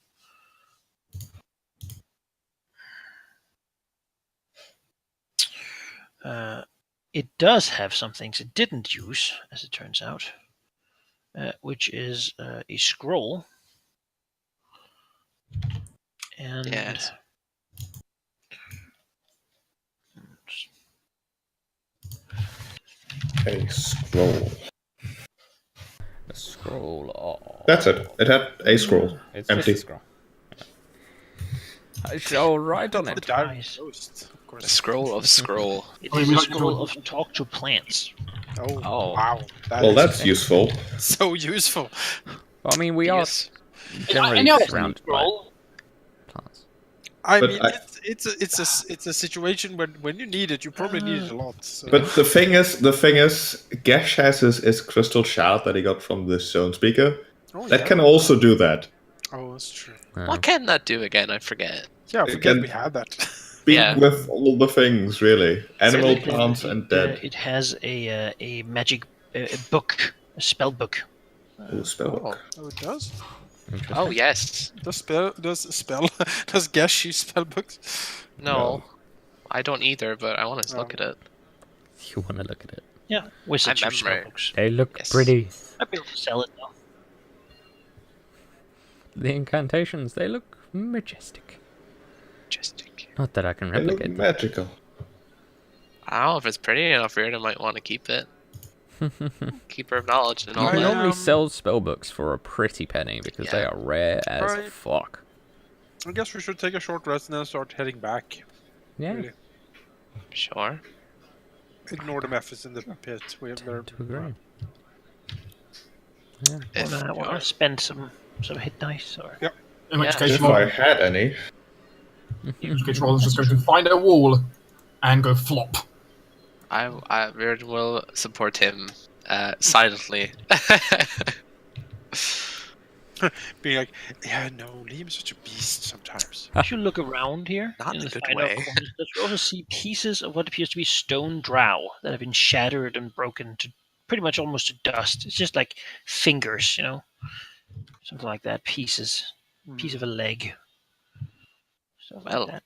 It does have some things it didn't use, as it turns out, which is a scroll. And Yes. A scroll. A scroll. Oh. That's it. It had a scroll. It's Empty. just a scroll. I shall write on The it. diary Nice. ghost, of The course. scroll of scroll. It I mean, is we a like to scroll do of talk to plants. Oh, Oh. wow. Well, that's useful. so useful. Well, I mean, we Yes. are generally Any other surrounded by scroll? plants. I But mean, it's a situation when you need it, you probably need it a lot. So. But the thing is, Gesh has his crystal shard that he got from the zone speaker. Oh, That yeah. can also do that. Oh, that's true. What can that do again? I forget. Yeah, I It forget can- we had that. Speak Yeah. with all the things, really. Animal, It- plants, and dead. It has a magic book, a spell book. Ooh, spell Oh, book. Oh, it does. Interesting. oh yes. Does Gesh use spell books? No, I don't either, but I want to look at it. You want to look at it? Yeah, wizards I use remember. spell books. They look Yes. pretty. I'd be able to sell it though. The incantations, they look majestic. Majestic. Not that I can They look replicate them. magical. I don't know if it's pretty enough weird. I might want to keep it. Keeper of knowledge and all You can I, that. normally um, sell spellbooks for a pretty penny because they Yeah. are rare as Right. fuck. I guess we should take a short rest and then start heading back. Yeah, Really. Sure. Ignore the methods in the pit. We have their... to agree. Yeah. If Want to spend some hit dice or? In which Yeah. case, If I Roland's had any. just going to find a wall and go flop. I Reardon will support him silently. Being like, yeah, no, Liam's such a beast sometimes. As you look around here, Not in in a the good final way. corners, you also see pieces of what appears to be stone drow that have been shattered and broken to pretty much almost to dust. It's just like fingers, something like that. Piece of a leg, stuff Well. like that.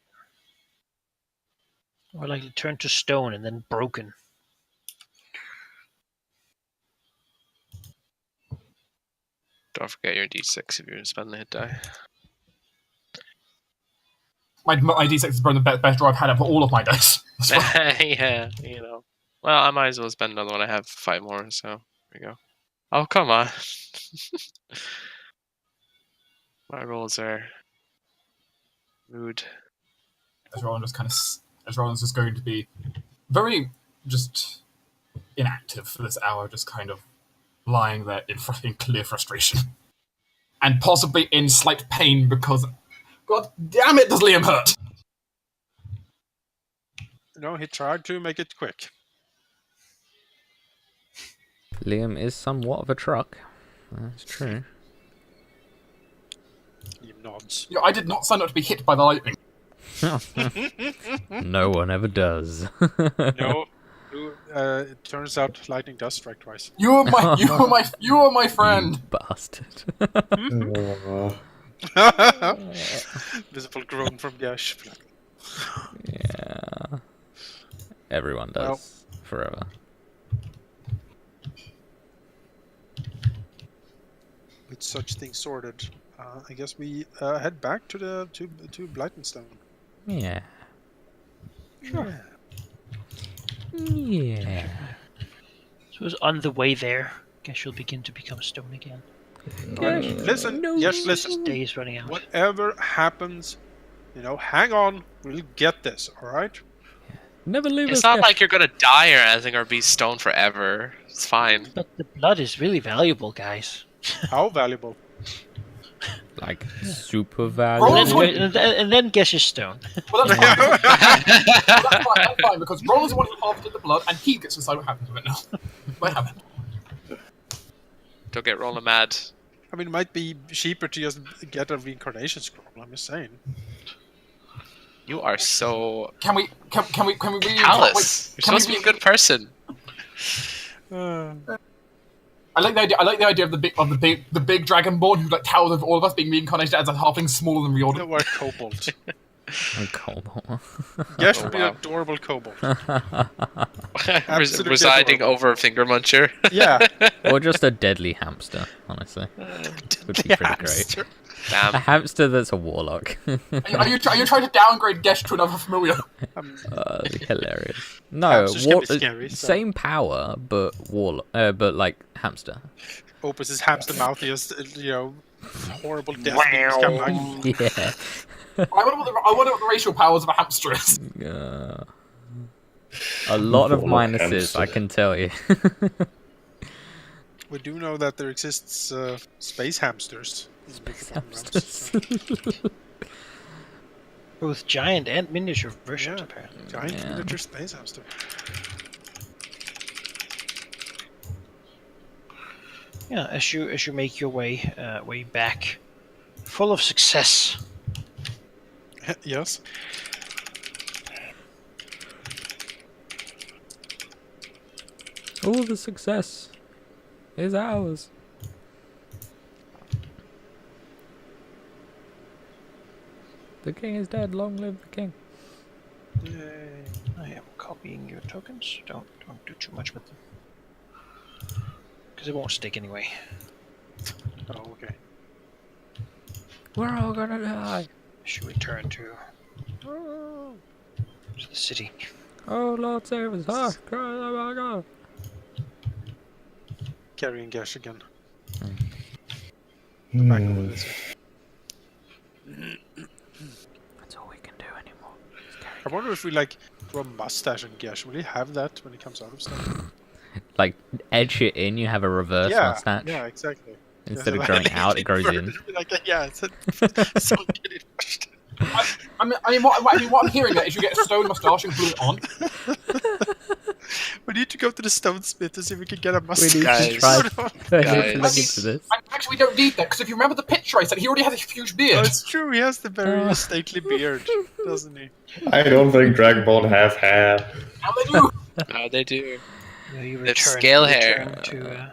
Or likely turned to stone and then broken. Don't forget your d6 if you're spending a hit die. My D6 is probably the best draw I've had for all of my dice. That's fine. Yeah, Well, I might as well spend another one. I have 5 more, so here we go. Oh, come on. My rolls are rude. As Roland's just going to be very just inactive for this hour, just kind of lying there in clear frustration. And possibly in slight pain because, god damn it, does Liam hurt! No, he tried to make it quick. Liam is somewhat of a truck. That's true. Liam nods. I did not sign up to be hit by the lightning. No one ever does. No, It turns out lightning does strike twice. You are my friend. Bastard. Visible groan from Gash. Yeah. Everyone does. Well. Forever. With such things sorted, I guess we head back to the to Blightenstone. Yeah. Sure. Yeah. So it's on the way there. Guess you'll begin to become stone again. Listen, No. yes, listen. Days running out. Whatever happens, hang on. We'll get this, all right? Never leave It's us. not Gash. like you're gonna die or anything or be stoned forever. It's fine. But the blood is really valuable, guys. How valuable? Like super And valuable. then guess you're stone. Well, that's fine. That's fine, because Roland's the one who harvested the blood, and he gets to decide what happens with it now. What happened? Don't get rolling mad. I mean, it might be cheaper to just get a reincarnation scroll. I'm just saying. You are so Can we really callous. You're can we supposed to be a good person. I like the idea of the big dragonborn who like towers over all of us being reincarnated as a halfling smaller than Riordan. We're kobold. Cobalt. Gash would be wow. an adorable kobold. Residing over a finger muncher. Yeah. Or just a deadly hamster, honestly. Would be pretty great. A Damn. hamster that's a warlock. Are you trying to downgrade Gesh to another familiar? Hilarious. No, Hamsters can be scary, so- same power, but but like hamster. Opens his hamster mouth, he just, horrible death beams come like, Yeah. I wonder what the racial powers of a hamster is. A lot of Warlock minuses, hamster. I can tell you. We do know that there exists space hamsters. Hamsters. Both giant and miniature versions, Yeah. apparently. Giant Yeah. miniature space hamster. Yeah, as you make your way back, full of success. Yes. All the success is ours. The king is dead. Long live the king. Yay. I am copying your tokens. Don't do too much with them, because it won't stick anyway. Oh, okay. We're all gonna die. Should return to the city. Oh Lord, save us! Ah, oh my God. Carrying Gash again. Hmm. Back over this way. That's all we can do anymore. I wonder if we draw a mustache on Gash. Will he have that when he comes out of stuff? Like edge it in, you have a reverse Yeah, mustache. yeah, exactly. Instead of growing out, it grows in. Yeah, it's so getting pushed. What I'm hearing is you get a stone mustache and glue it on. We need to go to the stonesmith to see if we can get a We mustache. need Guys. to try to Guys. look into this. Actually, we don't need that because if you remember the picture I said, he already has a huge Oh, beard. it's true. He has the very stately beard, doesn't he? I don't think Dragonborn have hair. Now they do. No, they do. You They have scale hair. return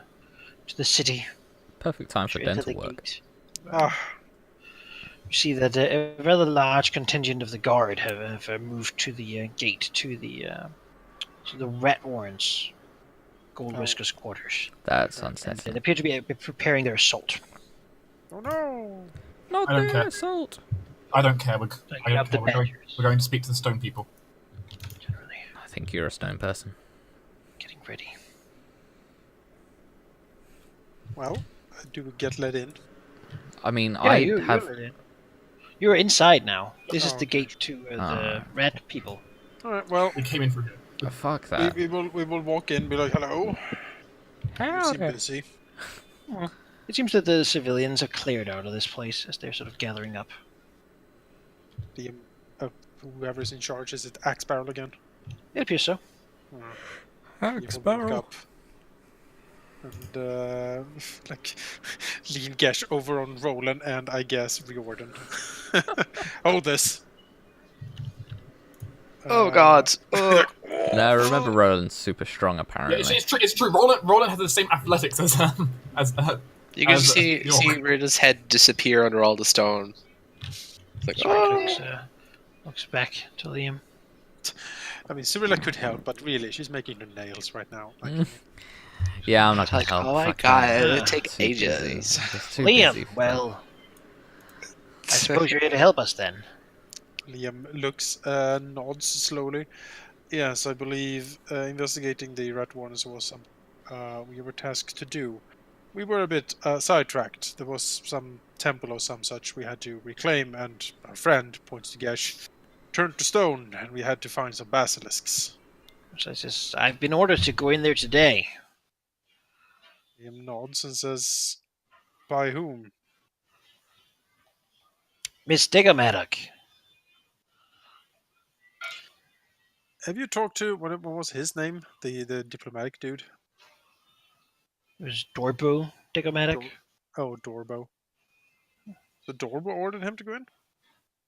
to the city. Perfect time for You enter dental the work. gate. Ah, You see that a rather large contingent of the guard have moved to the gate to the Rat Warrens, Gold Oh. Whiskers quarters, That's and unsettling. they appear to be preparing their assault. oh no! Not I don't their care. assault. I don't care. We're Up the barriers. going to speak to the stone people. Generally, I think you're a stone person. getting ready. Well, do we get let in? I mean, Yeah, I you, have. you're inside now. This is Oh, the okay. gate to the rat people. All right. Well, We came in through here. Oh, fuck that. we will walk in, be like, hello. You seem busy. It seems that the civilians are cleared out of this place as they're sort of gathering up. The whoever's in charge, is it Axe Barrel again? It appears so. You will walk up and lean Gesh over on Roland and I guess Riordan. Hold this. Oh God. No, remember Roland's super strong, Yeah, apparently. it's true. Roland has the same athletics as as You can as, see York. Rita's head disappear under all the stone. It's like, Strike looks back to Liam. I mean, Cyrilla could help, but really, she's making her nails right now. Like, Yeah, I'm not gonna like, help. oh my Fuck god, that. it'd take Too busy. ages. Just too busy Liam, for well, I suppose you're here to help us then. Liam looks, nods slowly. Yes, I believe investigating the rat warners was something we were tasked to do. We were a bit sidetracked. There was some temple or some such we had to reclaim, and our friend, points to Gesh, turned to stone, and we had to find some basilisks. So I says, I've been ordered to go in there today. Liam nods and says, by whom? Miss Diggamaddock. Have you talked to, what was his name? The diplomatic dude? It was Dorbu Diggamaddock. Dorbo. So Dorbo ordered him to go in?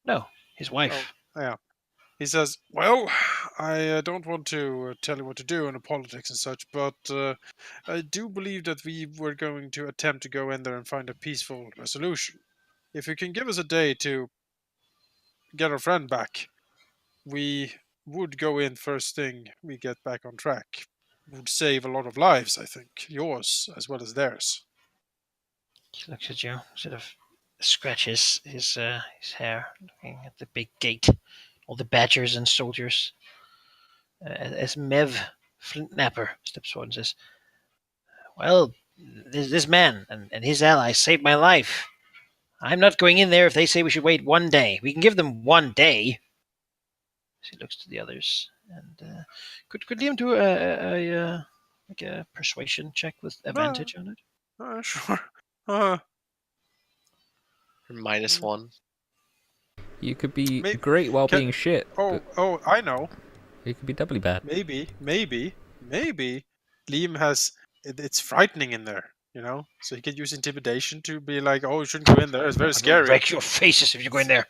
No, his wife. Oh, yeah. He says, well, I don't want to tell you what to do in the politics and such, but I do believe that we were going to attempt to go in there and find a peaceful resolution. If you can give us a day to get our friend back, we would go in first thing we get back on track. Would save a lot of lives, I think. Yours as well as theirs. He looks at you, sort of scratches his hair, looking at the big gate, all the badgers and soldiers. As Mev Flintnapper steps forward and says, well, this man and his allies saved my life. I'm not going in there if they say we should wait 1 day. We can give them 1 day. He looks to the others, and could Liam do a persuasion check with advantage on it? Sure. -1. You could be May- great while can- being shit. but I know. you could be doubly bad. Maybe Liam has. It's frightening in there, you know. So he could use intimidation to be like, "Oh, you shouldn't go in there. It's very I'll scary." wreck your faces if you go in there.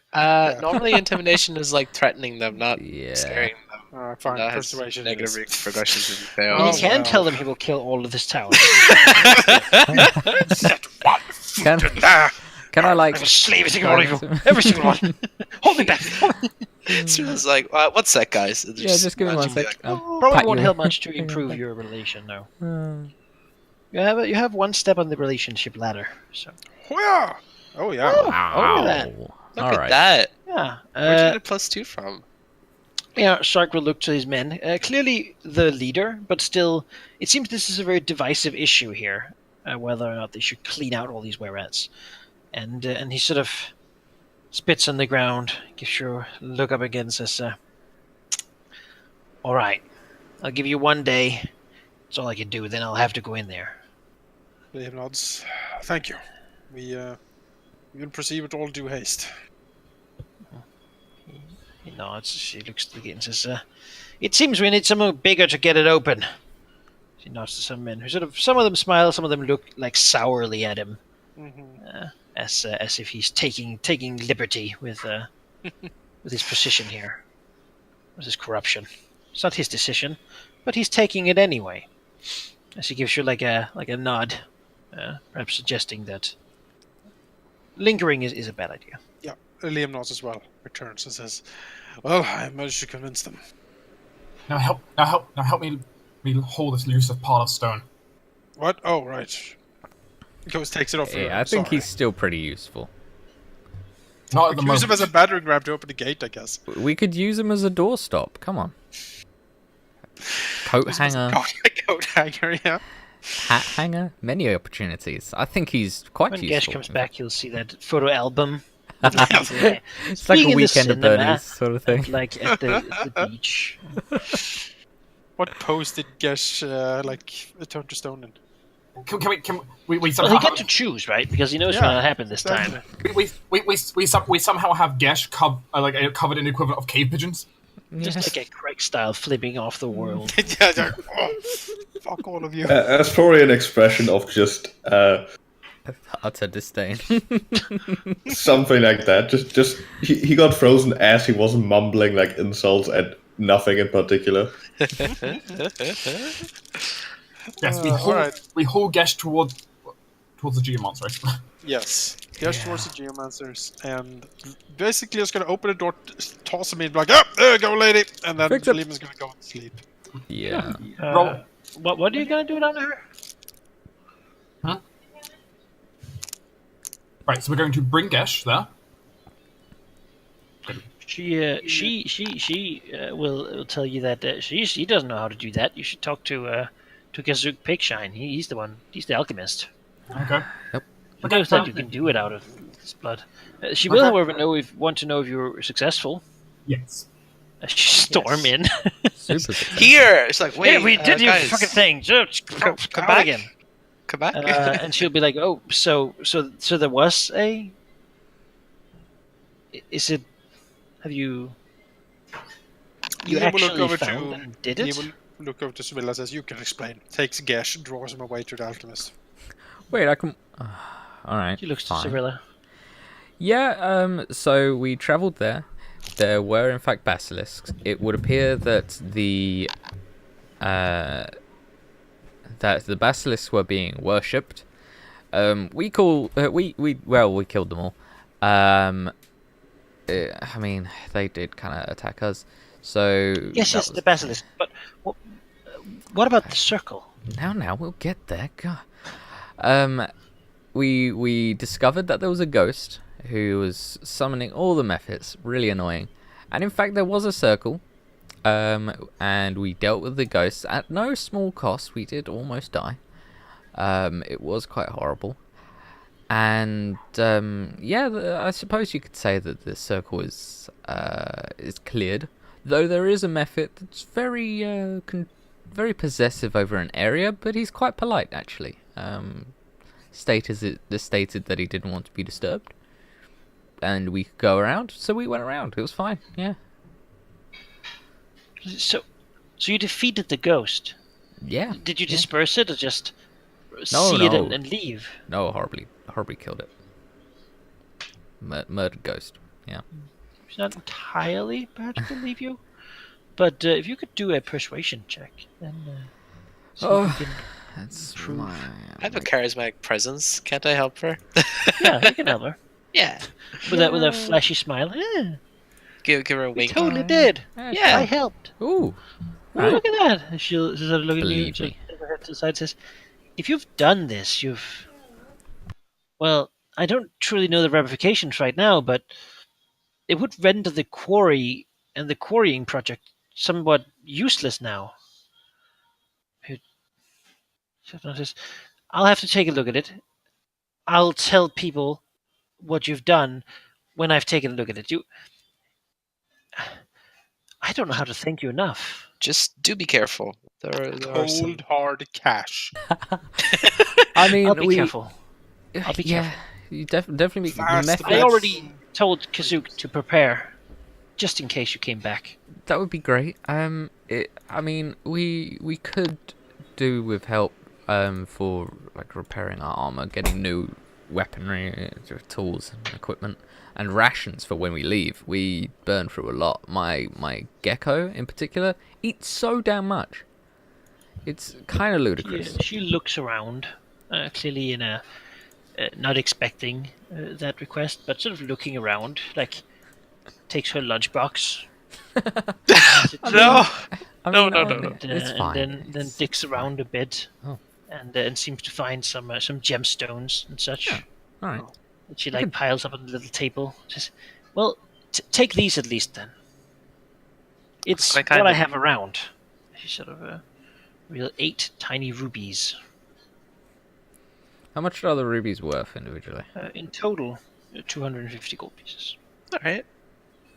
Normally intimidation is like threatening them, not Yeah. scaring them. Fine, That has persuasion. negative is. repercussions if you I fail. mean, Oh, you can well. tell them he will kill all of this town. Can I like? I will slay every single one of you. Every single one. Hold me back. So it's like, what's that, guys? And Yeah, just give me 1 imagine sec. be I'll Probably pat won't you. help much to improve your relation, though. Uh, You have 1 step on the relationship ladder. So Yeah. Oh yeah. look at that. Look All at right. that. yeah, Where'd you get a +2 from? yeah. Sark will look to his men. Clearly the leader, but still, it seems this is a very divisive issue here. Whether or not they should clean out all these werats, and he sort of spits on the ground, gives you a look up again, and says, "All right, I'll give you 1 day. That's all I can do. Then I'll have to go in there." Liam nods. Thank you. We will proceed with all due haste. He nods. She looks to the gate and says, "It seems we need someone bigger to get it open." She nods to some men who some of them smile, some of them look like sourly at him, as if he's taking liberty with his position here, with his corruption. It's not his decision, but he's taking it anyway. As he gives you like a nod, perhaps suggesting that lingering is a bad idea. Yeah. Liam nods as well. Returns and says, "Well, I managed to convince them." Now help me hold this loose part of stone. What? Oh, right. Goes takes it off. Yeah, I think he's still pretty useful. Not at the Use him moment. as a battering ram to open the gate, I guess. We could use him as a doorstop. Come on. Coat hanger, Coat hanger, yeah. hat hanger, many opportunities. I think he's quite When useful. Gesh comes back, you'll see that photo album. It's like a Being in the weekend at cinema, Bernie's sort of thing. like at the beach. What pose did Gesh turn to stone in? Can we Well, somehow he got have, to choose, right? Because he knows Yeah, what's going to happen this exactly. time. we somehow have Gesh covered in the equivalent of cave pigeons? Just like a Craig style flipping off the world. Yeah, they're like, oh, fuck all of you. That's probably an expression of just Utter disdain. something like that. Just he got frozen as he was mumbling like insults at Nothing in particular. Yes, all right. we haul Gesh towards the geomonster. Right? Yes. Goes towards the geomancers and basically just gonna open the door, toss him in, like, oh, there you go, lady, and then Fix it. Liam is gonna go to sleep. Yeah. Roll. What are you gonna do down there? Right, so we're going to bring Gesh there. She will tell you that she doesn't know how to do that. You should talk to Kazuk Pigshine. He's the one. He's the alchemist. Okay. He knows that you can do it out of his blood. She will, however, want to know if you're successful. Yes. She storm in. Super successful. Here! It's like, wait, Yeah, we did your guys, fucking thing. Come come out back. again. Come back. And she'll be like, "Oh, so there was a. Is it? Have you? You Liam will look actually over found to and did Liam it? will look over to Sevilla and says, you can explain. Takes Gesh, draws him away to the alchemist. Wait, I can. All right. She looks to fine. Cirilla. Yeah. So we travelled there. There were in fact basilisks. It would appear that the basilisks were being worshipped. We killed them all. I mean, they did kind of attack us. So Yes, the basilisk. But what about the circle? Now we'll get there. God. We discovered that there was a ghost who was summoning all the methods. Really annoying. And in fact, there was a circle. And we dealt with the ghosts at no small cost. We did almost die. It was quite horrible. And I suppose you could say that the circle is cleared. Though there is a method that's very possessive over an area, but he's quite polite actually. Stated that he didn't want to be disturbed, and we could go around, so we went around. It was fine. Yeah. So you defeated the ghost. Yeah. Did you disperse it or just No, see it no. and leave? No, horribly killed it. Murdered ghost. Yeah. It's not entirely perhaps believe you, but if you could do a persuasion check, then see if you can That's prove. I have a charismatic presence. Can't I help her? Yeah, you can help her Yeah. with a flashy smile. Yeah, Give her a wink. totally did. Yeah. I helped. Ooh. Oh, look at that. And she'll sort of look at you. Believe She'll me. turn her head to the side and says, "If you've done this, you've. Well, I don't truly know the ramifications right now, but it would render the quarry and the quarrying project somewhat useless now." I'll have to take a look at it. I'll tell people what you've done when I've taken a look at it. I don't know how to thank you enough. Just do be careful. There are some... Cold, hard cash. I mean, I'll be careful. I'll be yeah, careful. you definitely Fast method. I already told Kazuk to prepare, just in case you came back. That would be great. I mean, we could do with help for like repairing our armor, getting new weaponry, tools, and equipment, and rations for when we leave. We burn through a lot. My gecko, in particular, eats so damn much. It's kind of ludicrous. She looks around, clearly in a not expecting that request, but sort of looking around, like takes her lunchbox. No! No. It's fine. And then digs around a bit, Oh. and seems to find some gemstones and such. Yeah. All right. And she piles up on the little table. Says, "Well, take these at least then. It's I kind what I of- have around." She sort of real 8 tiny rubies. How much are the rubies worth individually? In total, 250 gold pieces. Alright.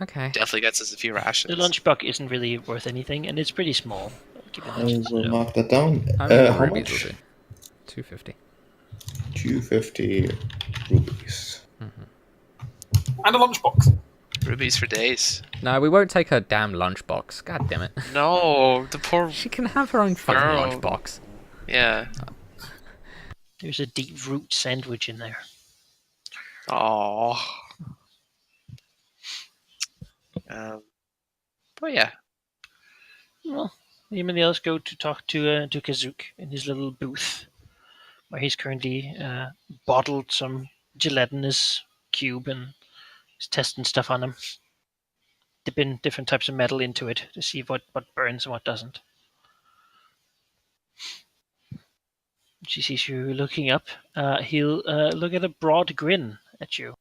Okay. Definitely gets us a few rations. The lunchbox isn't really worth anything, and it's pretty small. Given that I it's, will mark that down. How many How rubies much? will do? 250. 250 rupees. And a lunchbox. Rubies for days. No, we won't take her damn lunchbox. God damn it. No, the poor... She can have her own fucking Girl. lunchbox. Yeah. There's a deep root sandwich in there. Oh. But yeah. Well, him and the others go to talk to Kazook in his little booth, where he's currently bottled some gelatinous cube and is testing stuff on him, dipping different types of metal into it to see what burns and what doesn't. She sees you looking up. He'll look at a broad grin at you.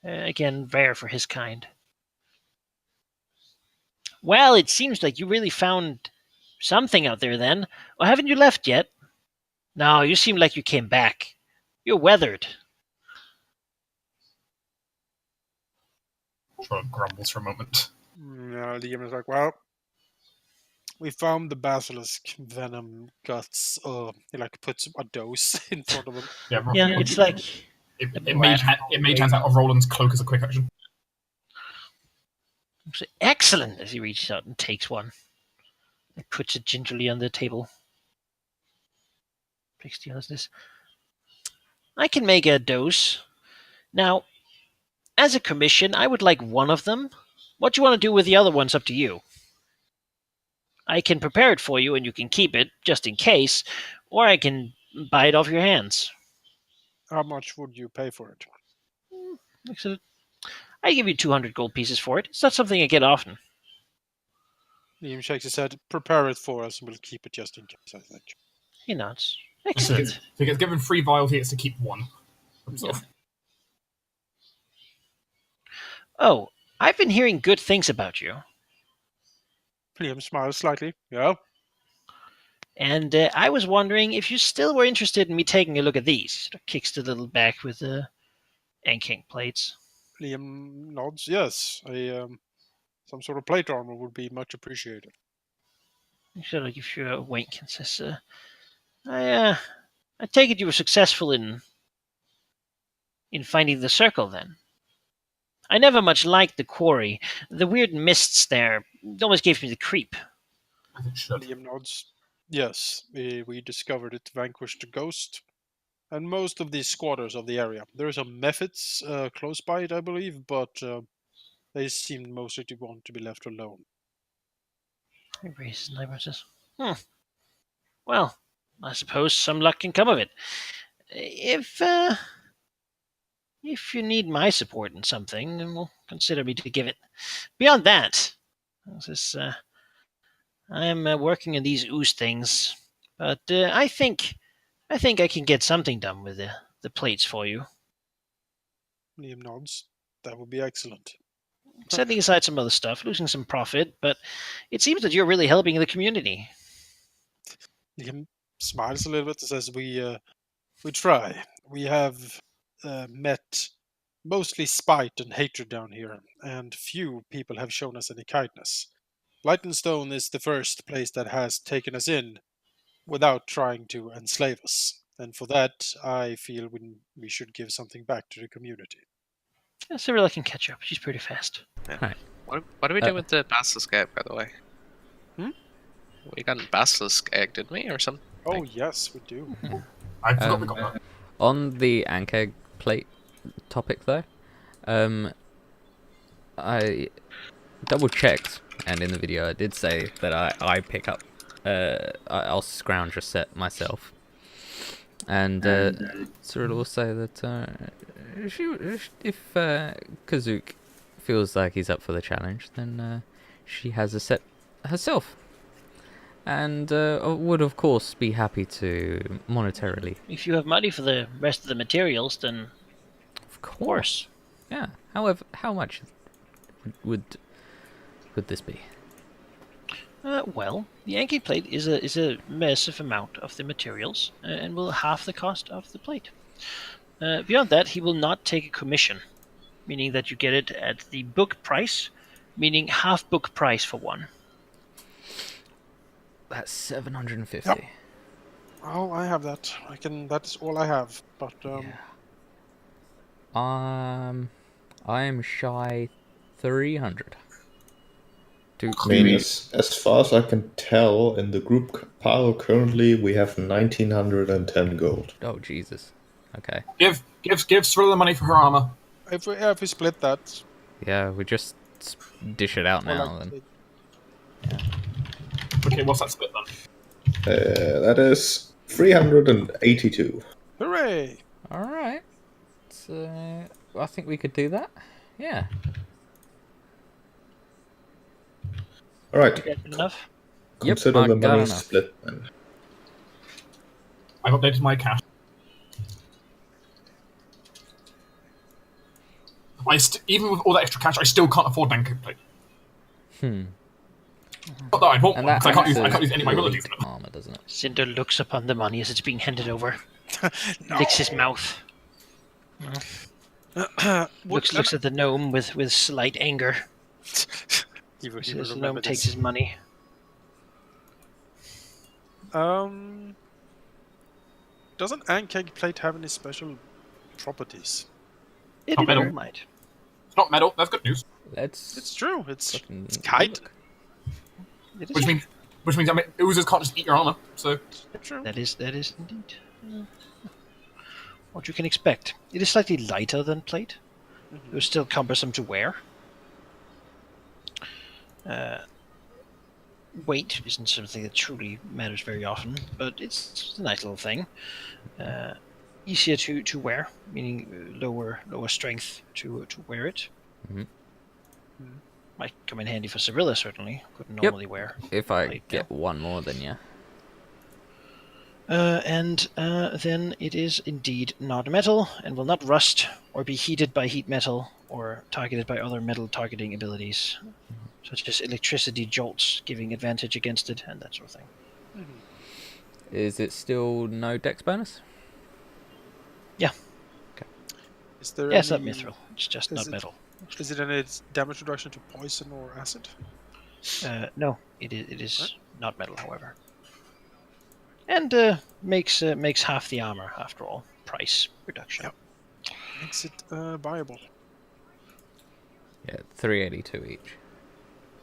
Again, rare for his kind. Well, it seems like you really found something out there then. Or haven't you left yet? No, you seem like you came back. You're weathered. Sort of grumbles for a moment. Yeah, Liam is like, well, we found the basilisk venom guts. He like puts a dose in front of him. Yeah, it's like It may turn out of Roland's cloak as a quick action. excellent as he reaches out and takes one. And puts it gingerly on the table. Takes the others. I can make a dose. Now, as a commission, I would like one of them. What you want to do with the other one's up to you. I can prepare it for you and you can keep it, just in case, or I can buy it off your hands. How much would you pay for it? Excellent. I give you 200 gold pieces for it. It's not something I get often. Liam shakes his head. Prepare it for us, and we'll keep it just in case, I think. He nods. So Excellent. if he gets given 3 vials, he gets to keep 1 himself. Oh, I've been hearing good things about you. Liam smiles slightly. Yeah? And I was wondering if you still were interested in me taking a look at these. Sort of kicks the little back with the anking plates. Liam nods. Yes. Some sort of plate armor would be much appreciated. He sort of gives you a wink and says, I take it you were successful in finding the circle, then. I never much liked the quarry. The weird mists there always gave me the creep. As it should. Liam nods. Yes, we discovered it vanquished a ghost and most of the squatters of the area. There are some methods close by it, I believe, but they seemed mostly to want to be left alone. He raises an eyebrow and says, well, I suppose some luck can come of it. If you need my support in something, then we'll consider me to give it. Beyond that, I am working on these ooze things, but I think I can get something done with the plates for you. Liam nods. That would be excellent. Setting aside some other stuff, losing some profit, but it seems that you're really helping the community. Liam smiles a little bit and says, "We try. We have met mostly spite and hatred down here, and few people have shown us any kindness. Light and Stone is the first place that has taken us in without trying to enslave us, and for that, I feel we should give something back to the community." Cyrilla can catch up. She's pretty fast. Yeah. Right. What do we do with the basilisk egg, by the way? Hmm? We got a basilisk egg, didn't we, or something? Oh yes, we do. I forgot we got that. On the ankeg plate topic, though, I double checked, and in the video I did say that I pick up. I'll scrounge a set myself, and Cyril will say that if Kazook feels like he's up for the challenge, then she has a set herself. And would, of course, be happy to monetarily. If you have money for the rest of the materials, then Of course. Yeah. However, how much would this be? Well, the Yankee plate is a massive amount of the materials, and will half the cost of the plate. Beyond that, he will not take a commission, meaning that you get it at the book price, meaning half book price for one. That's 750. Yep. Oh, I have that. That's all I have. But I am shy 300. I mean, as far as I can tell, in the group pile currently we have 1910 gold. Oh Jesus. Okay. Give Cyrilla the money for her armor. if we split that, Yeah, we just dish it out or now. like, Then. Okay, what's that split then? That is 382. Hooray! All right. So I think we could do that. Yeah. All right. Good enough. Consider I the got money enough. split then. I've updated my cash. Even with all that extra cash, I still can't afford an anchor plate. Not that I want And one, that 'cause I can't use any of my acts as abilities. elite armor, doesn't it? Cinder looks upon the money as it's being handed over. Licks his mouth. Looks at the gnome with slight anger. He will As the remember gnome takes this. his money. Doesn't Ankeg plate have any special properties? It Not metal. very might. It's not metal. That's good news. Let's. It's true. It's fucking kite. look. It is Which means I mean, oozers can't just eat your armor. So True. That is indeed what you can expect. It is slightly lighter than plate. It was still cumbersome to wear. Weight isn't something that truly matters very often, but it's a nice little thing. Easier to wear, meaning lower strength to wear it. Mhm. Might come in handy for Cyrilla, certainly. Couldn't normally wear. If I plate get one more, then yeah. And then it is indeed not metal, and will not rust, or be heated by heat metal, or targeted by other metal targeting abilities, such as electricity jolts, giving advantage against it, and that sort of thing. Is it still no dex bonus? Yeah. Is there Yes, any, that mithril. It's just is not it- metal. Is it any damage reduction to poison or acid? No, it is not metal, however. And makes half the armor, after all. Price reduction. Yep. Makes it viable. Yeah, 382 each.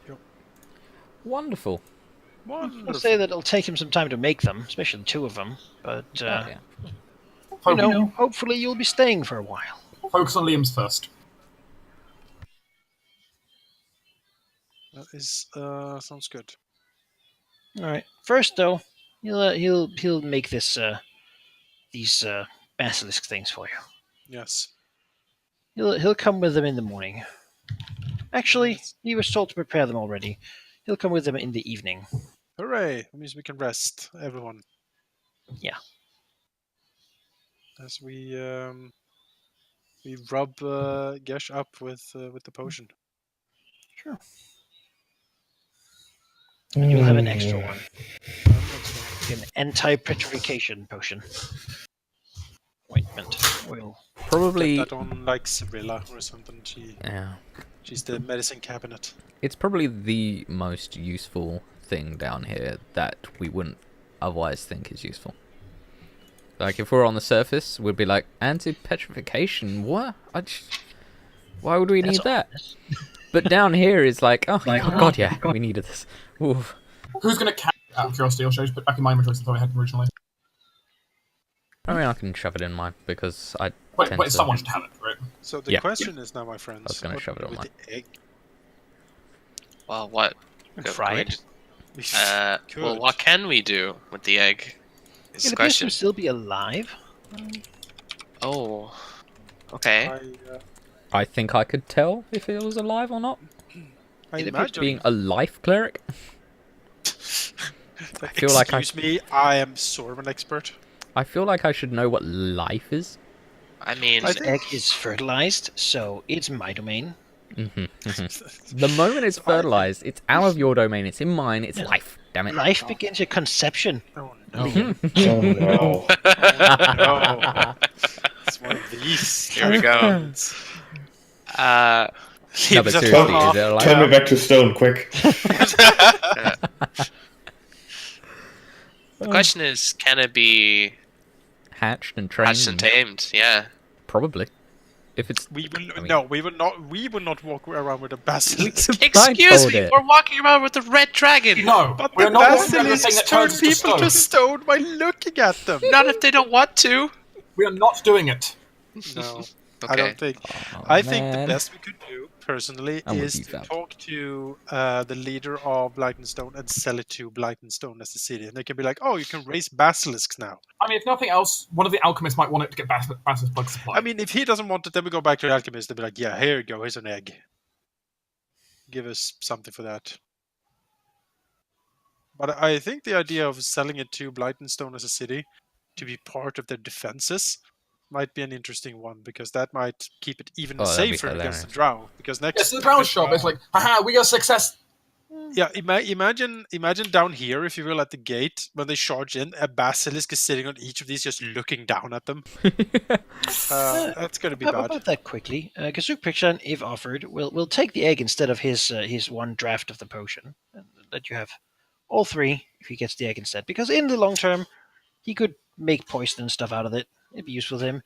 Yep. Wonderful. Wonderful. I'll say that it'll take him some time to make them, especially two of them. But Oh, yeah. hopefully you'll be staying for a while. focus on Liam's first. That is sounds good. All right. First, though, he'll make these basilisk things for you. Yes. He'll come with them in the morning. Actually, Yes. he was told to prepare them already. He'll come with them in the evening. Hooray! That means we can rest, everyone. Yeah. As we rub Gesh up with the potion. Sure. And you'll have an extra one. An anti-petrification potion. Ointment. Oil. Probably. Get that on like Cyrilla or something. Yeah. She's the medicine cabinet. It's probably the most useful thing down here that we wouldn't otherwise think is useful. Like, if we're on the surface, we'd be like, anti-petrification? What? Why would we need that? But down here is like, oh, God, yeah, we needed this. Oof. Who's going to carry it out of curiosity, or should I just put back in my inventory since I had them originally? I mean, I can shove it in mine because I Wait, tend to... someone should have it, right? So the Yeah. question is now, my friends, I was gonna what shove it on with mine. the egg? Well, what? Fry we it. just- We well, could. what can we do with the egg? Is It the appears question. to still be alive. Oh, okay. I I think I could tell if it was alive or not. I It appears to imagine. Being a life cleric. I feel like I... Excuse me, I am sort of an expert. I feel like I should know what life is. I mean, I This think- egg is fertilized, so it's my domain. The moment it's fertilized, it's out of your domain, it's in mine, it's life. Damn it. Life begins at conception. Oh no. Oh no. No. It's one of these. here we go. No, but Leaves us seriously, off. is it alive? Turn me back to stone, quick. The question is, can it be Hatched and trained? hatched and tamed? Yeah. Probably. If it's... We will I mean- no. We will not. We will not walk around with a basilisk. Excuse blindfold me, it. we're walking around with the red dragon. No, But we're the not walking around with the thing basilisks that turn turns people to to stone. stone by looking at them. Not if they don't want to. We are not doing it. No, Okay. I don't think. Oh, I think the man. best we could do personally I'm with is you, to fam. talk to the leader of Blytonstone and sell it to Blytonstone as the city, and they can be like, "Oh, you can raise basilisks now." I mean, if nothing else, one of the alchemists might want it to get Basilisk blood supply. I mean, if he doesn't want it, then we go back to the alchemist and be like, "Yeah, here you go. Here's an egg. Give us something for that." But I think the idea of selling it to Blytonstone as a city to be part of their defenses might be an interesting one, because that might keep it even Oh, that'd be safer against the hilarious. drow. Because next, yes, the drow next shop. It's like, haha, we got success. yeah, imagine down here, if you will, at the gate when they charge in, a basilisk is sitting on each of these, just looking down at them. That's going to be bad. About that quickly, Kazuk Pikshan, if offered, will take the egg instead of his one draft of the potion. That you have all three if he gets the egg instead. Because in the long term, he could make poison and stuff out of it. It'd be useful to him.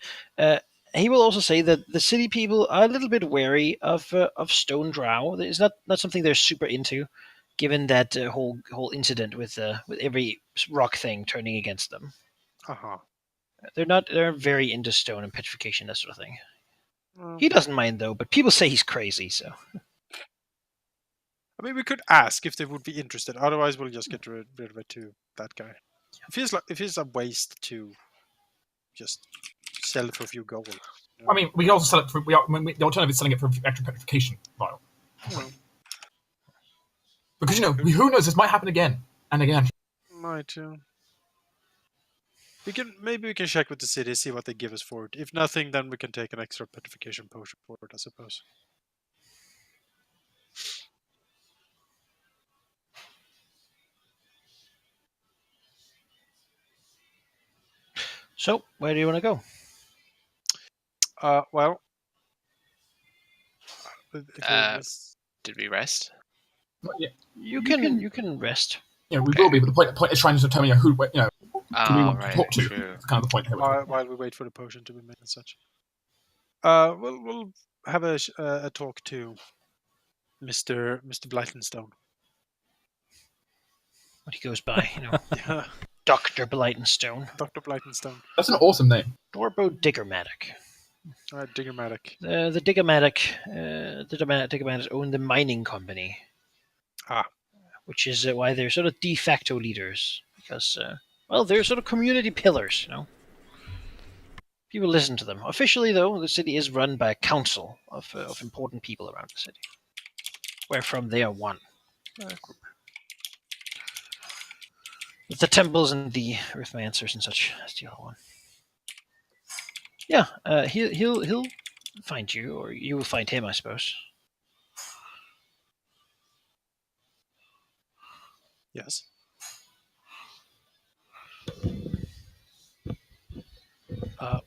He will also say that the city people are a little bit wary of stone drow. It's not something they're super into, given that whole incident with every rock thing turning against them. Uh-huh. They're very into stone and petrification, that sort of thing. Well, He doesn't mind though, but people say he's crazy. So I mean, we could ask if they would be interested. Otherwise, we'll just get rid of it to that guy. If he's a waste to just sell it for a few gold. You know? I mean, we can also sell it for. The alternative is selling it for extra petrification vial. Well, Because who knows? This might happen again and again. might. Maybe we can check with the city, see what they give us for it. If nothing, then we can take an extra petrification potion for it, I suppose. So, where do you want to go? Well, Did we rest? Yeah, You can rest. we will be. But the point is trying to determine who do we Oh, want right, to talk to. true. That's kind of the point here. while we wait for the potion to be made and such. We'll have a talk to Mr. Blytonstone. What he goes by, Yeah, Dr. Blytonstone. Dr. Blytonstone. That's an awesome name. Dorbo Diggermatic. Diggermatic. The Diggermatics own the mining company. Ah. Which is why they're sort of de facto leaders. Because, they're sort of community pillars, People listen to them. Officially, though, the city is run by a council of important people around the city. Wherefrom they are one group. With the temples and the Earthmancers and such as the other one. Yeah, he'll find you, or you will find him, I suppose. Yes.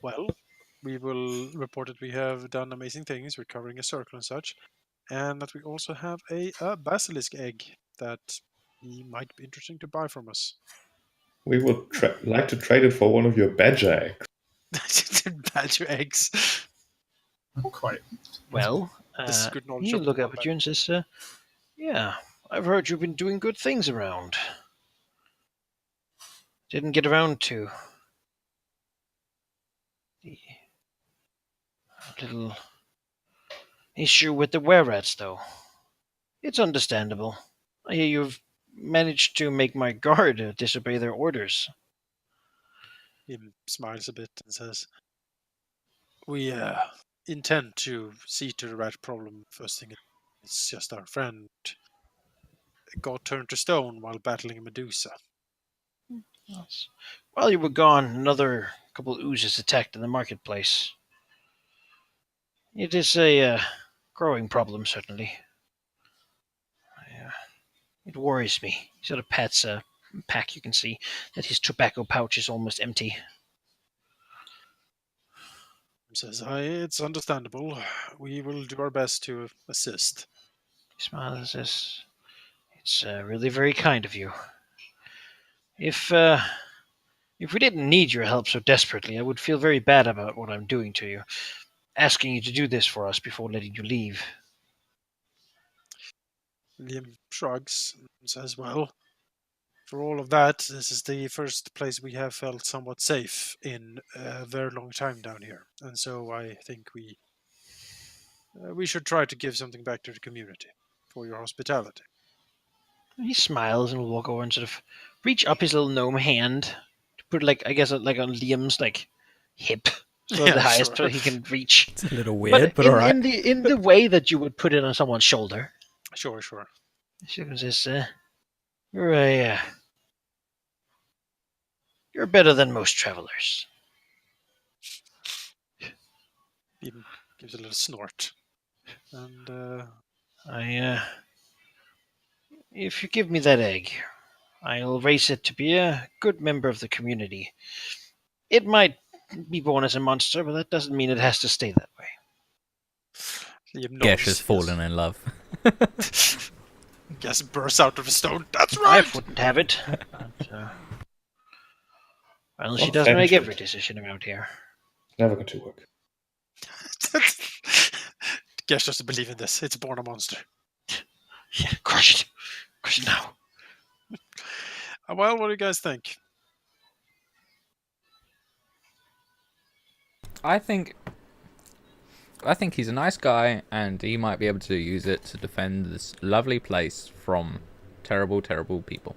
Well, we will report that we have done amazing things, recovering a circle and such, and that we also have a basilisk egg that he might be interesting to buy from us. We would like to trade it for one of your badger eggs. Badger eggs. Not quite. Well, This is good knowledge he'll of look the up at you and says, yeah, I've heard you've been doing good things around. Didn't get around to the little issue with the were-rats, though. It's understandable. I hear you've managed to make my guard disobey their orders. He smiles a bit and says, we intend to see to the rat problem. First thing, it's just our friend got turned to stone while battling a Medusa. Yes. While you were gone, another couple of oozes attacked in the marketplace. It is a growing problem, certainly. It worries me. He sort of pats a pack. You can see that his tobacco pouch is almost empty. He says, it's understandable. We will do our best to assist. He smiles and says, it's really very kind of you. If we didn't need your help so desperately, I would feel very bad about what I'm doing to you. Asking you to do this for us before letting you leave. Liam shrugs and says, well, for all of that, this is the first place we have felt somewhat safe in a very long time down here. And so I think we we should try to give something back to the community for your hospitality. He smiles and will walk over and sort of reach up his little gnome hand to put, like, I guess, like on Liam's like hip, so Yeah, the highest sure. he can reach. It's a little weird, but in, alright. in the way that you would put it on someone's shoulder. Sure. She says, you're better than most travelers. He gives a little snort. And If you give me that egg, I'll raise it to be a good member of the community. It might be born as a monster, but that doesn't mean it has to stay that way. Liam Gesh nods, has fallen in love. Yes, bursts out of the stone. That's I right! wouldn't have it. But, well, she Well, doesn't make thank you. every decision around here. Never going to work. Gesh doesn't believe in this. It's born a monster. Yeah, crush it. Crush it now. Well, what do you guys think? I think he's a nice guy, and he might be able to use it to defend this lovely place from terrible, terrible people.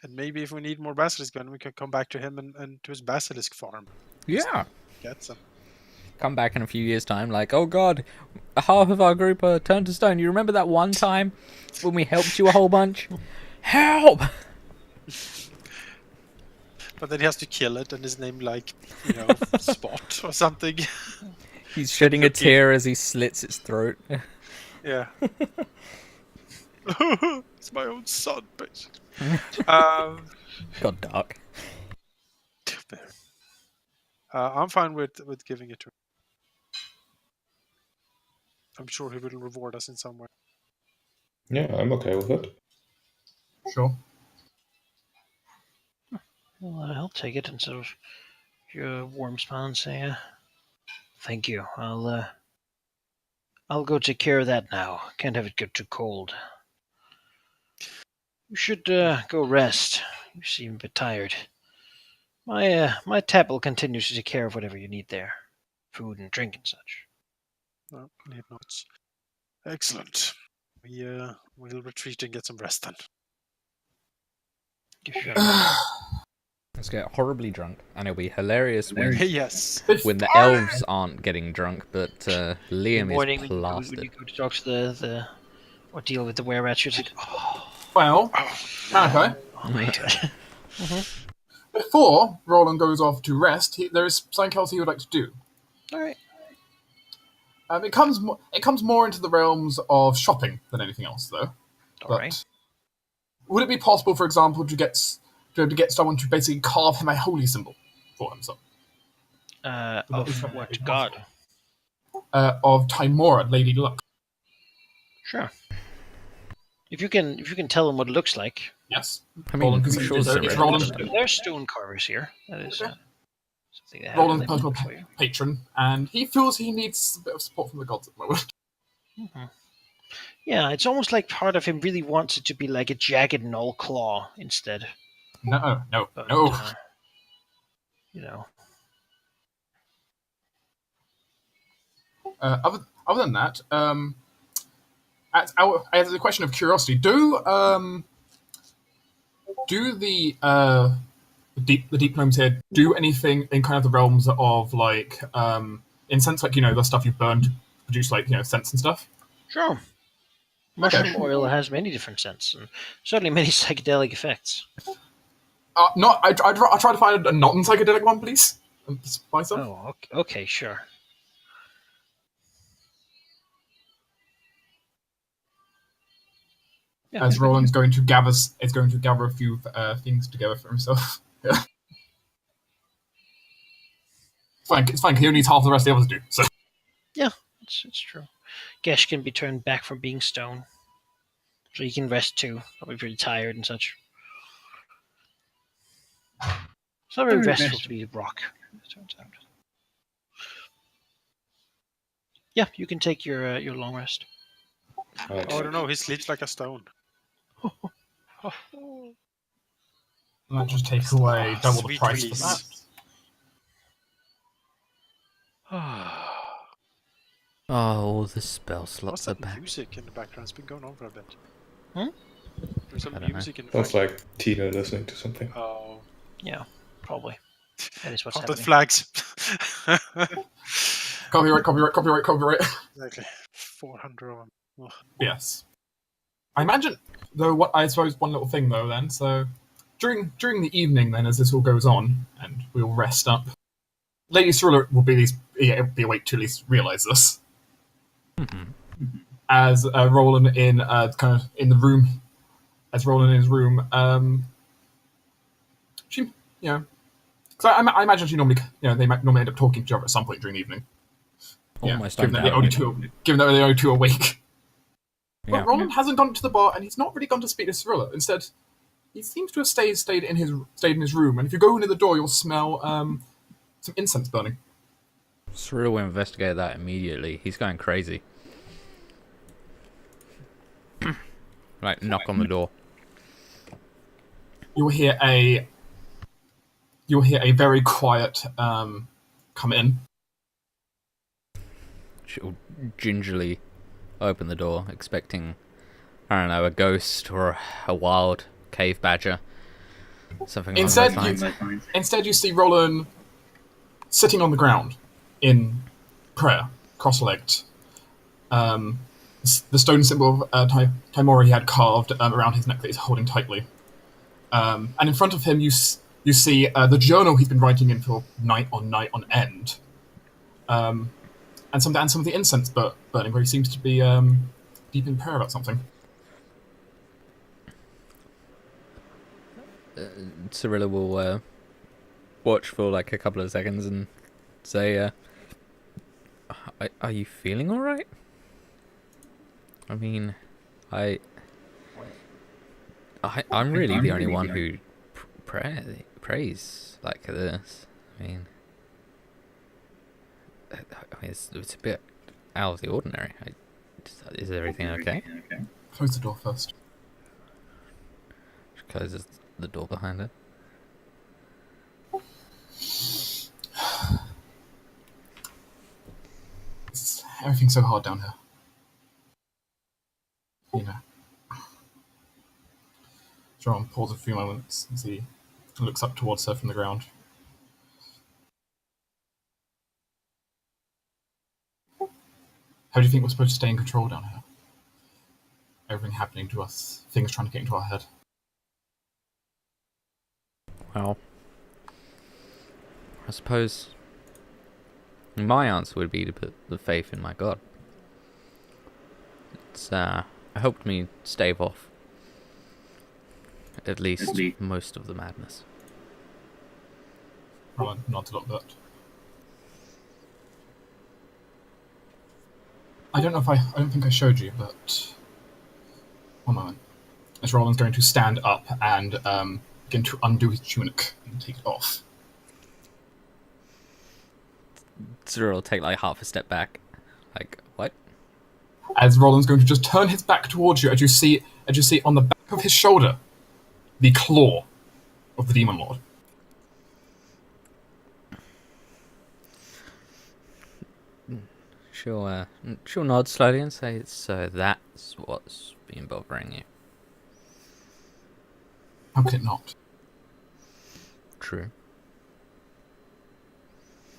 And maybe if we need more basilisk gun, we can come back to him and to his basilisk farm. Yeah. Get some. Come back in a few years' time, like, oh god, half of our group are turned to stone. You remember that one time when we helped you a whole bunch? Help! But then he has to kill it, and his name, like, Spot or something. He's shedding a tear as he slits its throat. Yeah. It's my own son, basically. Got dark. I'm fine with giving it to him. I'm sure he will reward us in some way. Yeah, I'm okay with it. Sure. Well, I'll take it and sort of give a warm smile and say, thank you. I'll go take care of that now. Can't have it get too cold. You should go rest. You seem a bit tired. My tap will continue to take care of whatever you need there. Food and drink and such. No, need not. Excellent. We'll retreat and get some rest then. Let's get horribly drunk, and it'll be hilarious Yes. when the elves aren't getting drunk, but Liam morning, is when plastered. you go to talk to the or deal with the were-rats, you're like, Well, Malachi, oh my god. before Roland goes off to rest, there is something else he would like to do. All right. It comes more into the realms of shopping than anything else, though. All right. Would it be possible, for example, to get someone to basically carve him a holy symbol for himself? Of what god? Of Timora, Lady Luck. Sure. If you can tell them what it looks like. Yes. I mean, Roland, I'm sure it's it's Roland's, There's stone carvers here. That is something they have. Roland's in their personal book for you. patron, and he feels he needs a bit of support from the gods at the moment. Mhm. Yeah, it's almost like part of him really wants it to be like a jagged null claw instead. No. But, you know. Other than that, as a question of curiosity, do the deep gnomes here do anything in kind of the realms of like incense, like the stuff you burn to produce like scents and stuff? Sure. Mushroom oil has many different scents and certainly many psychedelic effects. I try to find a non-psychedelic one, please. Buy some. Oh, okay, sure. Yeah. As Roland's going to gather a few things together for himself. Yeah. It's fine. He only needs half the rest of the others do. So. Yeah, it's true. Gesh can be turned back from being stone, so he can rest too. Probably pretty tired and such. It's not very restful to be a rock, it turns out. Yeah, you can take your long rest. Right. Oh, I don't know. He sleeps like a stone. Might just take away double the Sweet price release. for that. Oh, all the spell What's slots are that back. music in the background? It's been going on for a bit. Hmm? There's some I don't know. music in the Sounds background. like Tina listening to something. Oh, Yeah, probably. That is what's content happening. flags. Copyright. Exactly. 400 of them. Ugh. Yes. I imagine, though, what I suppose one little thing though. Then, so during the evening, then, as this all goes on, and we all rest up, Lady Cirilla will be awake to at least realize this. As Roland in kind of in the room, as Roland in his room, she, because I imagine she normally, they might normally end up talking to each other at some point during the evening. Almost Given that they're only two awake. Yeah. But Roland hasn't gone to the bar, and he's not really gone to speak to Cirilla. Instead, he seems to have stayed in his room. And if you go into the door, you'll smell some incense burning. Cyril will investigate that immediately. He's going crazy. Like, knock on the door. You'll hear a very quiet come in. She'll gingerly open the door, expecting, I don't know, a ghost or a wild cave badger. Something along those lines. Instead, you see Roland sitting on the ground in prayer, cross-legged. The stone symbol of Timori he had carved around his neck that he's holding tightly. And in front of him, you see the journal he's been writing in for night on end. And some of the incense burning, where he seems to be deep in prayer about something. Cyrilla will watch for like a couple of seconds and say, are you feeling alright? I mean, I'm really the only one who prays like this. I mean, it's a bit out of the ordinary. Is everything okay? Close the door first. She closes the door behind her. Everything's so hard down here. John pauses a few moments as he looks up towards her from the ground. How do you think we're supposed to stay in control down here? Everything happening to us, things trying to get into our head. Well, I suppose my answer would be to put the faith in my God. It's helped me stave off at least most of the madness. Roland nods a little bit. I don't think I showed you, but one moment. As Roland's going to stand up and begin to undo his tunic and take it off. Cyril will take like half a step back. Like, what? As Roland's going to just turn his back towards you, as you see on the back of his shoulder, the claw of the Demon Lord. She'll nod slowly and say, "So that's what's been bothering you." How could it not? True.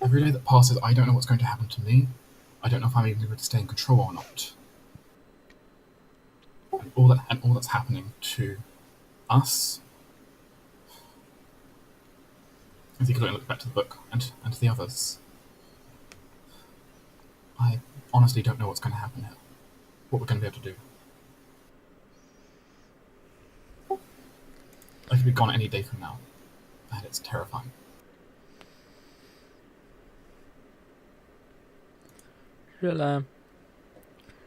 Every day that passes, I don't know what's going to happen to me. I don't know if I'm even going to stay in control or not. And all that's happening to us. As he could look back to the book and to the others. I honestly don't know what's going to happen here. What we're going to be able to do. I could be gone any day from now. And it's terrifying.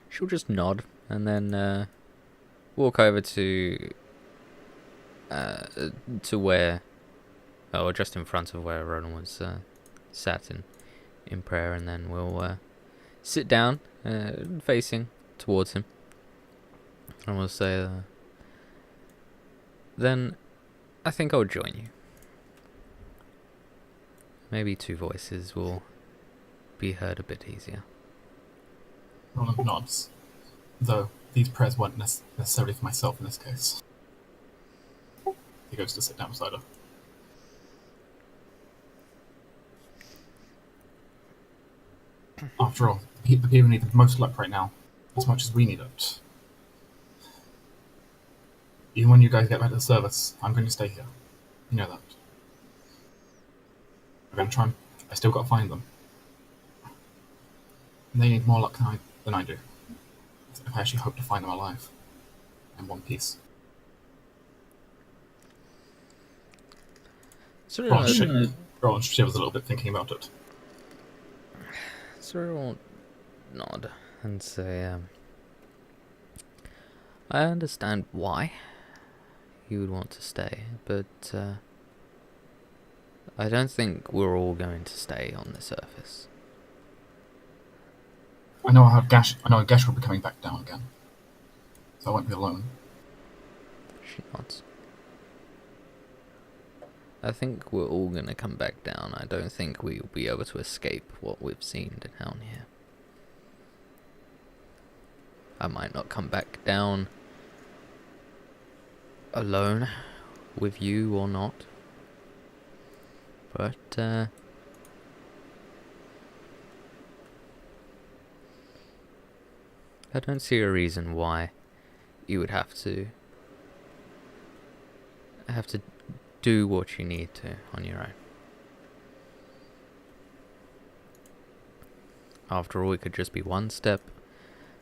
She'll just nod and then walk over to where, or just in front of where Ronan was sat in prayer, and then we'll sit down, facing towards him, and we'll say, then I think I'll join you. Maybe two voices will be heard a bit easier. Roland nods, though these prayers weren't necessarily for myself in this case. He goes to sit down beside her. After all, the people need the most luck right now, as much as we need it. Even when you guys get back to the service, I'm going to stay here. You know that. I'm going to try and... I still got to find them. And they need more luck than I do. I actually hope to find them alive. In one piece. Roland shivers a little bit thinking about it. Cyril will nod and say, I understand why you would want to stay, but I don't think we're all going to stay on the surface. I know Gesh will be coming back down again. So I won't be alone. She nods. I think we're all going to come back down. I don't think we'll be able to escape what we've seen down here. I might not come back down alone with you or not. But, I don't see a reason why you would have to do what you need to on your own. After all, it could just be one step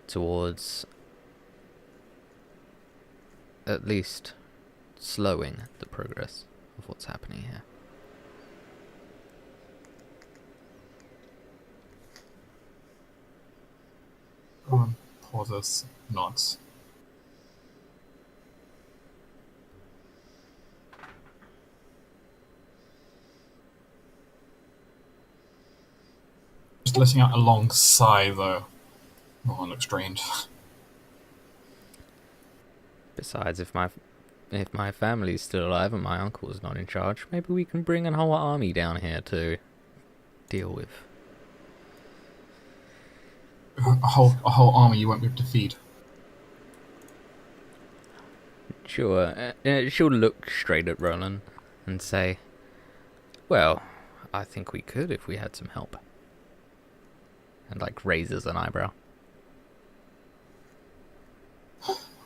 towards at least slowing the progress of what's happening here. Roland pauses, nods. Just letting out a long sigh, though. Roland looks drained. Besides, if my family's still alive and my uncle's not in charge, maybe we can bring a whole army down here to deal with. A whole army you won't be able to feed. Sure. She'll look straight at Roland and say, well, I think we could if we had some help. And raises an eyebrow.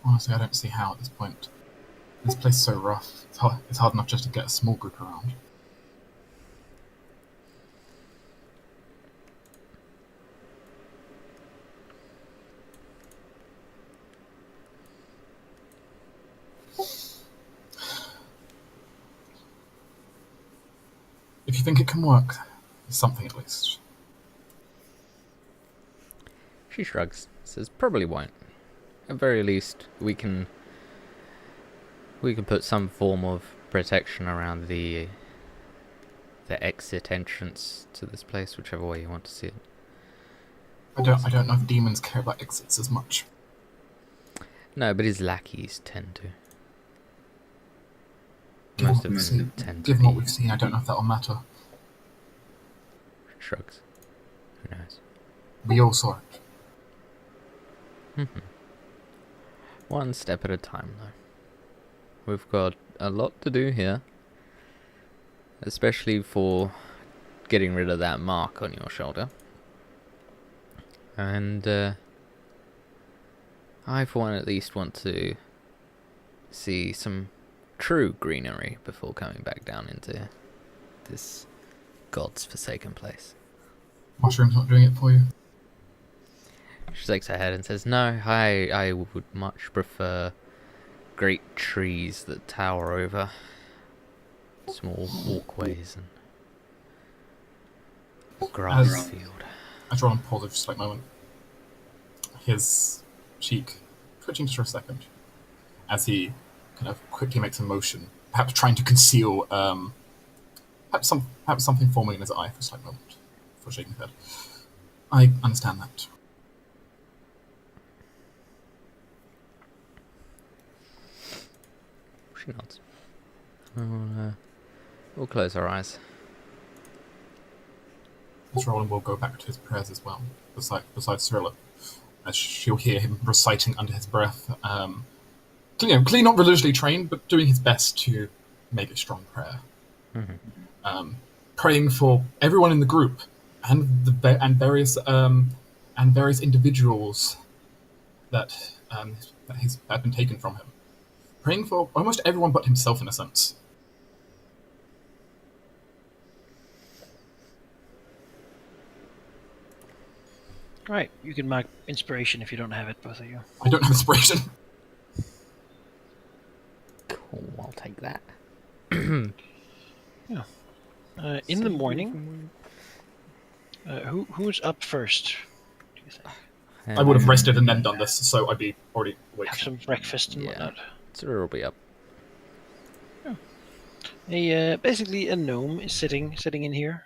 Honestly, I don't see how at this point. This place is so rough. It's hard enough just to get a small group around. If you think it can work, something at least. She shrugs, says probably won't. At very least, we can put some form of protection around the exit entrance to this place, whichever way you want to see it. I don't know if demons care about exits as much. No, but his lackeys tend to. Most of them tend to. Given what we've seen, I don't know if that'll matter. Shrugs. Who knows? We all saw it. One step at a time, though. We've got a lot to do here. Especially for getting rid of that mark on your shoulder. And, I, for one, at least want to see some true greenery before coming back down into this God's forsaken place. Mushroom's not doing it for you? She shakes her head and says, no, I would much prefer great trees that tower over small walkways and grass field. As Roland pauses for just a moment, his cheek twitching just for a second, as he kind of quickly makes a motion, perhaps trying to conceal perhaps something forming in his eye for a slight moment, before shaking his head. I understand that. She nods. We'll close our eyes. Miss Roland will go back to his prayers as well, besides Cyrilla, as she'll hear him reciting under his breath. Clearly not religiously trained, but doing his best to make a strong prayer. Praying for everyone in the group and various individuals that have been taken from him. Praying for almost everyone but himself, in a sense. Right, you can mark inspiration if you don't have it, both of you. I don't have inspiration. Cool, I'll take that. Yeah. In the morning, who's up first? Do you think? I would have rested and then done this, so I'd be already awake. Have some breakfast and Yeah. whatnot. Cyril will be up. Basically, a gnome is sitting in here,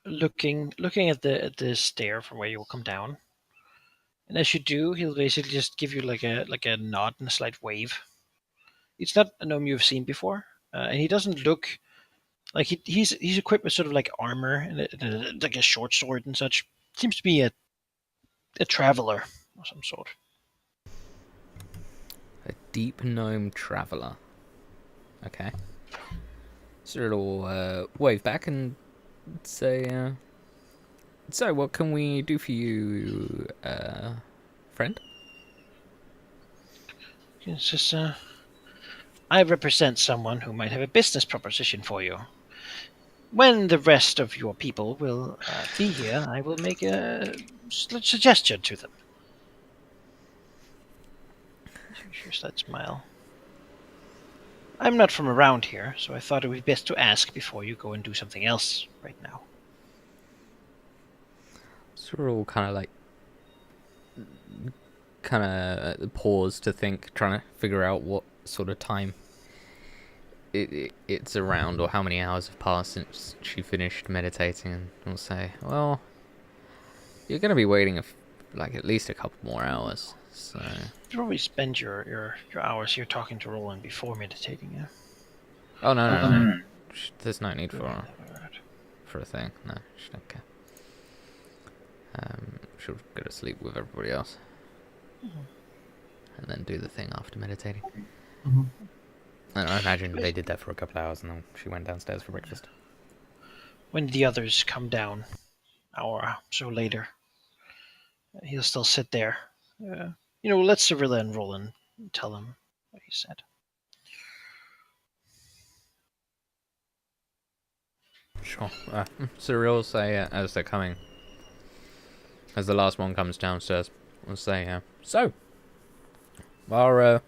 looking at the stair from where you will come down. And as you do, he'll basically just give you like a nod and a slight wave. It's not a gnome you've seen before, and he doesn't look like he's equipped with sort of like armor and like a short sword and such. Seems to be a traveler of some sort. A deep gnome traveller. Okay. Cyril will wave back and say, so what can we do for you, friend? It's just, I represent someone who might have a business proposition for you. When the rest of your people will be here, I will make a suggestion to them. Here's that smile. I'm not from around here, so I thought it would be best to ask before you go and do something else right now. Cyril kind of pause to think, trying to figure out what sort of time it's around, or how many hours have passed since she finished meditating, and will say, well, you're going to be waiting like at least a couple more hours, so... You probably spend your hours here talking to Roland before meditating, yeah? Oh, no. There's no need for a thing. No, she don't care. She'll go to sleep with everybody else. And then do the thing after meditating. And I imagine they did that for a couple of hours, and then she went downstairs for breakfast. When the others come down, an hour or so later, he'll still sit there. Let Cyrilla and Roland tell him what he said. Sure. Cyril will say, as they're coming, as the last one comes downstairs, will say, so, our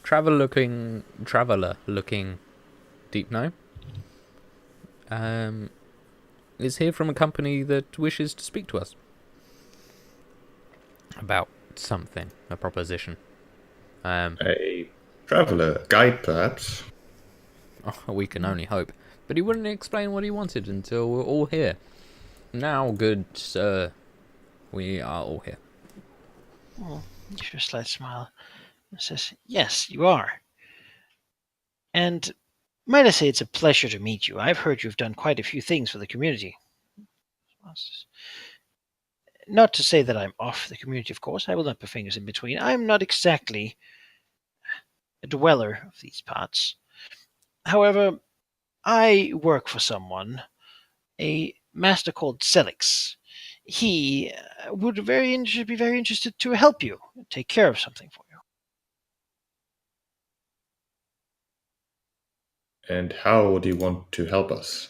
traveler-looking deep gnome is here from a company that wishes to speak to us about something, a proposition. A traveller guide, perhaps. Oh, we can only hope. But he wouldn't explain what he wanted until we're all here. Now, good sir, we are all here. Gives you a slight smile and says, yes, you are. And might I say it's a pleasure to meet you. I've heard you've done quite a few things for the community. Not to say that I'm off the community, of course. I will not put fingers in between. I'm not exactly a dweller of these parts. However, I work for someone, a master called Celix. He would be very interested to help you, take care of something for you. And how do you want to help us?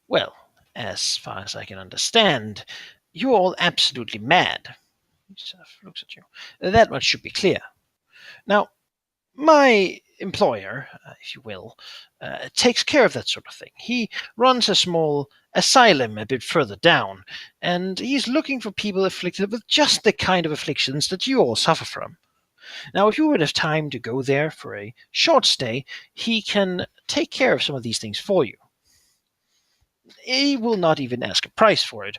Well, as far as I can understand, you're all absolutely mad. He sort of looks at you. That much should be clear. Now, my employer, if you will, takes care of that sort of thing. He runs a small asylum a bit further down, and he's looking for people afflicted with just the kind of afflictions that you all suffer from. Now, if you would have time to go there for a short stay, he can take care of some of these things for you. He will not even ask a price for it.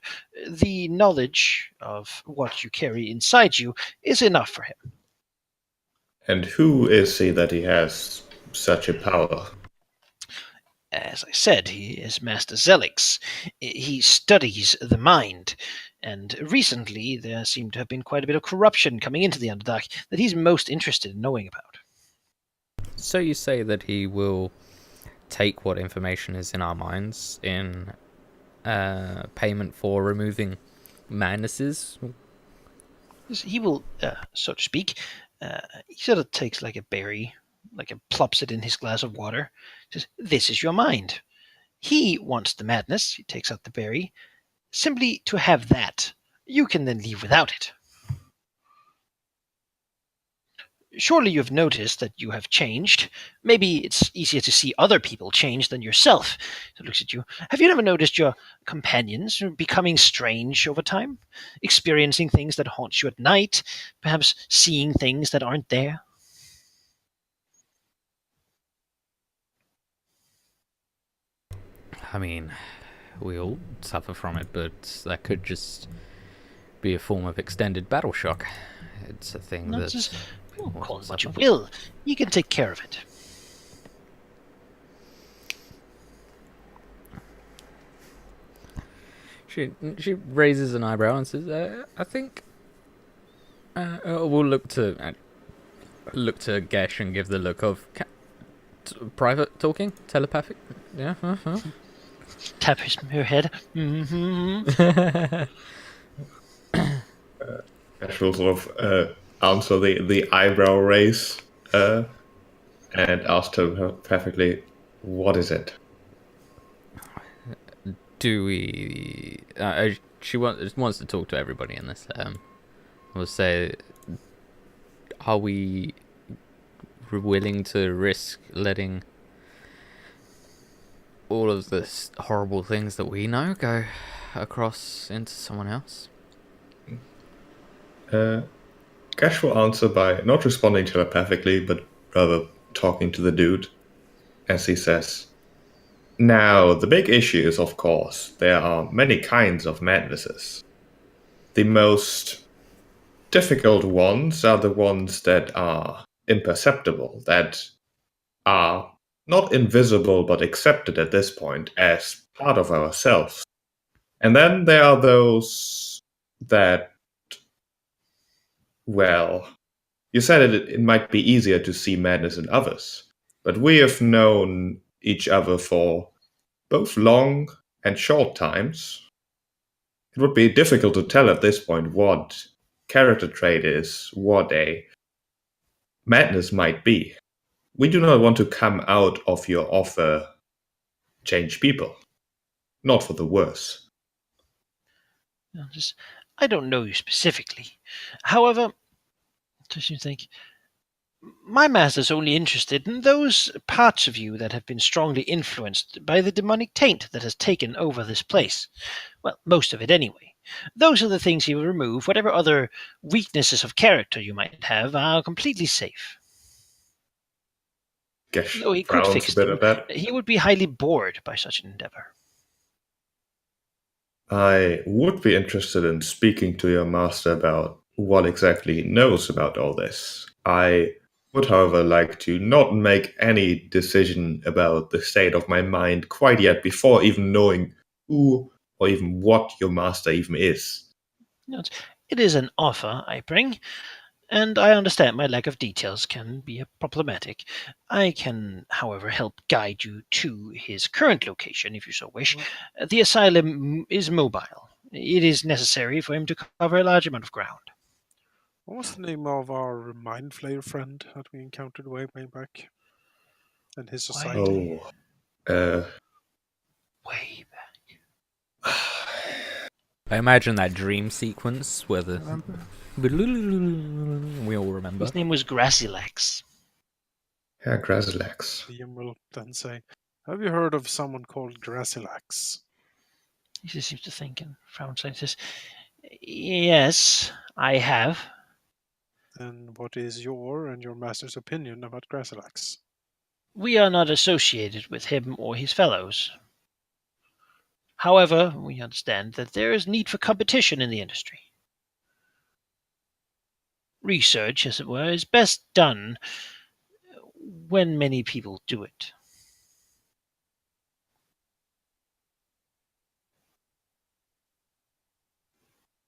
The knowledge of what you carry inside you is enough for him. And who is he that he has such a power? As I said, he is Master Zelix. He studies the mind, and recently there seemed to have been quite a bit of corruption coming into the Underdark that he's most interested in knowing about. So you say that he will take what information is in our minds in payment for removing madnesses? He will, so to speak, he sort of takes like a berry, like a plops it in his glass of water, says, "This is your mind." He wants the madness, he takes out the berry, simply to have that. You can then leave without it. Surely you've noticed that you have changed. Maybe it's easier to see other people change than yourself. He looks at you. Have you never noticed your companions becoming strange over time? Experiencing things that haunt you at night? Perhaps seeing things that aren't there? I mean, we all suffer from it, but that could just be a form of extended battle shock. It's a thing Not that's... just, call it what you will. You can take care of it. She raises an eyebrow and says, "I think we'll look to Gesh and give the look of private talking, telepathic. Yeah. Tap her head. Mm-hmm. Ash will sort of answer the eyebrow raise and ask her perfectly, "What is it?" Do we? She wants to talk to everybody in this. We'll say, are we willing to risk letting all of the horrible things that we know go across into someone else? Gash will answer by not responding telepathically, but rather talking to the dude, as he says, "Now, the big issue is, of course, there are many kinds of madnesses. The most difficult ones are the ones that are imperceptible, that are not invisible but accepted at this point as part of ourselves. And then there are those that, well, you said it might be easier to see madness in others, but we have known each other for both long and short times. It would be difficult to tell at this point what character trait is, what a madness might be. We do not want to come out of your offer change people. Not for the worse." I don't know you specifically. However, does you think my master's only interested in those parts of you that have been strongly influenced by the demonic taint that has taken over this place. Well, most of it anyway. Those are the things he will remove. Whatever other weaknesses of character you might have are completely safe. Gesh Though he could frowns fix a bit them, at that. he would be highly bored by such an endeavor. I would be interested in speaking to your master about what exactly he knows about all this. I would, however, like to not make any decision about the state of my mind quite yet before even knowing who or even what your master even is. It is an offer I bring, and I understand my lack of details can be problematic. I can, however, help guide you to his current location, if you so wish. The asylum is mobile. It is necessary for him to cover a large amount of ground. What was the name of our mind flayer friend that we encountered way back? And his society? Way back. I imagine that dream sequence where the... We all remember. His name was Grassilax. Yeah, Grazilax. Liam will then say, "Have you heard of someone called Grassilax?" He just seems to think and frowns and says, "Yes, I have." And what is your and your master's opinion about Grassilax? We are not associated with him or his fellows. However, we understand that there is need for competition in the industry. Research, as it were, is best done when many people do it.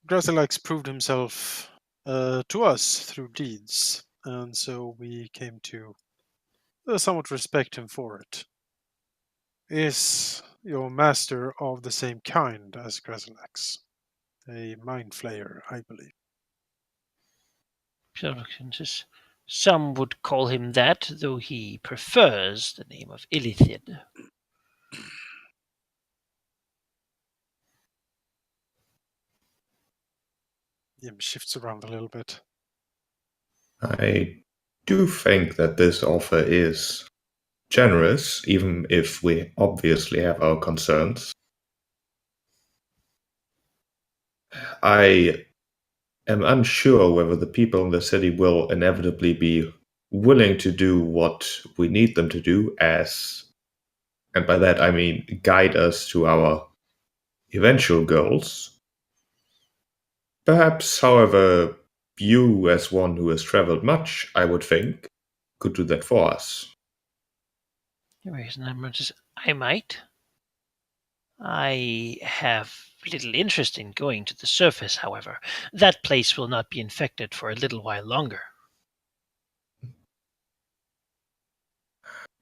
Grasilax proved himself to us through deeds, and so we came to somewhat respect him for it. Is your master of the same kind as Grasilax? A mind flayer, I believe. Some would call him that, though he prefers the name of Illithid. Yim shifts around a little bit. I do think that this offer is generous, even if we obviously have our concerns. I am unsure whether the people in the city will inevitably be willing to do what we need them to do, and by that I mean guide us to our eventual goals. Perhaps, however, you, as one who has traveled much, I would think, could do that for us. I might. I have little interest in going to the surface, however. That place will not be infected for a little while longer.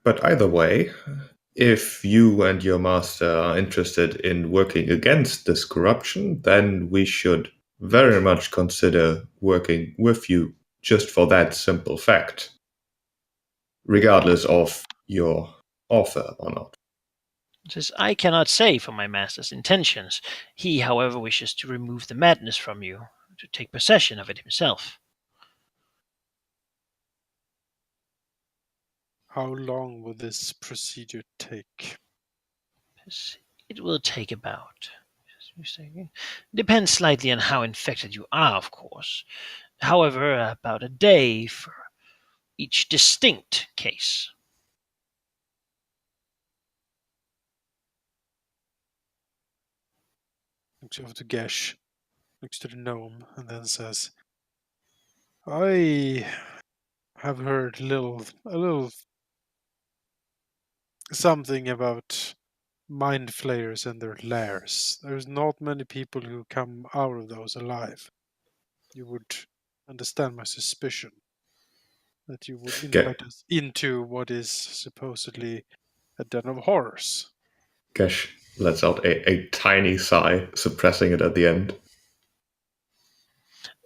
But either way, if you and your master are interested in working against this corruption, then we should very much consider working with you just for that simple fact, regardless of your offer or not. I cannot say for my master's intentions. He, however, wishes to remove the madness from you, to take possession of it himself. How long will this procedure take? It will take about... Depends slightly on how infected you are, of course. However, about a day for each distinct case. Looks over to Gesh, looks to the gnome, and then says, I have heard a little something about mind flayers and their lairs. There's not many people who come out of those alive. You would understand my suspicion that you would invite us into what is supposedly a den of horrors. Gesh lets out a tiny sigh, suppressing it at the end.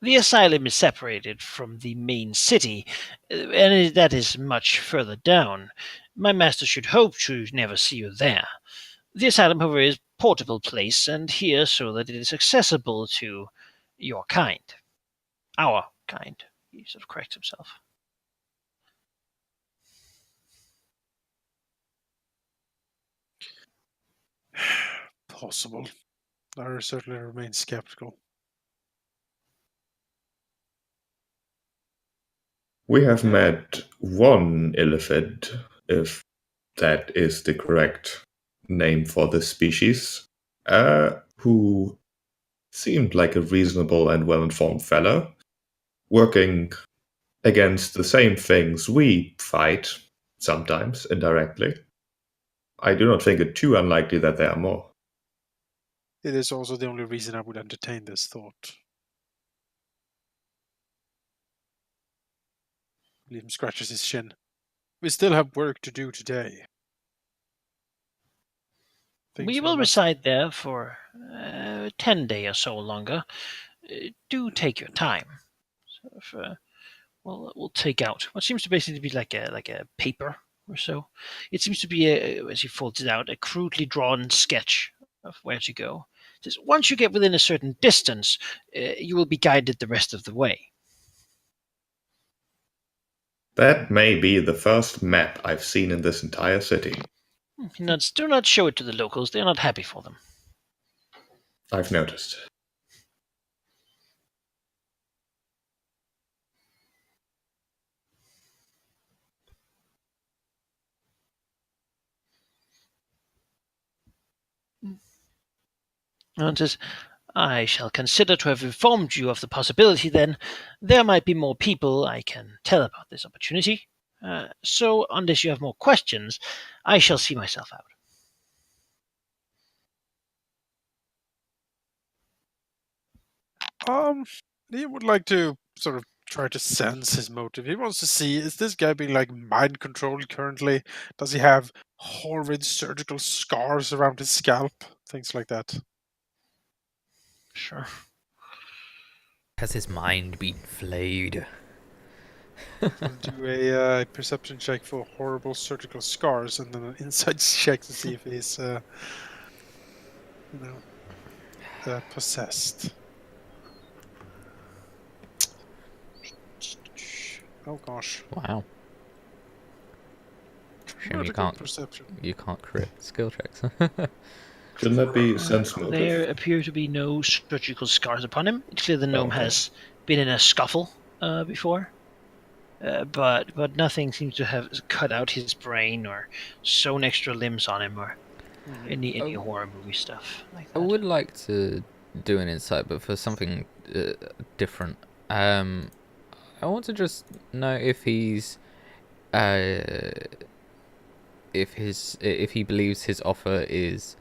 The asylum is separated from the main city, and that is much further down. My master should hope to never see you there. The asylum, however, is a portable place, and here so that it is accessible to your kind. Our kind. He sort of corrects himself. Possible. I certainly remain skeptical. We have met one illithid, if that is the correct name for this species, who seemed like a reasonable and well-informed fellow, working against the same things we fight, sometimes indirectly. I do not think it too unlikely that there are more. It is also the only reason I would entertain this thought. Liam scratches his chin. We still have work to do today. We will reside there for 10 days or so longer. Do take your time. We'll take out what seems to basically be like a paper or so. It seems to be, as he folds it out, a crudely drawn sketch of where to go. It says, once you get within a certain distance, you will be guided the rest of the way. That may be the first map I've seen in this entire city. Do not show it to the locals. They are not happy for them. I've noticed. And says, I shall consider to have informed you of the possibility then. There might be more people I can tell about this opportunity. So, unless you have more questions, I shall see myself out. He would like to sort of try to sense his motive. He wants to see, is this guy being like mind controlled currently? Does he have horrid surgical scars around his scalp? Things like that. Sure. Has his mind been flayed? He'll do a perception check for horrible surgical scars and then an insight check to see if he's, possessed. Oh gosh. Wow. Shame Not you a good can't. perception. You can't crit skill checks. Shouldn't that be sense motive? There appear to be no surgical scars upon him. It's clear the gnome okay. has been in a scuffle before, but nothing seems to have cut out his brain or sewn extra limbs on him or any Oh. horror movie stuff like I that. would like to do an insight, but for something different. I want to just know if he's, if he believes his offer is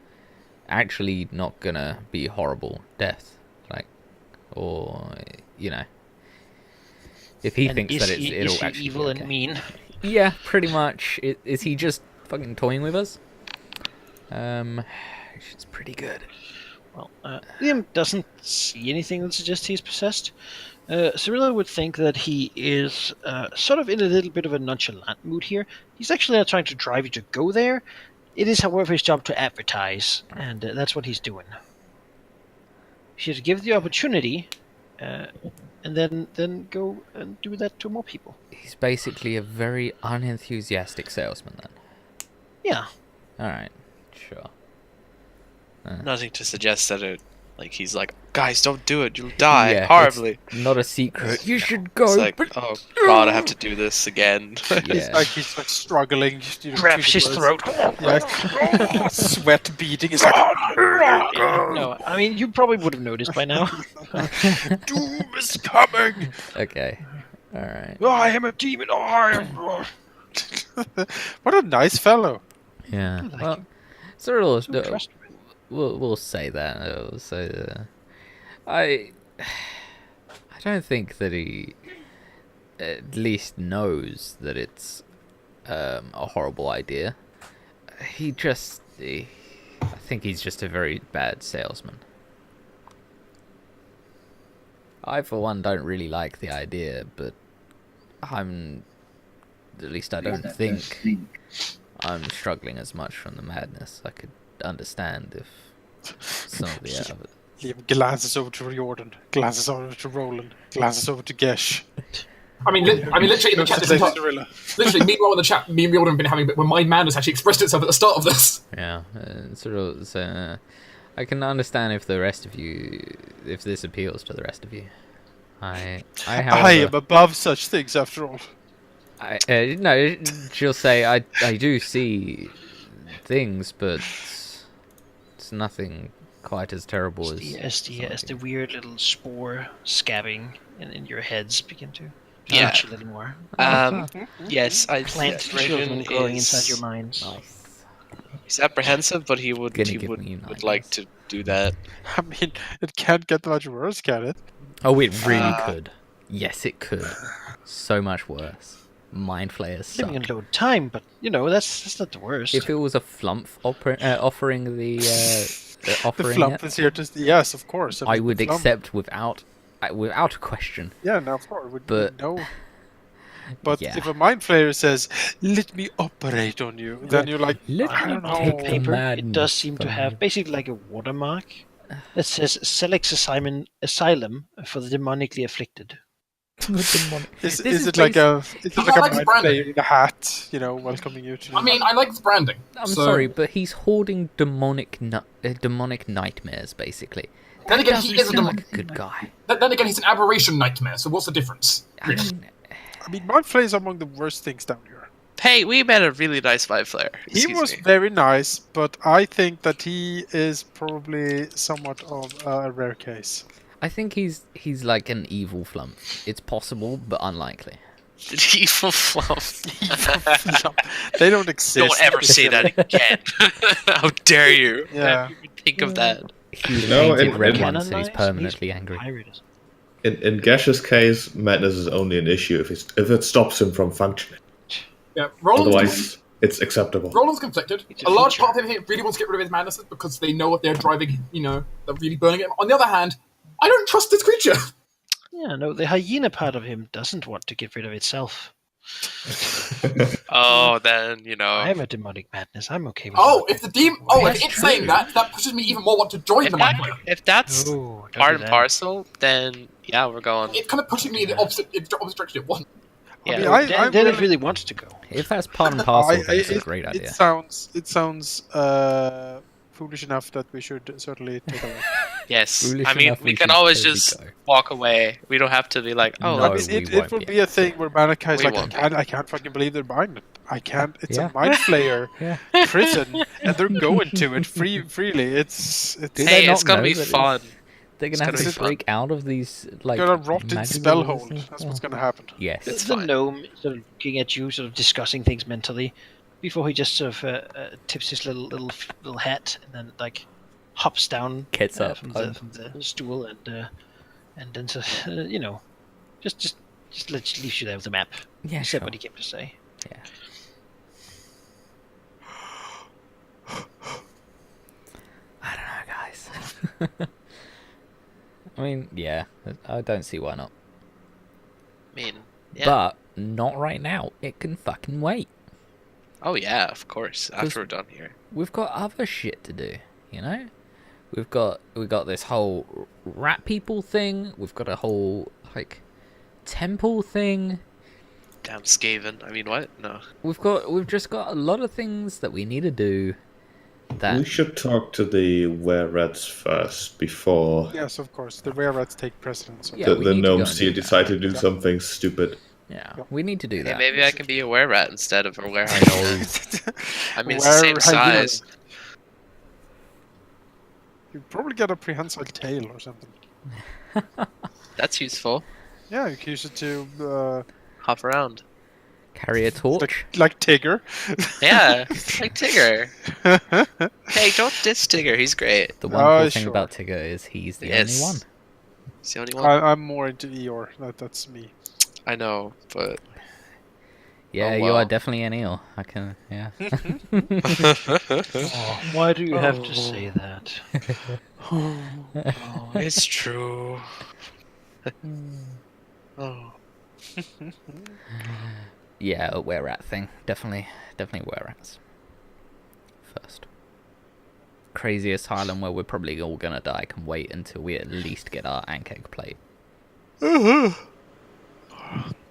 actually not gonna be horrible death, like, or if he And thinks is that he, it'll is he actually evil be and okay. mean? Yeah, pretty much. Is he just fucking toying with us? It's pretty good. Well, Liam doesn't see anything that suggests he's possessed. Cyrilla would think that he is sort of in a little bit of a nonchalant mood here. He's actually not trying to drive you to go there. It is, however, his job to advertise, and that's what he's doing. He should give the opportunity, and then go and do that to more people. He's basically a very unenthusiastic salesman, then. Yeah. All right, sure. Nothing to suggest that he's like, guys, don't do it, you'll die Yeah, horribly. It's not a secret. You should go. It's like, oh god, I have to do this again. Yeah. He's like struggling. Grabs his throat. Yeah. Sweat beating. He's like, No, I mean, you probably would have noticed by now. doom is coming. Okay. All right. I am a demon. I am. What a nice fellow. Yeah. I like Well, him. Cyril, So trustworthy. we'll say that. We'll say I don't think that he at least knows that it's a horrible idea. I think he's just a very bad salesman. I, for one, don't really like the idea, but at least I don't think I'm struggling as much from the madness. I could understand if some of the other... Liam glances over to Jordan, glances over to Roland, glances over to Gesh. I mean, literally in the chat, literally, meanwhile in the chat, me and Jordan have been having a bit where my madness actually expressed itself at the start of this. Yeah, so I can understand if the rest of you, if this appeals to the rest of you. I am above such things after all. No, she'll say I do see things, but it's nothing quite as terrible as the weird little spore scabbing in your heads begin to Yeah. reach a little more. Yes, I Plant children growing inside your minds. nice. He's apprehensive, but he would Gonna give me would nightmares. like to do that. I mean, it can't get much worse, can it? Oh, it really could. Yes, it could. So much worse. Mind flayers suck. Living in low time, but that's not the worst. If it was a flump offering the The offering flump it, is here to... Yes, of course. I mean, would the flump- accept without a question. Yeah, no, of course. Would But- no. But Yeah. if a mind flayer says, "Let me operate on you," then you're like, Let I me don't take know. the paper, man it does seem to from have you. basically like a watermark that says Selex Asylum for the demonically afflicted. Is This is it like a I like the mind branding. flayer in a hat, welcoming you to? I mean, I like the branding. I'm so- sorry, but he's hoarding demonic nightmares, basically. Then again, Doesn't he is a seem demon. like a good guy. Then again, he's an aberration nightmare. So what's the difference? I mean, I mean, mind flayers are among the worst things down here. Hey, we met a really nice vibe flare. He was very nice, but I think that he is probably somewhat of a rare case. I think he's like an evil flump. It's possible, but unlikely. The evil flump. They don't exist. Don't ever say that again. How dare you? Yeah. You think of that. He's No, painted in- red in- once and he's permanently angry. In Gash's case, madness is only an issue if it stops him from functioning. Yeah, Roland's, Otherwise, it's acceptable. Roland's conflicted. It's A a large feature. part of him really wants to get rid of his madnesses because they know what they're driving, they're really burning him. On the other hand, I don't trust this creature. Yeah, no, the hyena part of him doesn't want to get rid of itself. Oh, then I have a demonic madness. I'm okay with Oh, that. if the demon, That's if it's saying that pushes me even more want to join the mind flayer. if that's No, don't part do and that. parcel, then yeah, we're going. It's kind of pushing me in the opposite direction it wants. Yeah. mean, Then, then it really wants to go. If that's part and parcel, then it's a it- great idea. It sounds foolish enough that we should certainly take a look. Yes, Foolish I mean enough, we we can should always totally just go. walk away. We don't have to be like, oh, No. I let's- mean, we it won't will be be a thing where Malachi is We like, won't be. I can't fucking believe they're buying it. I can't. It's Yeah. a mind flayer Yeah. prison, and they're going to it freely. It's Do they hey, not it's gonna know be that fun. They're It's gonna have gonna to be fun. break out of these like gonna rot in magic spell balls hold. and That's stuff. what's gonna happen. Yes. It's the fine. gnome sort of looking at you, sort of discussing things mentally, before he just sort of tips his little hat and then like hops down Gets up. from the stool and then so, just leaves you there with the map. Yeah, He said sure. what he came to say. Yeah. I don't know, guys. I mean, yeah, I don't see why not. I mean, yeah. But not right now. It can fucking wait. Oh yeah, of course. 'Cause- After we're done here. We've got other shit to do, you know? We've got this whole rat people thing. We've got a whole like temple thing. Damn Skaven. I mean, what? No. We've just got a lot of things that we need to do. That We should talk to the were-rats first before Yes, of course. The rare rats take precedence. Yeah, the we need to go gnomes and do that. decide to do something stupid. yeah, we need to do Hey, that. maybe I can be a were rat instead of a were I know. I mean, it's the same size. You probably get a prehensile tail or something. That's useful. Yeah, you can use it to Hop around. Carry a torch. like Tigger. Yeah, like Tigger. Hey, don't diss Tigger. He's great. The wonderful thing sure. about Tigger is he's the Yes. only one. He's the only one. I'm more into Eeyore. That's me. I know, but Yeah, Oh, you well. are definitely an eel. I can, yeah. Why do you have to say that? it's true. Oh. Yeah, a were rat thing. Definitely were rats. First. Crazy asylum where we're probably all gonna die can wait until we at least get our ankeg plate.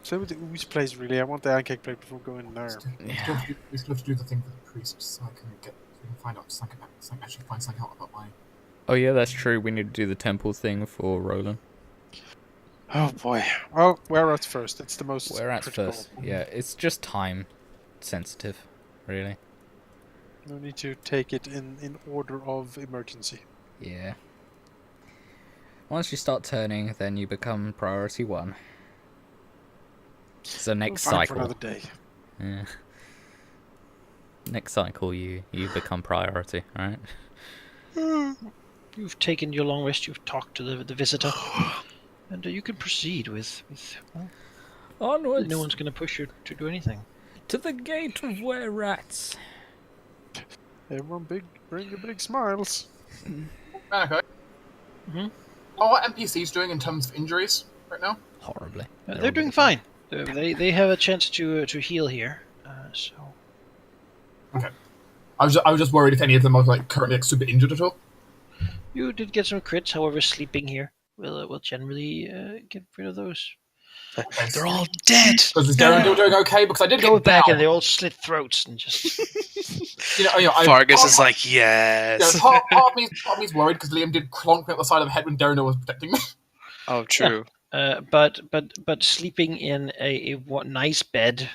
So with the ooze place, really. I want the ancake plate before going there. We still have to do the thing for the priest so we can find out something out about my. Oh yeah, that's true. We need to do the temple thing for Roland. Oh boy. Well, where rats first. It's the most. Were rats critical. first. Yeah, it's just time sensitive, really. No need to take it in order of emergency. Yeah. Once you start turning, then you become priority 1. So next Fine for cycle. another day. Yeah. Next cycle, you become priority, right? You've taken your long rest. You've talked to the visitor, and you can proceed with. Well, Onwards no one's going to push you to do anything. to the gate of were rats. Everyone bring your big smiles. Okay. Mhm. How are NPCs doing in terms of injuries right now? Horribly. They're doing fine. They have a chance to heal here. So Okay. I was just worried if any of them are currently super injured at all. you did get some crits. However, sleeping here will generally get rid of those. They're all dead. Because is Darren still doing okay? Because I did Go get back down. and they all slit throats and just. Fargus is like, yes. part of me's worried because Liam did clonk me at the side of the head when Darren was protecting me. Oh, true. But sleeping in a nice bed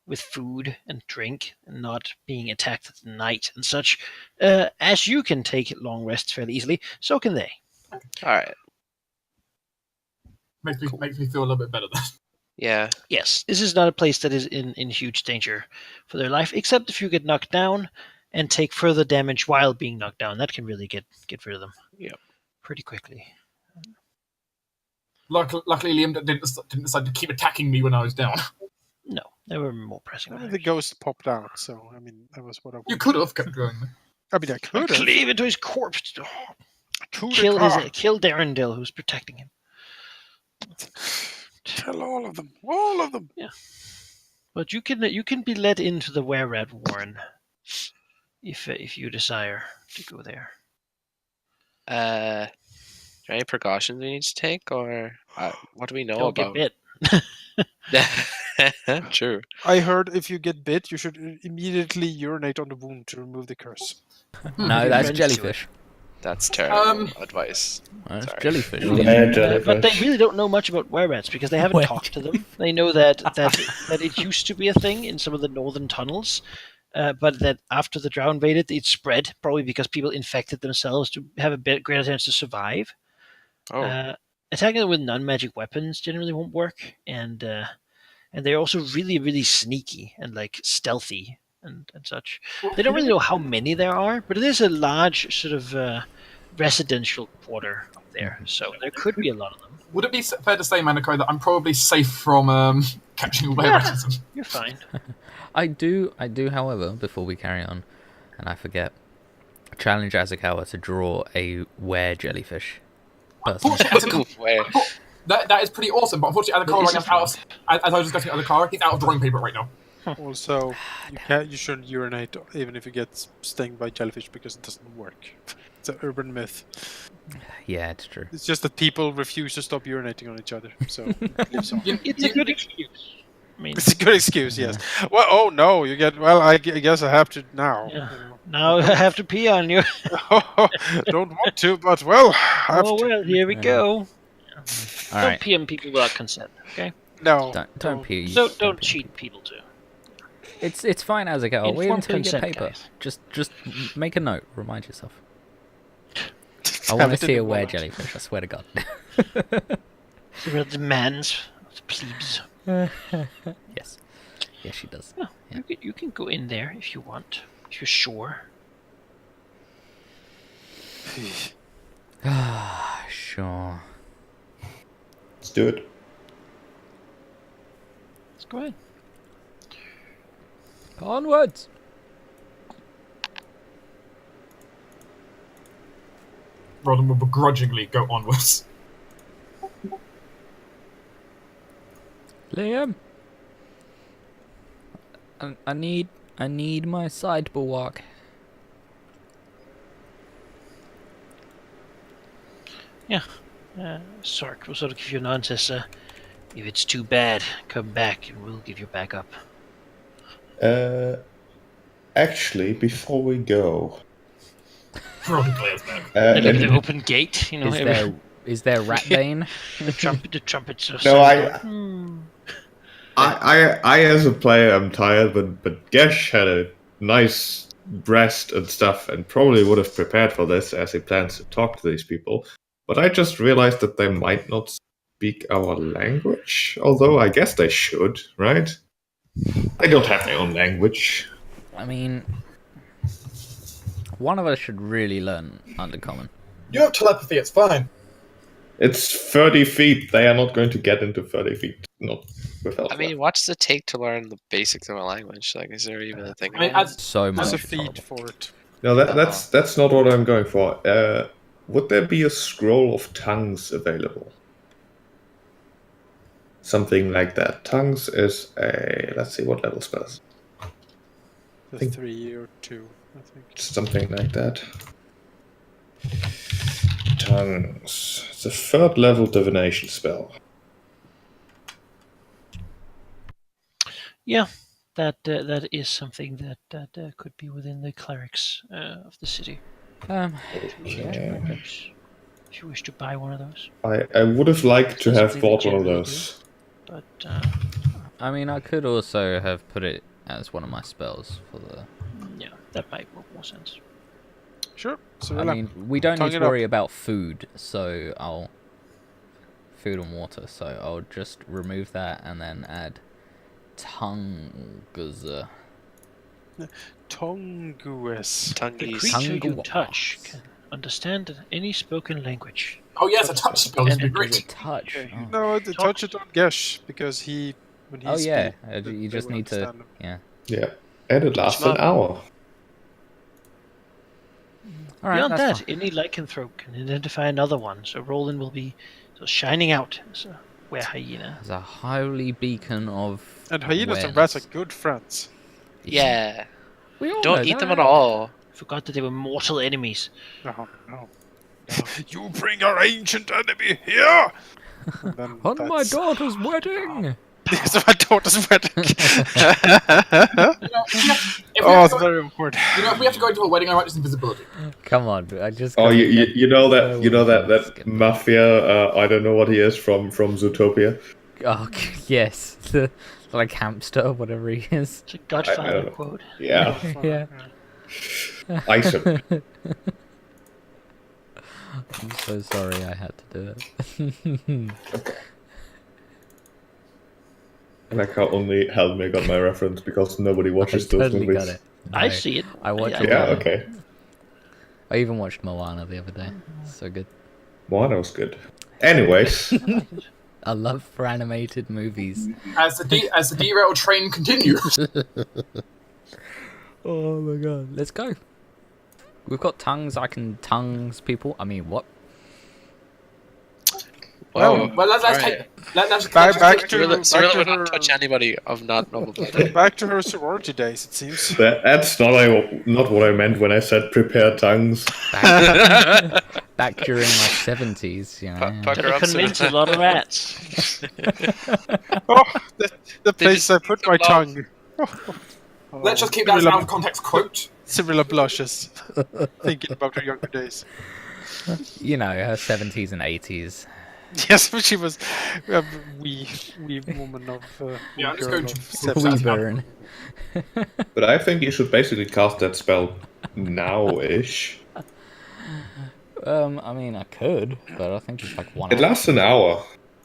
with food and drink and not being attacked at night and such, as you can take long rests fairly easily, so can they. All right. Makes me feel a little bit better then. Yeah. Yes, this is not a place that is in huge danger for their life, except if you get knocked down and take further damage while being knocked down. That can really get rid of them. Yep. Pretty quickly. Luckily, Liam didn't decide to keep attacking me when I was down. No, there were more pressing I mean, the matters. ghost popped out, so I mean, that was what I wanted. You could have kept going. I mean, I I could have. cleave into his corpse. To the Kill car. kill Darendil, who's protecting him. Kill all of them. All of them. Yeah, but you can be led into the Were-Rat Warren if you desire to go there. Are there any precautions we need to take, or what do we know Don't about? get bit. True. I heard if you get bit, you should immediately urinate on the wound to remove the curse. No, Your that's friends do jellyfish. That's terrible advice. That's Sorry. jellyfish. Yeah, But they jellyfish. really don't know much about were-rats because they haven't talked to them. They know that it used to be a thing in some of the northern tunnels, but that after the Drow invaded, it spread, probably because people infected themselves to have a bit greater chance to survive. Oh, Attacking them with non-magic weapons generally won't work, and they're also really, really sneaky and like stealthy and such. They don't really know how many there are, but it is a large sort of residential quarter up there, so there could be a lot of them. Would it be fair to say, Manako, that I'm probably safe from catching were-ratism? You're fine. I do, however, before we carry on, and I forget, challenge Azakawa to draw a were jellyfish. Personally. where? That is pretty awesome, but unfortunately, Adakar right now is out of, as I was discussing Adakar, he's out of drawing paper right now. Also, you shouldn't urinate even if you get stung by jellyfish because it doesn't work. It's an urban myth. Yeah, it's true. It's just that people refuse to stop urinating on each other, so it lives on. It's a good excuse. I mean, It's a good excuse, yes. Well, oh no, you get. Well, I guess I have to now. yeah. Now I have to pee on you. Don't want to, but well, I have Oh to. well, here we go. All Don't right. pee on people without consent, okay? No, Don't pee. Don't cheat people too. It's fine, Azakawa. Wait Informed until you get consent, paper. guys. Just make a note. Remind yourself. I Have want to it in see the a were wallet. jellyfish. I swear to God. There are demands of the plebes. Yes. Yes, she does. Oh, you can go in there if you want, if you're sure. Sure. Let's do it. Let's go ahead. Onwards. Rather more begrudgingly go onwards. Liam. I need my side bulwark. Sark will sort of give you an answer. If it's too bad, come back and we'll give you back up. Actually, before we go, Probably players back. And like the open gate, you know. Is there Ratbane? the trumpets are no, I I as a player am tired, but Gesh had a nice rest and stuff, and probably would have prepared for this as he plans to talk to these people. But I just realized that they might not speak our language, although I guess they should, right? They don't have their own language. I mean, one of us should really learn Undercommon. You have telepathy, it's fine. It's 30 feet. They are not going to get into 30 feet. Not without I mean, that. what does it take to learn the basics of a language? Like, is there even a thing? I mean, about it? as So much. There's a it's feed horrible. for it. No, that's not what I'm going for. Would there be a scroll of tongues available? Something like that. Tongues is a... Let's see, what level spell is it? The think- 3 or 2, I think. Something like that. Tongues. It's a 3rd level divination spell. Yeah, that is something that could be within the clerics of the city. Okay. Perhaps, if you wish to buy one of those, I would have liked to Is have something bought they one of generally those. but I mean, I could also have put it as one of my spells for the. yeah, that might make more sense. Sure. So I mean, we don't tongue need to it up. worry about food, so I'll food and water, so I'll just remove that and then add tongues. Tongues. The Tungies. creature you Tongue touch was. can understand any spoken language. Oh yes, a touch spell is And great. A touch. Okay. Oh, No, touch it on Gesh because when he oh yeah, speaks, you they just will need to. understand him. Yeah. Yeah. And it lasts an Touch 'em hour. All right. Beyond That's that, any lycanthrope can identify another one, so Roland will be shining out as a were hyena. There's a holy beacon of. And hyenas and rats are awareness. good friends. Yeah. We all Don't know eat them that. at all. Forgot that they were mortal enemies. No, no. You bring our ancient enemy here! And then On my that's- daughter's wedding. Yes, my daughter's wedding. You know, if we Oh, have it's to go, very awkward. you know, if we have to go into a wedding, I might just invisibility. Come on, I just. Oh, gotta you know that skip that it. mafia. I don't know what he is from Zootopia. Oh yes, the like hamster, whatever he is. It's a I Godfather don't know. quote. Yeah, Yeah. ice him. I'm so sorry I had to do it. I like how only Halldamir got my reference because nobody I watches those totally movies. got it. I No, see it. I watched it. Yeah, okay. I even watched Moana the other day. So good. Moana was good. Anyways, I love for animated movies. As the derailed train continues. Oh my god. Let's go. We've got tongues. I can tongues people. I mean, what? Whoa. Well, let's Alright. take. Let's Back to- Cyrilla back to would her- not touch anybody of not noble blood. Back to her sorority days, it seems. that's not what I meant when I said prepare tongues. Back during like 70s, you know. yeah. Pucker Gotta up, convince Cyrilla. a lot of rats. Oh, the place just I put my love- tongue. Let's just keep that as an Cyrilla- out of context quote. Cyrilla blushes, thinking about her younger days. You know, her 70s and 80s. Yes, but she was a wee woman of Yeah, I'm just girl going of to- 70s. That's We burn. But I think you should basically cast that spell now-ish. I mean, I could, but I think it's like 1 It hour. lasts an hour,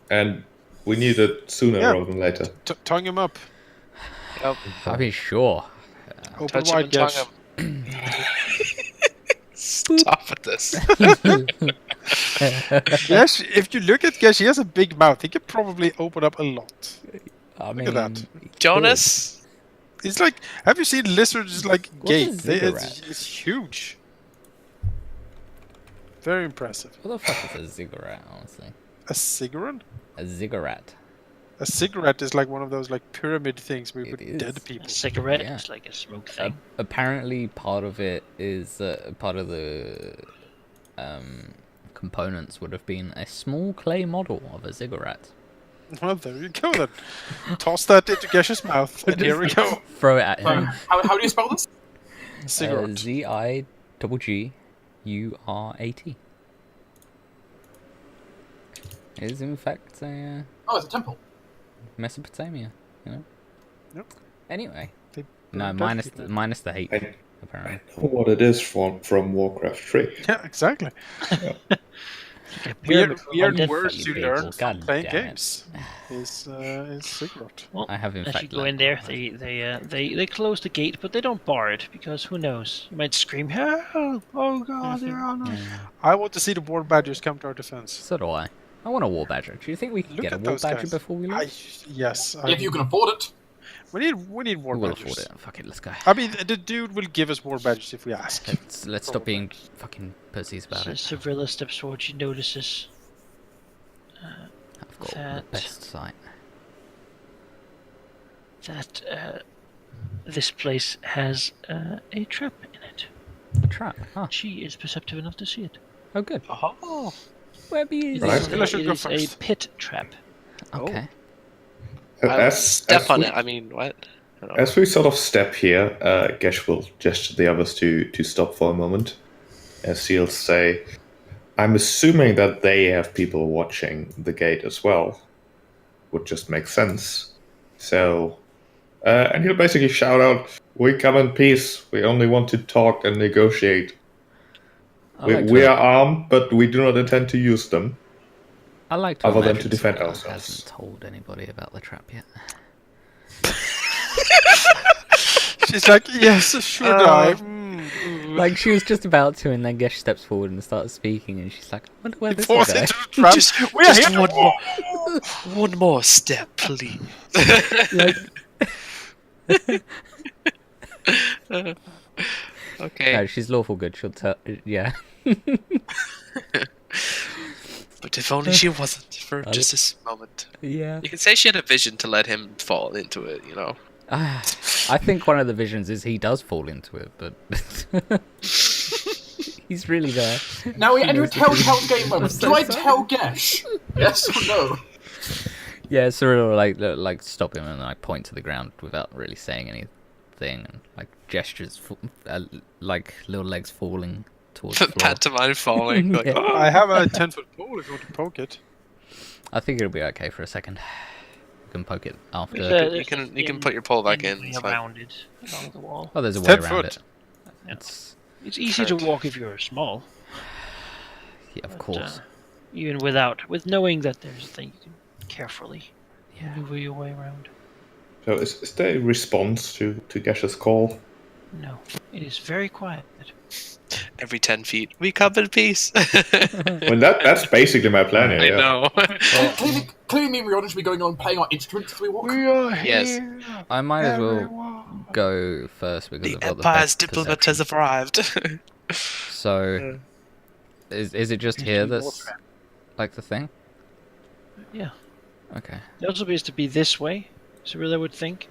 and we need it sooner Yeah. rather than later. Tongue him up. Yep. I mean, sure. Open Touch him wide, and tongue Gesh. him. Stop with this. Yes, if you look at Gesh, he has a big mouth. He could probably open up a lot. I mean, Look at that. Jonas? It's like, have you seen lizards like What's a gape? ziggurat? It's huge. Very impressive. What the fuck is a ziggurat, honestly? A cigarette? A ziggurat. A cigarette is like one of those like pyramid things where you It put is. dead people. A cigarette Yeah. is like a smoke thing. Apparently, part of it is part of the components would have been a small clay model of a ziggurat. Well, there you go then. Toss that into Gesh's mouth, and here we go. Throw it at him. How do you spell this? Cigarette. Zigurat. It is in fact a Oh, it's a temple. Mesopotamia, you know. Yep. Anyway, They no, burned minus everything. minus the hate, I apparently. know what it is from Warcraft 3. Yeah, exactly. A Weird, pyramid of weird undead words you to people, learn from God playing damn it. games. Is cigarette. Well, I have in as fact you go learned in there, all they close the gate, but they don't bar it because who knows? You might scream, "Help! Oh God, they're on us!" Yeah. I want to see the war badgers come to our defense. So do I. I want a war badger. Do you think we can Look get a at war those badger guys. before we leave? Yes. If you can afford it. We need war We will badgers. afford it. Fuck it, let's go. I mean, the dude will give us war badgers if we ask. Let's stop being fucking pussies about So it. Civrilla steps forward. She notices I've got the that- best sight. that this place has a trap in it. A trap. Ah, She is perceptive enough to see it. oh good. Oh. Webby is. Right. Civrilla should It go is a first. pit trap. Okay. I As, step as on we, it. I mean, what? I don't know. As we sort of step here, Gesh will gesture the others to stop for a moment. As he'll say, I'm assuming that they have people watching the gate as well. Would just make sense. So, and he'll basically shout out, we come in peace. We only want to talk and negotiate. I We, like we to- are armed, but we do not intend to use them. I like to other than imagine to defend Sarah ourselves. hasn't told anybody about the trap yet. She's like, yes, should I? Like, she was just about to, and then Gesh steps forward and starts speaking, and she's like, I wonder where this will Falls go. into the trap. We're Just here. one more step, please. Like, Okay. no, she's lawful good. She'll tell. Yeah. But if only she wasn't for just this moment. Yeah. You can say she had a vision to let him fall into it, you know. I think one of the visions is he does fall into it, but he's really there. Now we enter a knows what to telltale game moment. so Do I sorry. tell Gesh? Yes or no? Yeah, Cyril will like stop him and like point to the ground without really saying anything, and like gestures, like little legs falling towards the floor. Pantomime falling. Like, Yeah. "Oh." I have a 10-foot pole if you want to poke it. I think it'll be okay for a second. You can poke it after. You can put your pole back in. It's fine. around it along the wall. Oh, there's a It's way 10 around foot. it. It's It's easy to walk if you're small. yeah, of but, course. Even with knowing that there's a thing, you can carefully maneuver your way around. So is there a response to Gesh's call? No, it is very quiet. Every 10 feet, we come in peace. Well, that's basically my plan here. I yeah. know. Clearly, me and Riordan should be going on playing our instruments as we walk. We are Yes. here. I might as well everyone. go first because The I've got the Empire's best diplomat perception. has arrived. So, is it just here that's like the thing? Yeah. Okay. It also appears to be this way. So really, I would think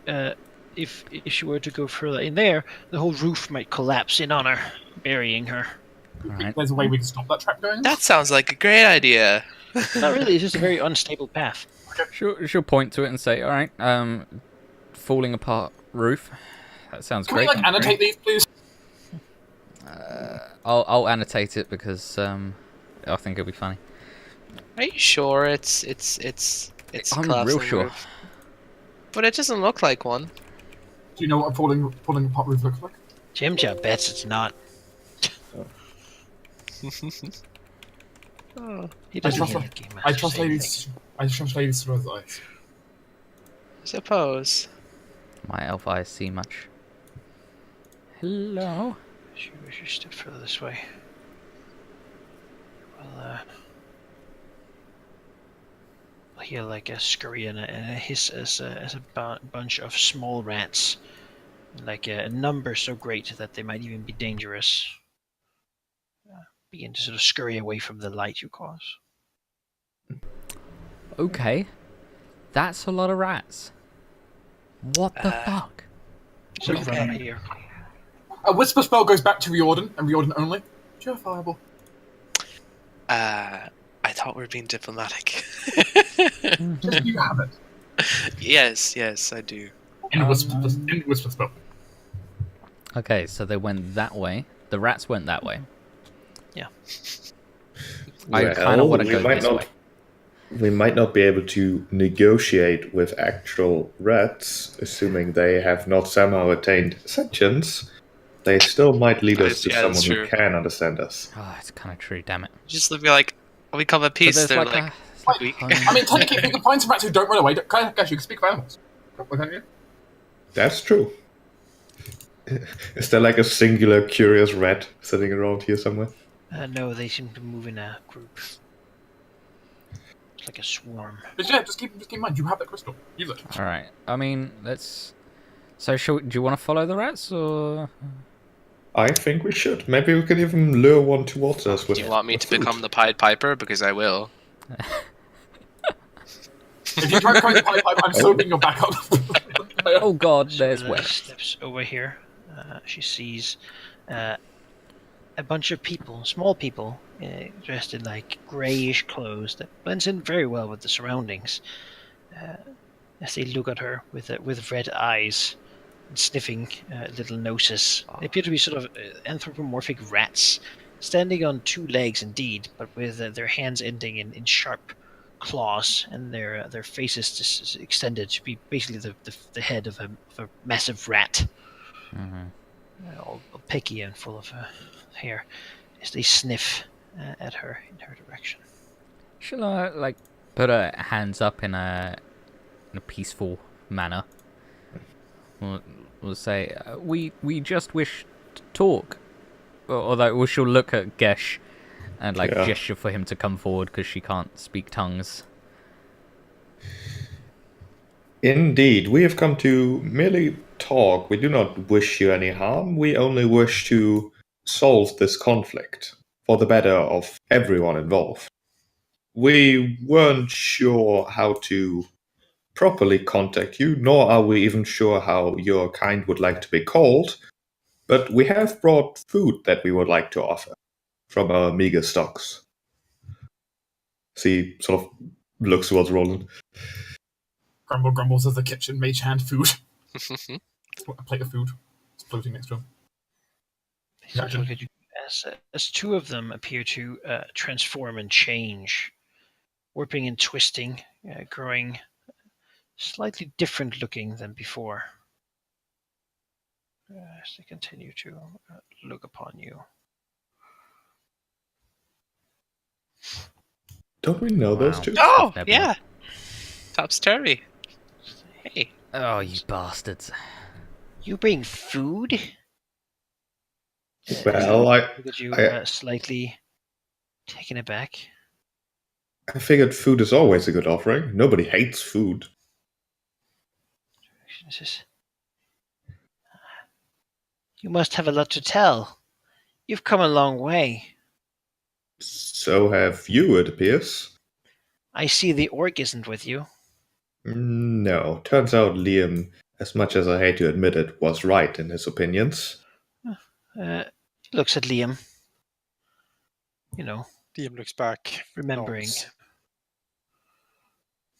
if she were to go further in there, the whole roof might collapse in on her, burying her. Alright. There's a way we can stop that trap going. That sounds like a great idea. Not really. It's just a very unstable path. She'll point to it and say, "All right, falling apart roof. That sounds Can we great. like annotate these, please? I'll annotate it because I think it'll be funny. Are you sure it's I'm collapsing real sure. roof? But it doesn't look like one. Do you know what a falling apart roof looks like? Jim Jam bets it's not. He doesn't trust hear her. the game I master trust say ladies. I trust ladies through his eyes. I suppose. My elf eyes see much. Hello. anything. We should step further this way. We'll hear like a scurry and a hiss as a bunch of small rats, like a number so great that they might even be dangerous, begin to sort of scurry away from the light you cause. Okay, that's a lot of rats. What the fuck? So run here. A whisper spell goes back to Riordan and Riordan only. Do you have fireball? I thought we were being diplomatic. Just you have it. Yes, I do. In whisper spell. Okay, so they went that way. The rats went that way. Yeah. I Well, kind of want to we go might this not- way. We might not be able to negotiate with actual rats, assuming they have not somehow attained sentience. They still might lead us to Yeah, that's someone who true. can understand us. Oh, it's kind of true. Damn it. Just look like we come in But peace. there's They're like, like, it's like weak. home- I mean, technically, if we can find some rats who don't run away, guys, you can speak for animals. What can you? That's true. Is there like a singular curious rat sitting around here somewhere? No, they seem to move in a group. It's like a swarm. But yeah, just keep in mind, you have that crystal. Use it. All right. I mean, let's. So, do you want to follow the rats or? I think we should. Maybe we can even lure one towards us. With, Do you want me with to food. become the Pied Piper? Because I will. If you try to crack the pipe, I'm soaking your back up. Oh God, there's Rilla wet. steps over here. She sees a bunch of people, small people, dressed in like greyish clothes that blends in very well with the surroundings. As they look at her with red eyes and sniffing little noses, they appear to be sort of anthropomorphic rats, standing on two legs indeed, but with their hands ending in sharp claws, and their faces just extended to be basically the head of a massive rat, all picky and full of hair, as they sniff at her in her direction. Shall I like put her hands up in a peaceful manner. We'll say, we just wish to talk. Although she'll look at Gesh and gesture for him to come forward because she can't speak tongues. Indeed, we have come to merely talk. We do not wish you any harm. We only wish to solve this conflict for the better of everyone involved. We weren't sure how to properly contact you, nor are we even sure how your kind would like to be called, but we have brought food that we would like to offer from our meager stocks. See, sort of looks towards Roland. Grumble grumbles as the kitchen mage hand food. A plate of food. It's floating next to him. So look at you as two of them appear to transform and change, warping and twisting, growing slightly different looking than before. As they continue to look upon you. Don't we know those Wow. two? Oh, Never yeah. Top's-turvy. Hey. Oh, you bastards. You bring food? Well, Look at you slightly taken aback. I figured food is always a good offering. Nobody hates food. You must have a lot to tell. You've come a long way. So have you, it appears. I see the orc isn't with you. No, turns out Liam, as much as I hate to admit it, was right in his opinions. Looks at Liam. You know, Liam looks back. remembering. nods.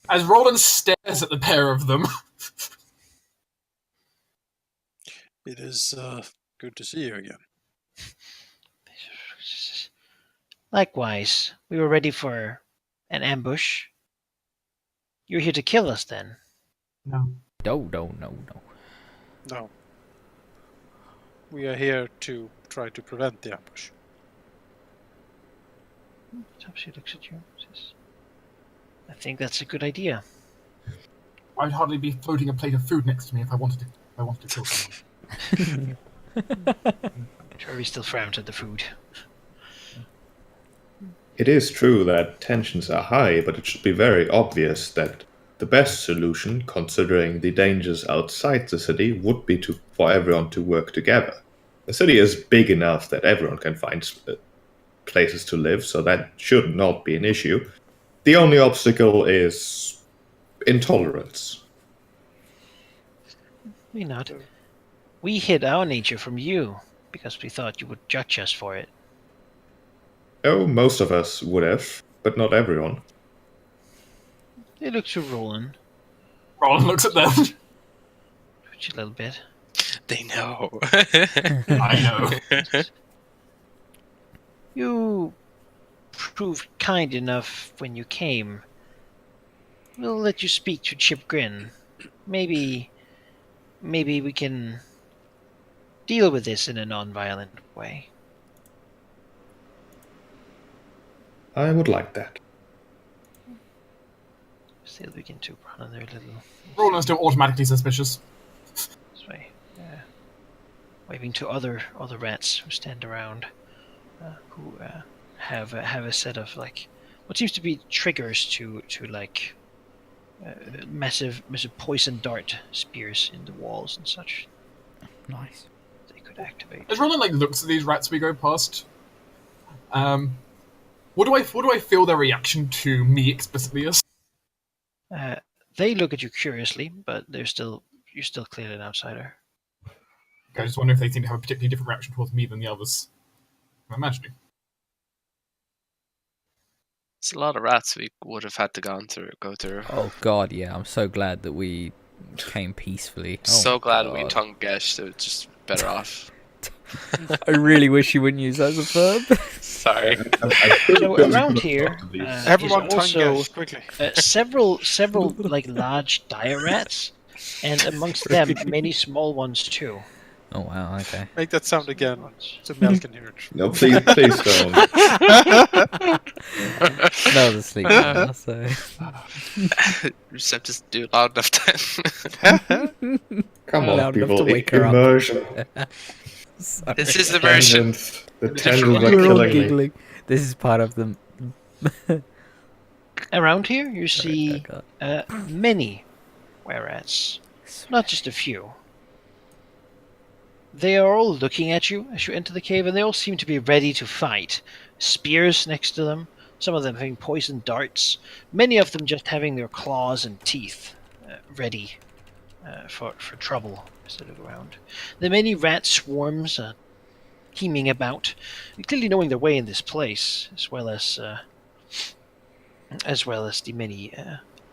As Roland stares at the pair of them. It is good to see you again. Likewise, we were ready for an ambush. You're here to kill us, then? No. No. No. We are here to try to prevent the ambush. Topsy looks at you and says, I think that's a good idea. I'd hardly be floating a plate of food next to me if I wanted to kill someone. Turvy still frowns at the food. It is true that tensions are high, but it should be very obvious that the best solution, considering the dangers outside the city, would be for everyone to work together. The city is big enough that everyone can find places to live, so that should not be an issue. The only obstacle is intolerance. We not. We hid our nature from you because we thought you would judge us for it. Oh, most of us would have, but not everyone. They look to Roland. Roland looks at them. Twitch a little bit. They know. I know. You proved kind enough when you came. We'll let you speak to Chip Grin. Maybe we can deal with this in a non-violent way. I would like that. Still begin to run on their little Roland's still automatically suspicious. this way, waving to other rats who stand around, who have a set of like what seems to be triggers to like massive poison dart spears in the walls and such. Nice. They could activate. As Roland looks at these rats we go past, what do I feel their reaction to me explicitly is? They look at you curiously, but you're still clearly an outsider. I just wonder if they seem to have a particularly different reaction towards me than the others. I'm imagining. It's a lot of rats we would have had to go through. Oh god, yeah. I'm so glad that we came peacefully. So my glad we God. tongue geshed. It was just better off. I really wish you wouldn't use that as a verb. Sorry. So around here, Everyone is tongue also gash quickly. several like large dire rats, and amongst them many small ones too. Oh wow. Okay. Make that sound again, so Mel can hear it. No, please don't. Mel's asleep now, so. Just to do it loud enough then. Come on, Loud enough people. to wake her up. Immersion. Sorry. This is the version. Tangents. The Different tangents are one. We're all killing me. giggling. This is part of them. Around here, you see God. many were-rats, not just a few. They are all looking at you as you enter the cave, and they all seem to be ready to fight. Spears next to them, some of them having poisoned darts, many of them just having their claws and teeth ready for trouble as they look around. The many rat swarms teeming about, clearly knowing their way in this place, as well as the many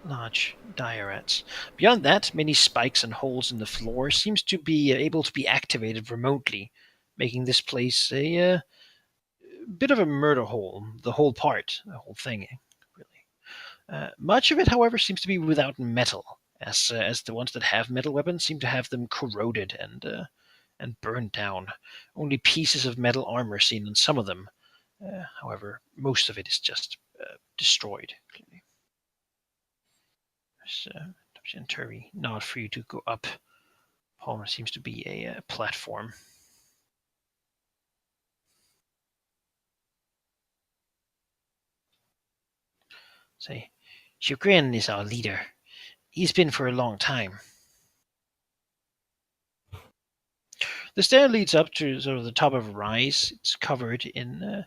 large dire rats. Beyond that, many spikes and holes in the floor seems to be able to be activated remotely, making this place a bit of a murder hole. The whole thing, really. Much of it, however, seems to be without metal, as the ones that have metal weapons seem to have them corroded and burned down. Only pieces of metal armor seen on some of them. However, most of it is just destroyed. Clearly. There's a Turvy nod for you to go up. Palmer seems to be a platform. Say, Chagrin is our leader. He's been for a long time. The stair leads up to sort of the top of a rise. It's covered in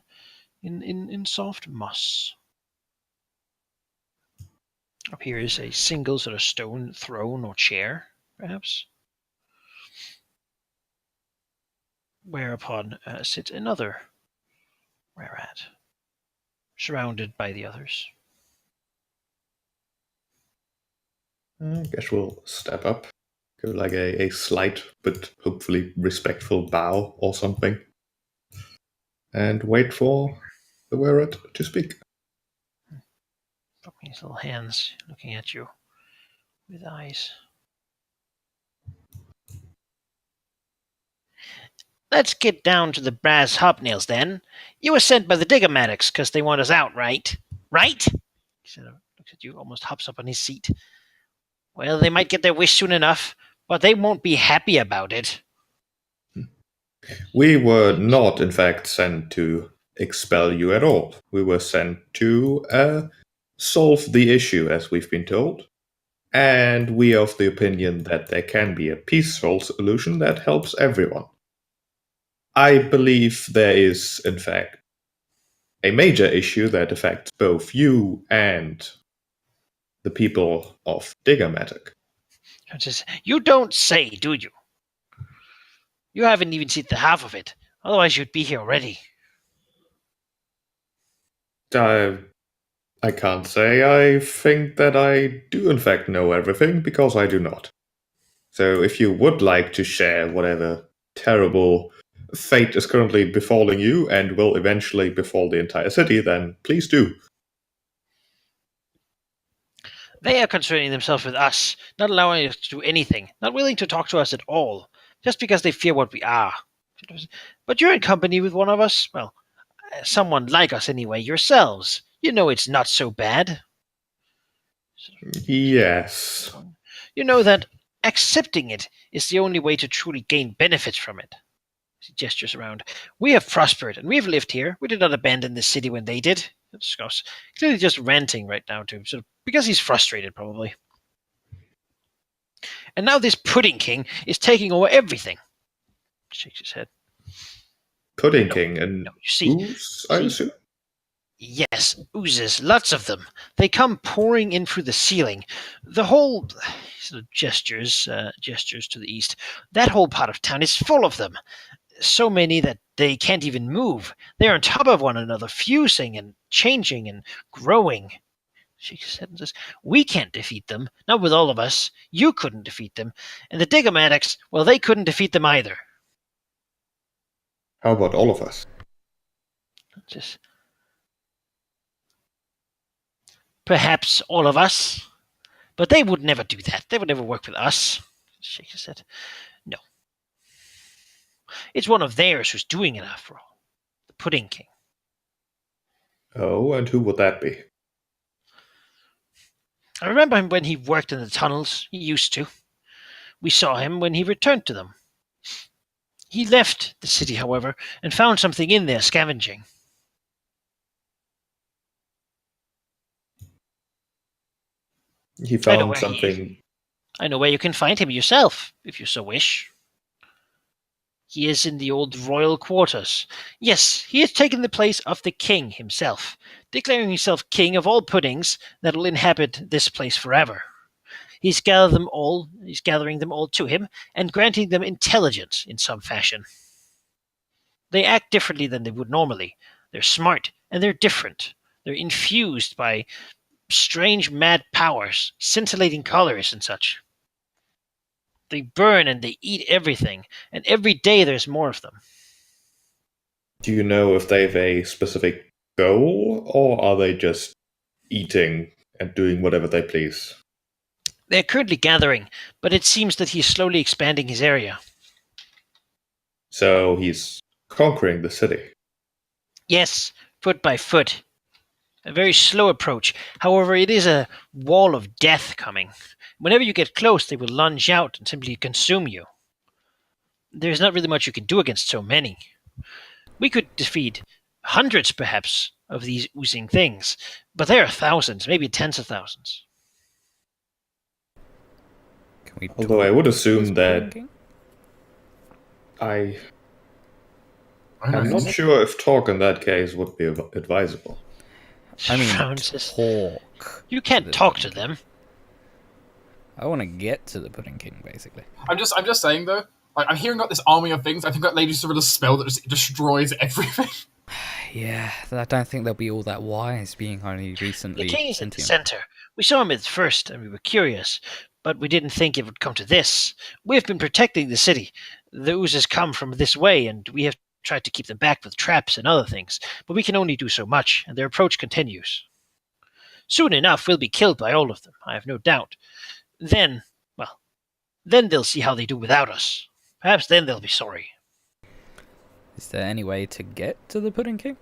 soft moss. Up here is a single sort of stone throne or chair, perhaps. Whereupon sits another were-rat, surrounded by the others. I guess we'll step up. Go like a slight but hopefully respectful bow or something. And wait for the wearer to speak. Dropping his little hands, looking at you with eyes. Let's get down to the brass hobnails then. You were sent by the Digomatics because they want us out, right? Right? He sort of looks at you, almost hops up on his seat. Well, they might get their wish soon enough, but they won't be happy about it. We were not, in fact, sent to expel you at all. We were sent to solve the issue, as we've been told. And we are of the opinion that there can be a peaceful solution that helps everyone. I believe there is, in fact, a major issue that affects both you and the people of Digamatic. You don't say, do you? You haven't even seen the half of it. Otherwise, you'd be here already. I can't say. I think that I do, in fact, know everything, because I do not. So if you would like to share whatever terrible fate is currently befalling you and will eventually befall the entire city, then please do. They are concerning themselves with us, not allowing us to do anything, not willing to talk to us at all, just because they fear what we are. But you're in company with one of us, well, someone like us anyway, yourselves. You know it's not so bad. Yes. You know that accepting it is the only way to truly gain benefits from it. He gestures around. We have prospered, and we have lived here. We did not abandon this city when they did. Scott's clearly just ranting right now, too, sort of, because he's frustrated, probably. And now this Pudding King is taking over everything. Shakes his head. Pudding King and No, you see, Ooze, I assume? Yes, oozes, lots of them. They come pouring in through the ceiling. The whole sort of gestures to the east. That whole part of town is full of them. So many that they can't even move. They're on top of one another, fusing and changing and growing. She said and says, we can't defeat them, not with all of us. You couldn't defeat them. And the Digomatics, well, they couldn't defeat them either. How about all of us? Just perhaps all of us. But they would never do that. They would never work with us. Shakes his head. No. It's one of theirs who's doing it after all. The Pudding King. Oh, and who would that be? I remember him when he worked in the tunnels. He used to. We saw him when he returned to them. He left the city, however, and found something in there scavenging. He I know found where he is. something. I know where you can find him yourself, if you so wish. He is in the old royal quarters. Yes, he has taken the place of the king himself, declaring himself king of all puddings that will inhabit this place forever. He's gathering them all to him and granting them intelligence in some fashion. They act differently than they would normally. They're smart and they're different. They're infused by strange mad powers, scintillating colors and such. They burn and they eat everything, and every day there's more of them. Do you know if they have a specific goal, or are they just eating and doing whatever they please? They're currently gathering, but it seems that he's slowly expanding his area. So he's conquering the city. Yes, foot by foot. A very slow approach. However, it is a wall of death coming. Whenever you get close, they will lunge out and simply consume you. There's not really much you can do against so many. We could defeat hundreds, perhaps, of these oozing things, but there are thousands, maybe tens of thousands. Can we Although I talk would to assume this that Pudding King? I'm I know, not sure if talk in that case would be advisable. I mean, Frowns says, talk. you can't talk to them. I want to get to the Pudding King, basically. I'm just saying though. Like, I'm hearing about this army of things. I think that lady sort of a spell that just destroys everything. Yeah, I don't think they'll be all that wise, being only The recently king is at the sentient. center. We saw him at first, and we were curious, but we didn't think it would come to this. We've been protecting the city. The oozes come from this way, and we have tried to keep them back with traps and other things, but we can only do so much, and their approach continues. Soon enough, we'll be killed by all of them, I have no doubt. Then they'll see how they do without us. Perhaps then they'll be sorry. Is there any way to get to the Pudding King?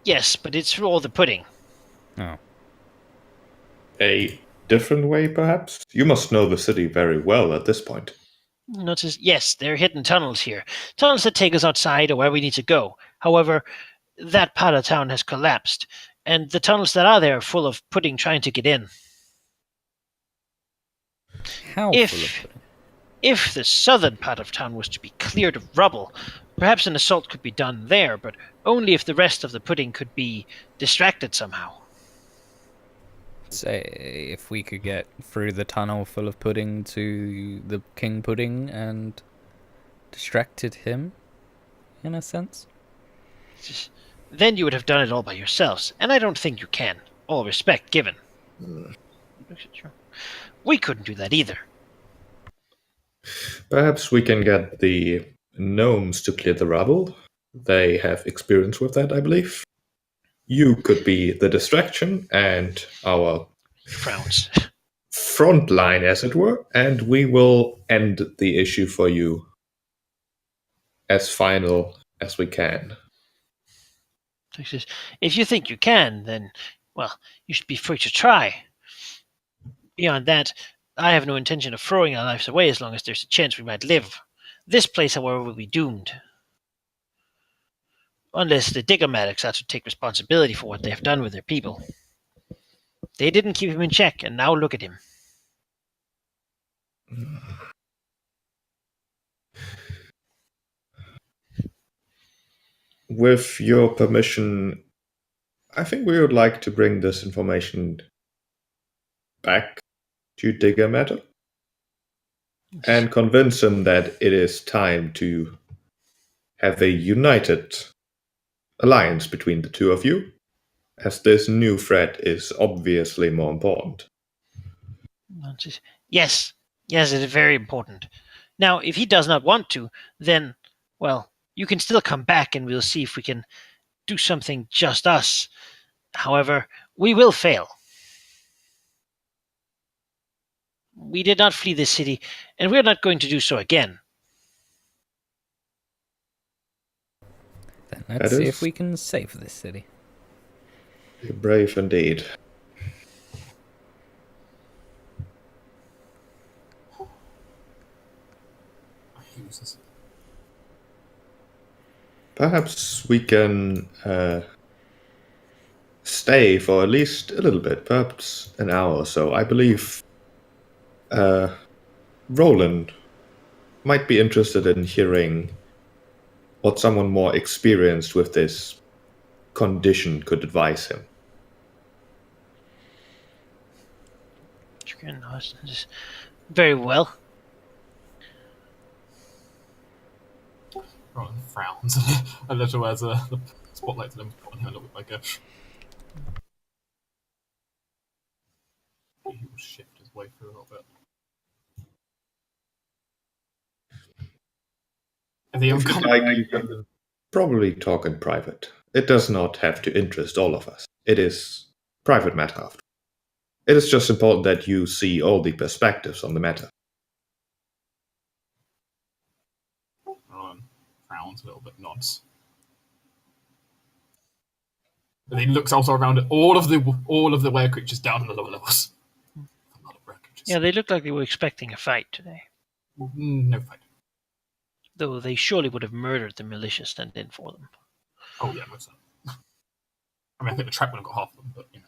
Yes, but it's for all the pudding. Oh. A different way, perhaps? You must know the city very well at this point. Yes, there are hidden tunnels here. Tunnels that take us outside or where we need to go. However, that part of town has collapsed, and the tunnels that are there are full of pudding trying to get in. How If- full of pudding? If the southern part of town was to be cleared of rubble, perhaps an assault could be done there, but only if the rest of the pudding could be distracted somehow. Say, if we could get through the tunnel full of pudding to the King Pudding and distracted him, in a sense? Then you would have done it all by yourselves, and I don't think you can, all respect given. We couldn't do that either. Perhaps we can get the gnomes to clear the rubble. They have experience with that, I believe. You could be the distraction and our Frowns. front line, as it were, and we will end the issue for you as final as we can. He says, if you think you can, then, well, you should be free to try. Beyond that, I have no intention of throwing our lives away as long as there's a chance we might live. This place, however, will be doomed. Unless the Digomatics are to take responsibility for what they have done with their people. They didn't keep him in check, and now look at him. With your permission, I think we would like to bring this information back to Digger Matter and convince him that it is time to have a united alliance between the two of you, as this new threat is obviously more important. Yes, it is very important. Now, if he does not want to, then, well, you can still come back and we'll see if we can do something just us. However, we will fail. We did not flee this city, and we're not going to do so again. Let's That see is- if we can save this city. You're brave indeed. Uses. Perhaps we can stay for at least a little bit, perhaps an hour or so. I believe Roland might be interested in hearing what someone more experienced with this condition could advise him. Very well. Roland frowns a little as the spotlight's on him a little bit, I guess. He will shift his way through a little bit. And the If you'd like, you can probably talk in private. It does not have to interest all of us. It is private matter after. It is just important that you see all the perspectives on the matter. Roland frowns a little bit, nods. And he looks also around at all of the were creatures down in the lower levels. A lot of were creatures. Yeah, they look like they were expecting a fight today. No fight. Though they surely would have murdered the militia sent in for them. Oh yeah, most certainly. I mean, I think the trap would have got half of them, but you know.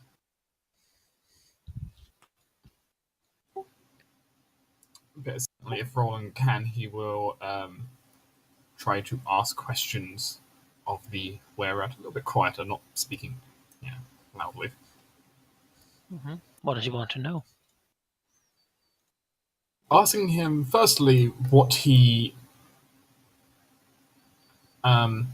But certainly, if Roland can, he will try to ask questions of the were-rat a little bit quieter, not speaking, loudly. Mm-hmm. What does he want to know? Asking him firstly what he well,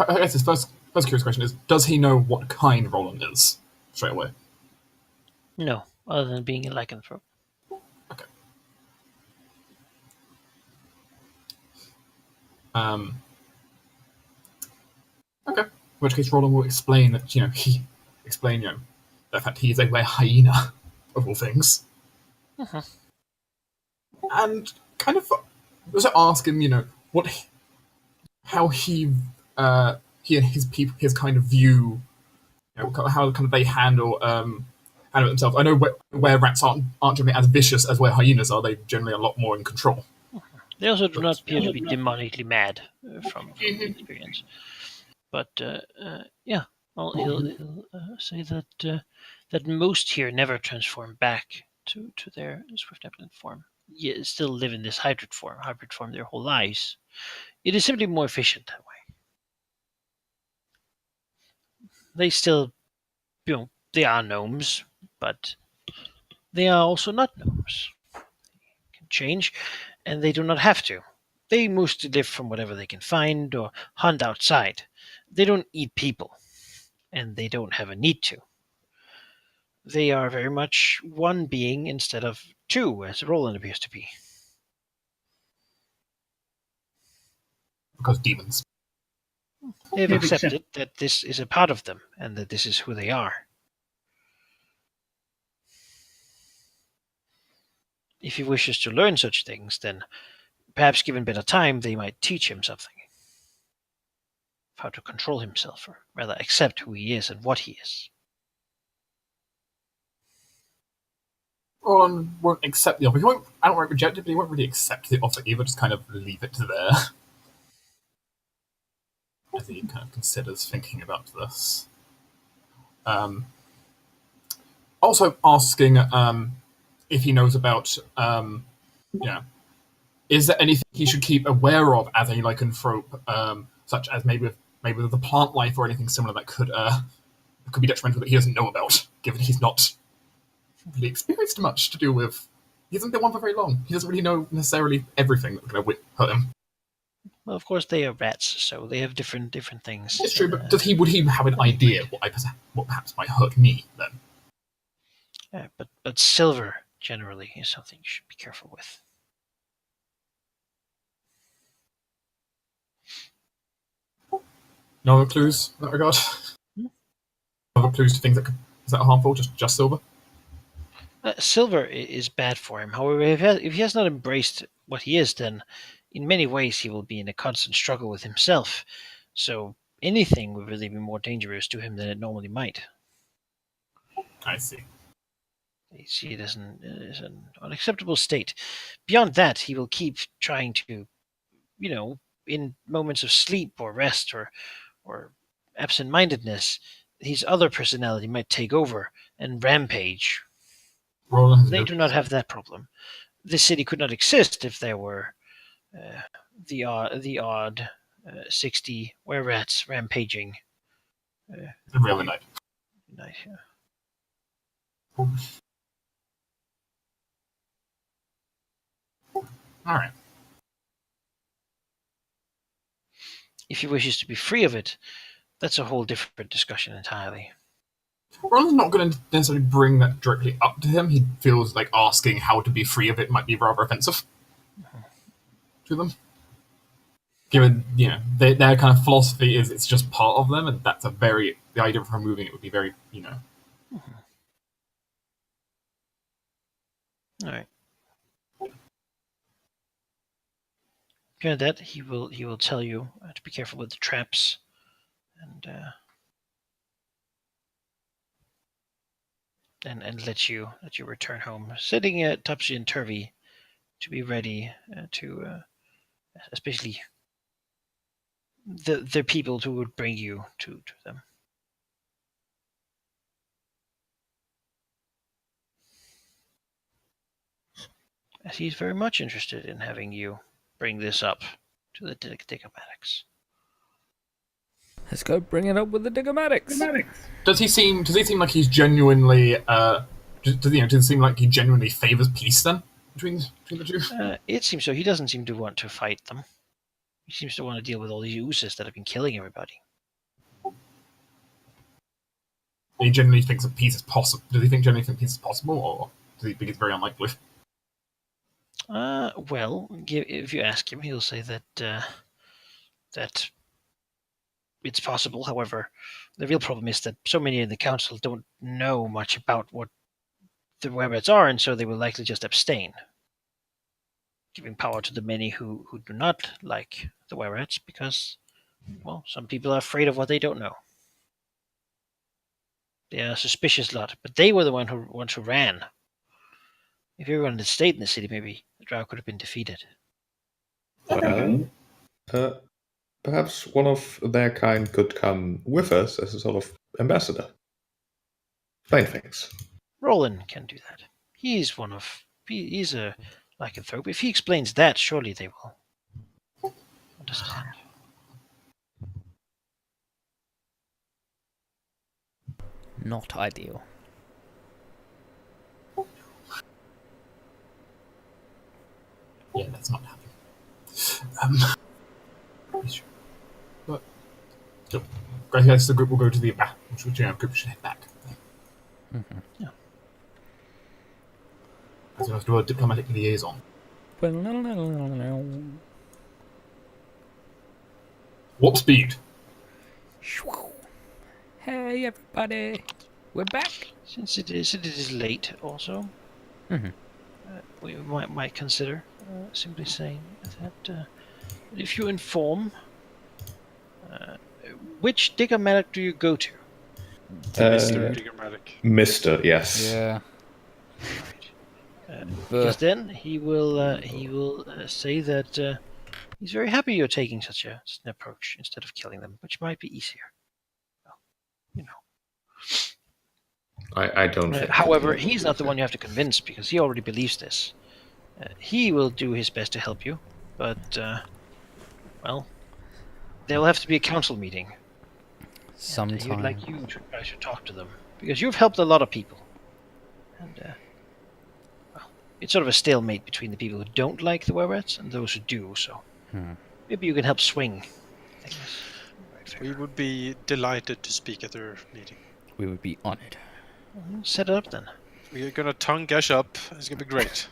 I guess his first curious question is: does he know what kind Roland is? Straight away. No, other than being a lycanthrope. Okay. Okay. In which case, Roland will explain that the fact he is a rare hyena of all things, and kind of also ask him, how he and his people, his kind of view, how kind of they handle themselves. I know where rats aren't generally as vicious as where hyenas are. They're generally a lot more in control. They also do not appear to be demonically mad from experience. But well, he'll say that most here never transform back to their swift evident form. Still live in this hybrid form their whole lives. It is simply more efficient that way. They still, they are gnomes, but they are also not gnomes. They can change, and they do not have to. They mostly live from whatever they can find or hunt outside. They don't eat people, and they don't have a need to. They are very much one being instead of two, as Roland appears to be. Because demons. They have accepted that this is a part of them, and that this is who they are. If he wishes to learn such things, then perhaps given better time, they might teach him something. How to control himself, or rather accept who he is and what he is. Roland won't accept the offer. I don't want to reject it, but he won't really accept the offer either, just kind of leave it to there. I think he kind of considers thinking about this. Also asking if he knows about, is there anything he should keep aware of as a lycanthrope, such as maybe with the plant life or anything similar that could be detrimental that he doesn't know about, given he's not really experienced much to do with. He hasn't been one for very long. He doesn't really know necessarily everything that's going to hurt him. Well, of course, they are rats, so they have different things. It's true, but would he have an idea what perhaps might hurt me then? But silver generally is something you should be careful with. No other clues in that regard? No other clues to things that are harmful? Just silver? Silver is bad for him. However, if he has not embraced what he is, then in many ways he will be in a constant struggle with himself. So anything would really be more dangerous to him than it normally might. I see. You see it as an unacceptable state. Beyond that, he will keep trying to, in moments of sleep or rest or absent-mindedness, his other personality might take over and rampage. Roland has They no- do not have that problem. This city could not exist if there were the odd 60 were-rats rampaging. Really nice. Nice. All right. If he wishes to be free of it, that's a whole different discussion entirely. Roland's not going to necessarily bring that directly up to him. He feels like asking how to be free of it might be rather offensive to them. Given, their kind of philosophy is it's just part of them, and that's the idea of removing it would be very, All right. Beyond that, he will tell you to be careful with the traps, and let you return home, sitting topsy and turvy, to be ready to, especially the people who would bring you to them. As he's very much interested in having you bring this up to the Digomatics. Let's go bring it up with the Digomatics. Does he seem like he's genuinely does it seem like he genuinely favors peace then between the two? It seems so. He doesn't seem to want to fight them. He seems to want to deal with all these oozes that have been killing everybody. He genuinely thinks that peace is possible. Does he genuinely think peace is possible, or does he think it's very unlikely? Well, if you ask him, he'll say that it's possible. However, the real problem is that so many in the council don't know much about what the were-rats are, and so they will likely just abstain, giving power to the many who do not like the were-rats because, well, some people are afraid of what they don't know. They are a suspicious lot, but they were the ones who ran. If everyone had stayed in the city, maybe the drow could have been defeated. Well, perhaps one of their kind could come with us as a sort of ambassador. Plain things. Roland can do that. He's a lycanthrope. If he explains that, surely they will understand. Not ideal. Yeah, that's not happening. But so, I guess the group will go to the back. Group should head back. Mm-hmm. Yeah. So we have to do a diplomatic liaison. Warp speed. Hey everybody, we're back. Since it is late, also, we might consider simply saying that if you inform, which Digomatic do you go to? Mr. Diggermatic. Mr. Yes. Yeah. Because then he will say that he's very happy you're taking such an approach instead of killing them, which might be easier. Well, I don't think. However, he's not the one you have to convince because he already believes this. He will do his best to help you, but well, there will have to be a council meeting. Sometime. He would like you to try to talk to them because you've helped a lot of people, and well, it's sort of a stalemate between the people who don't like the were-rats and those who do. So maybe you can help swing things. We would be delighted to speak at their meeting. We would be honored. Set it up then. We're gonna tongue Gash up. It's gonna be great.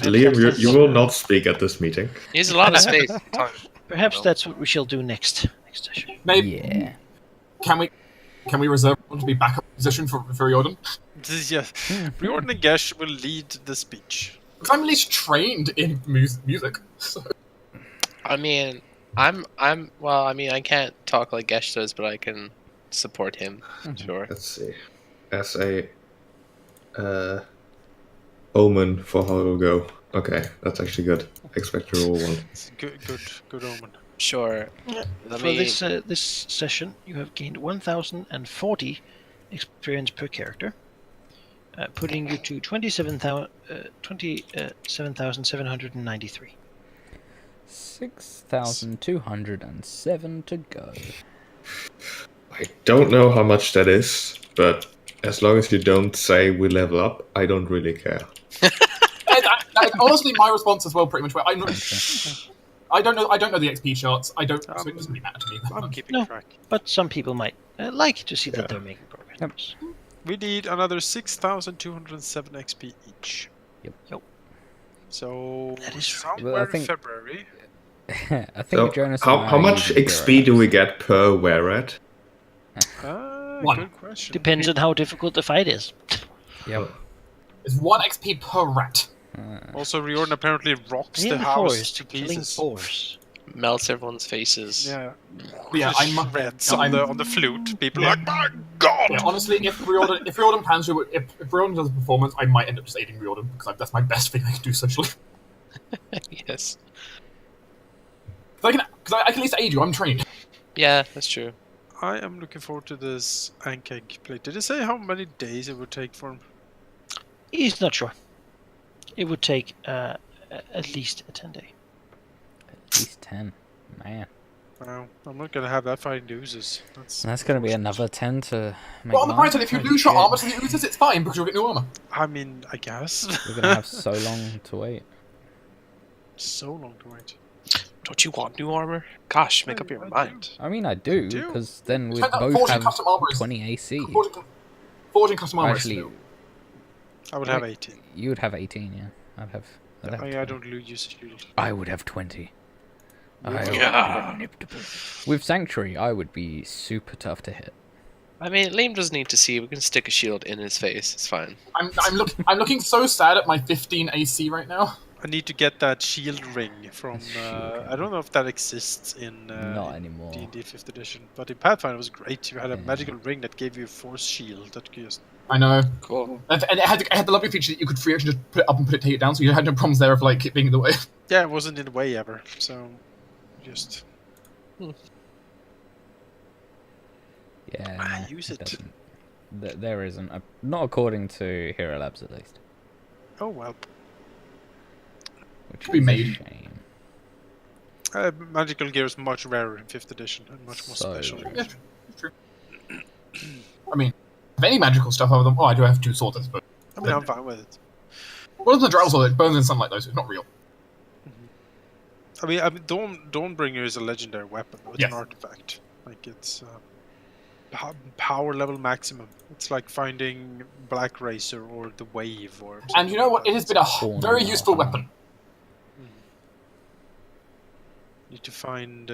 Liam, you will not speak at this meeting. He has a lot of space. Perhaps that's what we shall do next session. Maybe Yeah. can we reserve one to be backup position for Jordan? Yes. Riordan and Gash will lead the speech. I'm at least trained in music. So. I mean, well. I mean, I can't talk like Gesh does, but I can support him. Sure. Let's see. As a omen for how it'll go. Okay, that's actually good. Expect to roll one. It's good omen. Sure. For this session, you have gained 1,040 experience per character, putting you to 27,793. 6,207 to go. I don't know how much that is, but as long as you don't say we level up, I don't really care. That's honestly my response as well, pretty much. Where I don't know the XP charts. I don't. So it doesn't really matter to me. I'm keeping track. But some people might like to see that they're making progress. We need another 6,207 XP each. Yep. So That is somewhere Well, I think- in February. I think Jonas. How and how I much usually XP do we get per wear at? One. Good question. Depends on how difficult the fight is. Yep. It's 1 XP per rat. Also, Riordan apparently rocks In the the house forest, to killing pieces. boars. Melts everyone's faces. Yeah. But yeah, Shreds I'm- on the flute. People Yeah. are like, my God! Yeah, honestly, if Riordan plans to, if Riordan does a performance, I might end up just aiding Riordan because that's my best thing I can do socially. Yes. Because I can at least aid you. I'm trained. Yeah, that's true. I am looking forward to this Ankeg plate. Did it say how many days it would take for him? He's not sure. It would take at least a 10-day. At least 10. Man. Wow, I'm not gonna have that fighting oozes. That's going to be another 10 to make Well, on the bright mine. side, if you Holy lose your shit. armor to the oozes, it's fine because you'll get new armor. I mean, I guess. We're going to have so long to wait. So long to wait. Don't you want new armor? Gosh, make up your I do. mind. I mean, I do, do. because then we Turns out both forging have custom armor is 20 AC. Forging custom armor. Actually, I would have 18. you would have 18, yeah. I'd have I 20. don't use a shield. I would have 20. I would be Yeah. omnipotent. With Sanctuary, I would be super tough to hit. I mean, Liam doesn't need to see. We can stick a shield in his face. It's fine. I'm looking so sad at my 15 AC right now. I need to get that shield ring from. Shield ring. I don't know if that exists in Not anymore. D&D 5th edition, but in Pathfinder it was great. You had a magical ring that gave you a force shield that could just. I know. Cool. And it had the lovely feature that you could free action just put it up and put it, take it down, so you had no problems there of like it being in the way. Yeah, it wasn't in the way ever. So, just Yeah, use it. doesn't. There isn't. Not according to Hero Labs, at least. Oh well. Which Be is made. a shame. Magical gear is much rarer in 5th edition and much more So special. rare. Yeah, it's true. I mean, of any magical stuff other than I do have 2 swords, I suppose. I mean, I'm fine with it. What is the drow sword? It burns in sunlight though, so it's not real. I mean, Dawnbringer is a legendary weapon. It's Yes. an artifact. Like it's power level maximum. It's like finding Black Racer or the Wave or. And you know what? It has been a Corner very of useful armor. weapon. Need to find.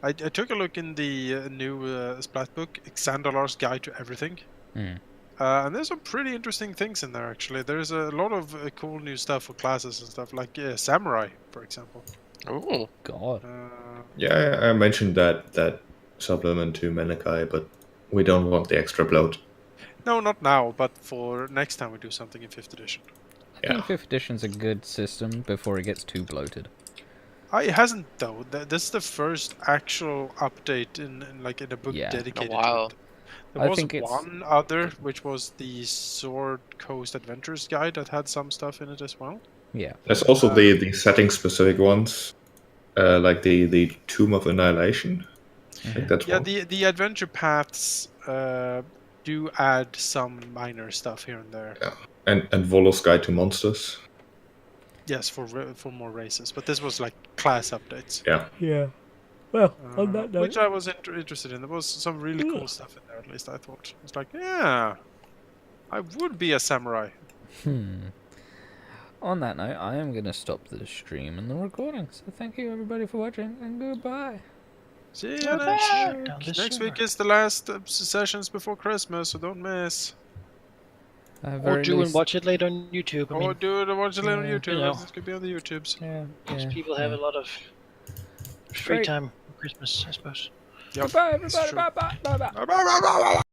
I took a look in the new Splat book, Xandalar's Guide to Everything. Hmm. And there's some pretty interesting things in there, actually. There's a lot of cool new stuff for classes and stuff, like Samurai, for example. Oh, God. Yeah, I mentioned that supplement to Menekai, but we don't want the extra bloat. No, not now, but for next time we do something in 5th edition. I think 5th edition's a good system before it gets too bloated. It hasn't, though. This is the first actual update in a book Yeah. dedicated In a while. to it. There I was think it's- one other, which was the Sword Coast Adventures Guide that had some stuff in it as well. Yeah. There's also the setting specific ones, like the Tomb of Annihilation. I think that's Yeah, one. the adventure paths do add some minor stuff here and there. And Volo's Guide to Monsters. Yes, for more races, but this was like class updates. Yeah. Yeah. Well, Which I was interested in. There was some really cool stuff in there, at least I thought. It's like, yeah, I would be a samurai. On that note, I am going to stop the stream and the recording. So thank you everybody for watching, and goodbye. See you Shut next down week. the Next week server. is the last sessions before Christmas, so don't miss. At Or very do and least- watch it later on YouTube. I Or mean, do it and watch it on Yeah. YouTube. You know. This could be on the YouTubes. Yeah, most yeah. people have yeah. a lot of free Great. time for Christmas, I suppose. Yep, Bye, it's everybody. true. Bye, bye, bye, bye. Bye, bye, bye, bye, bye.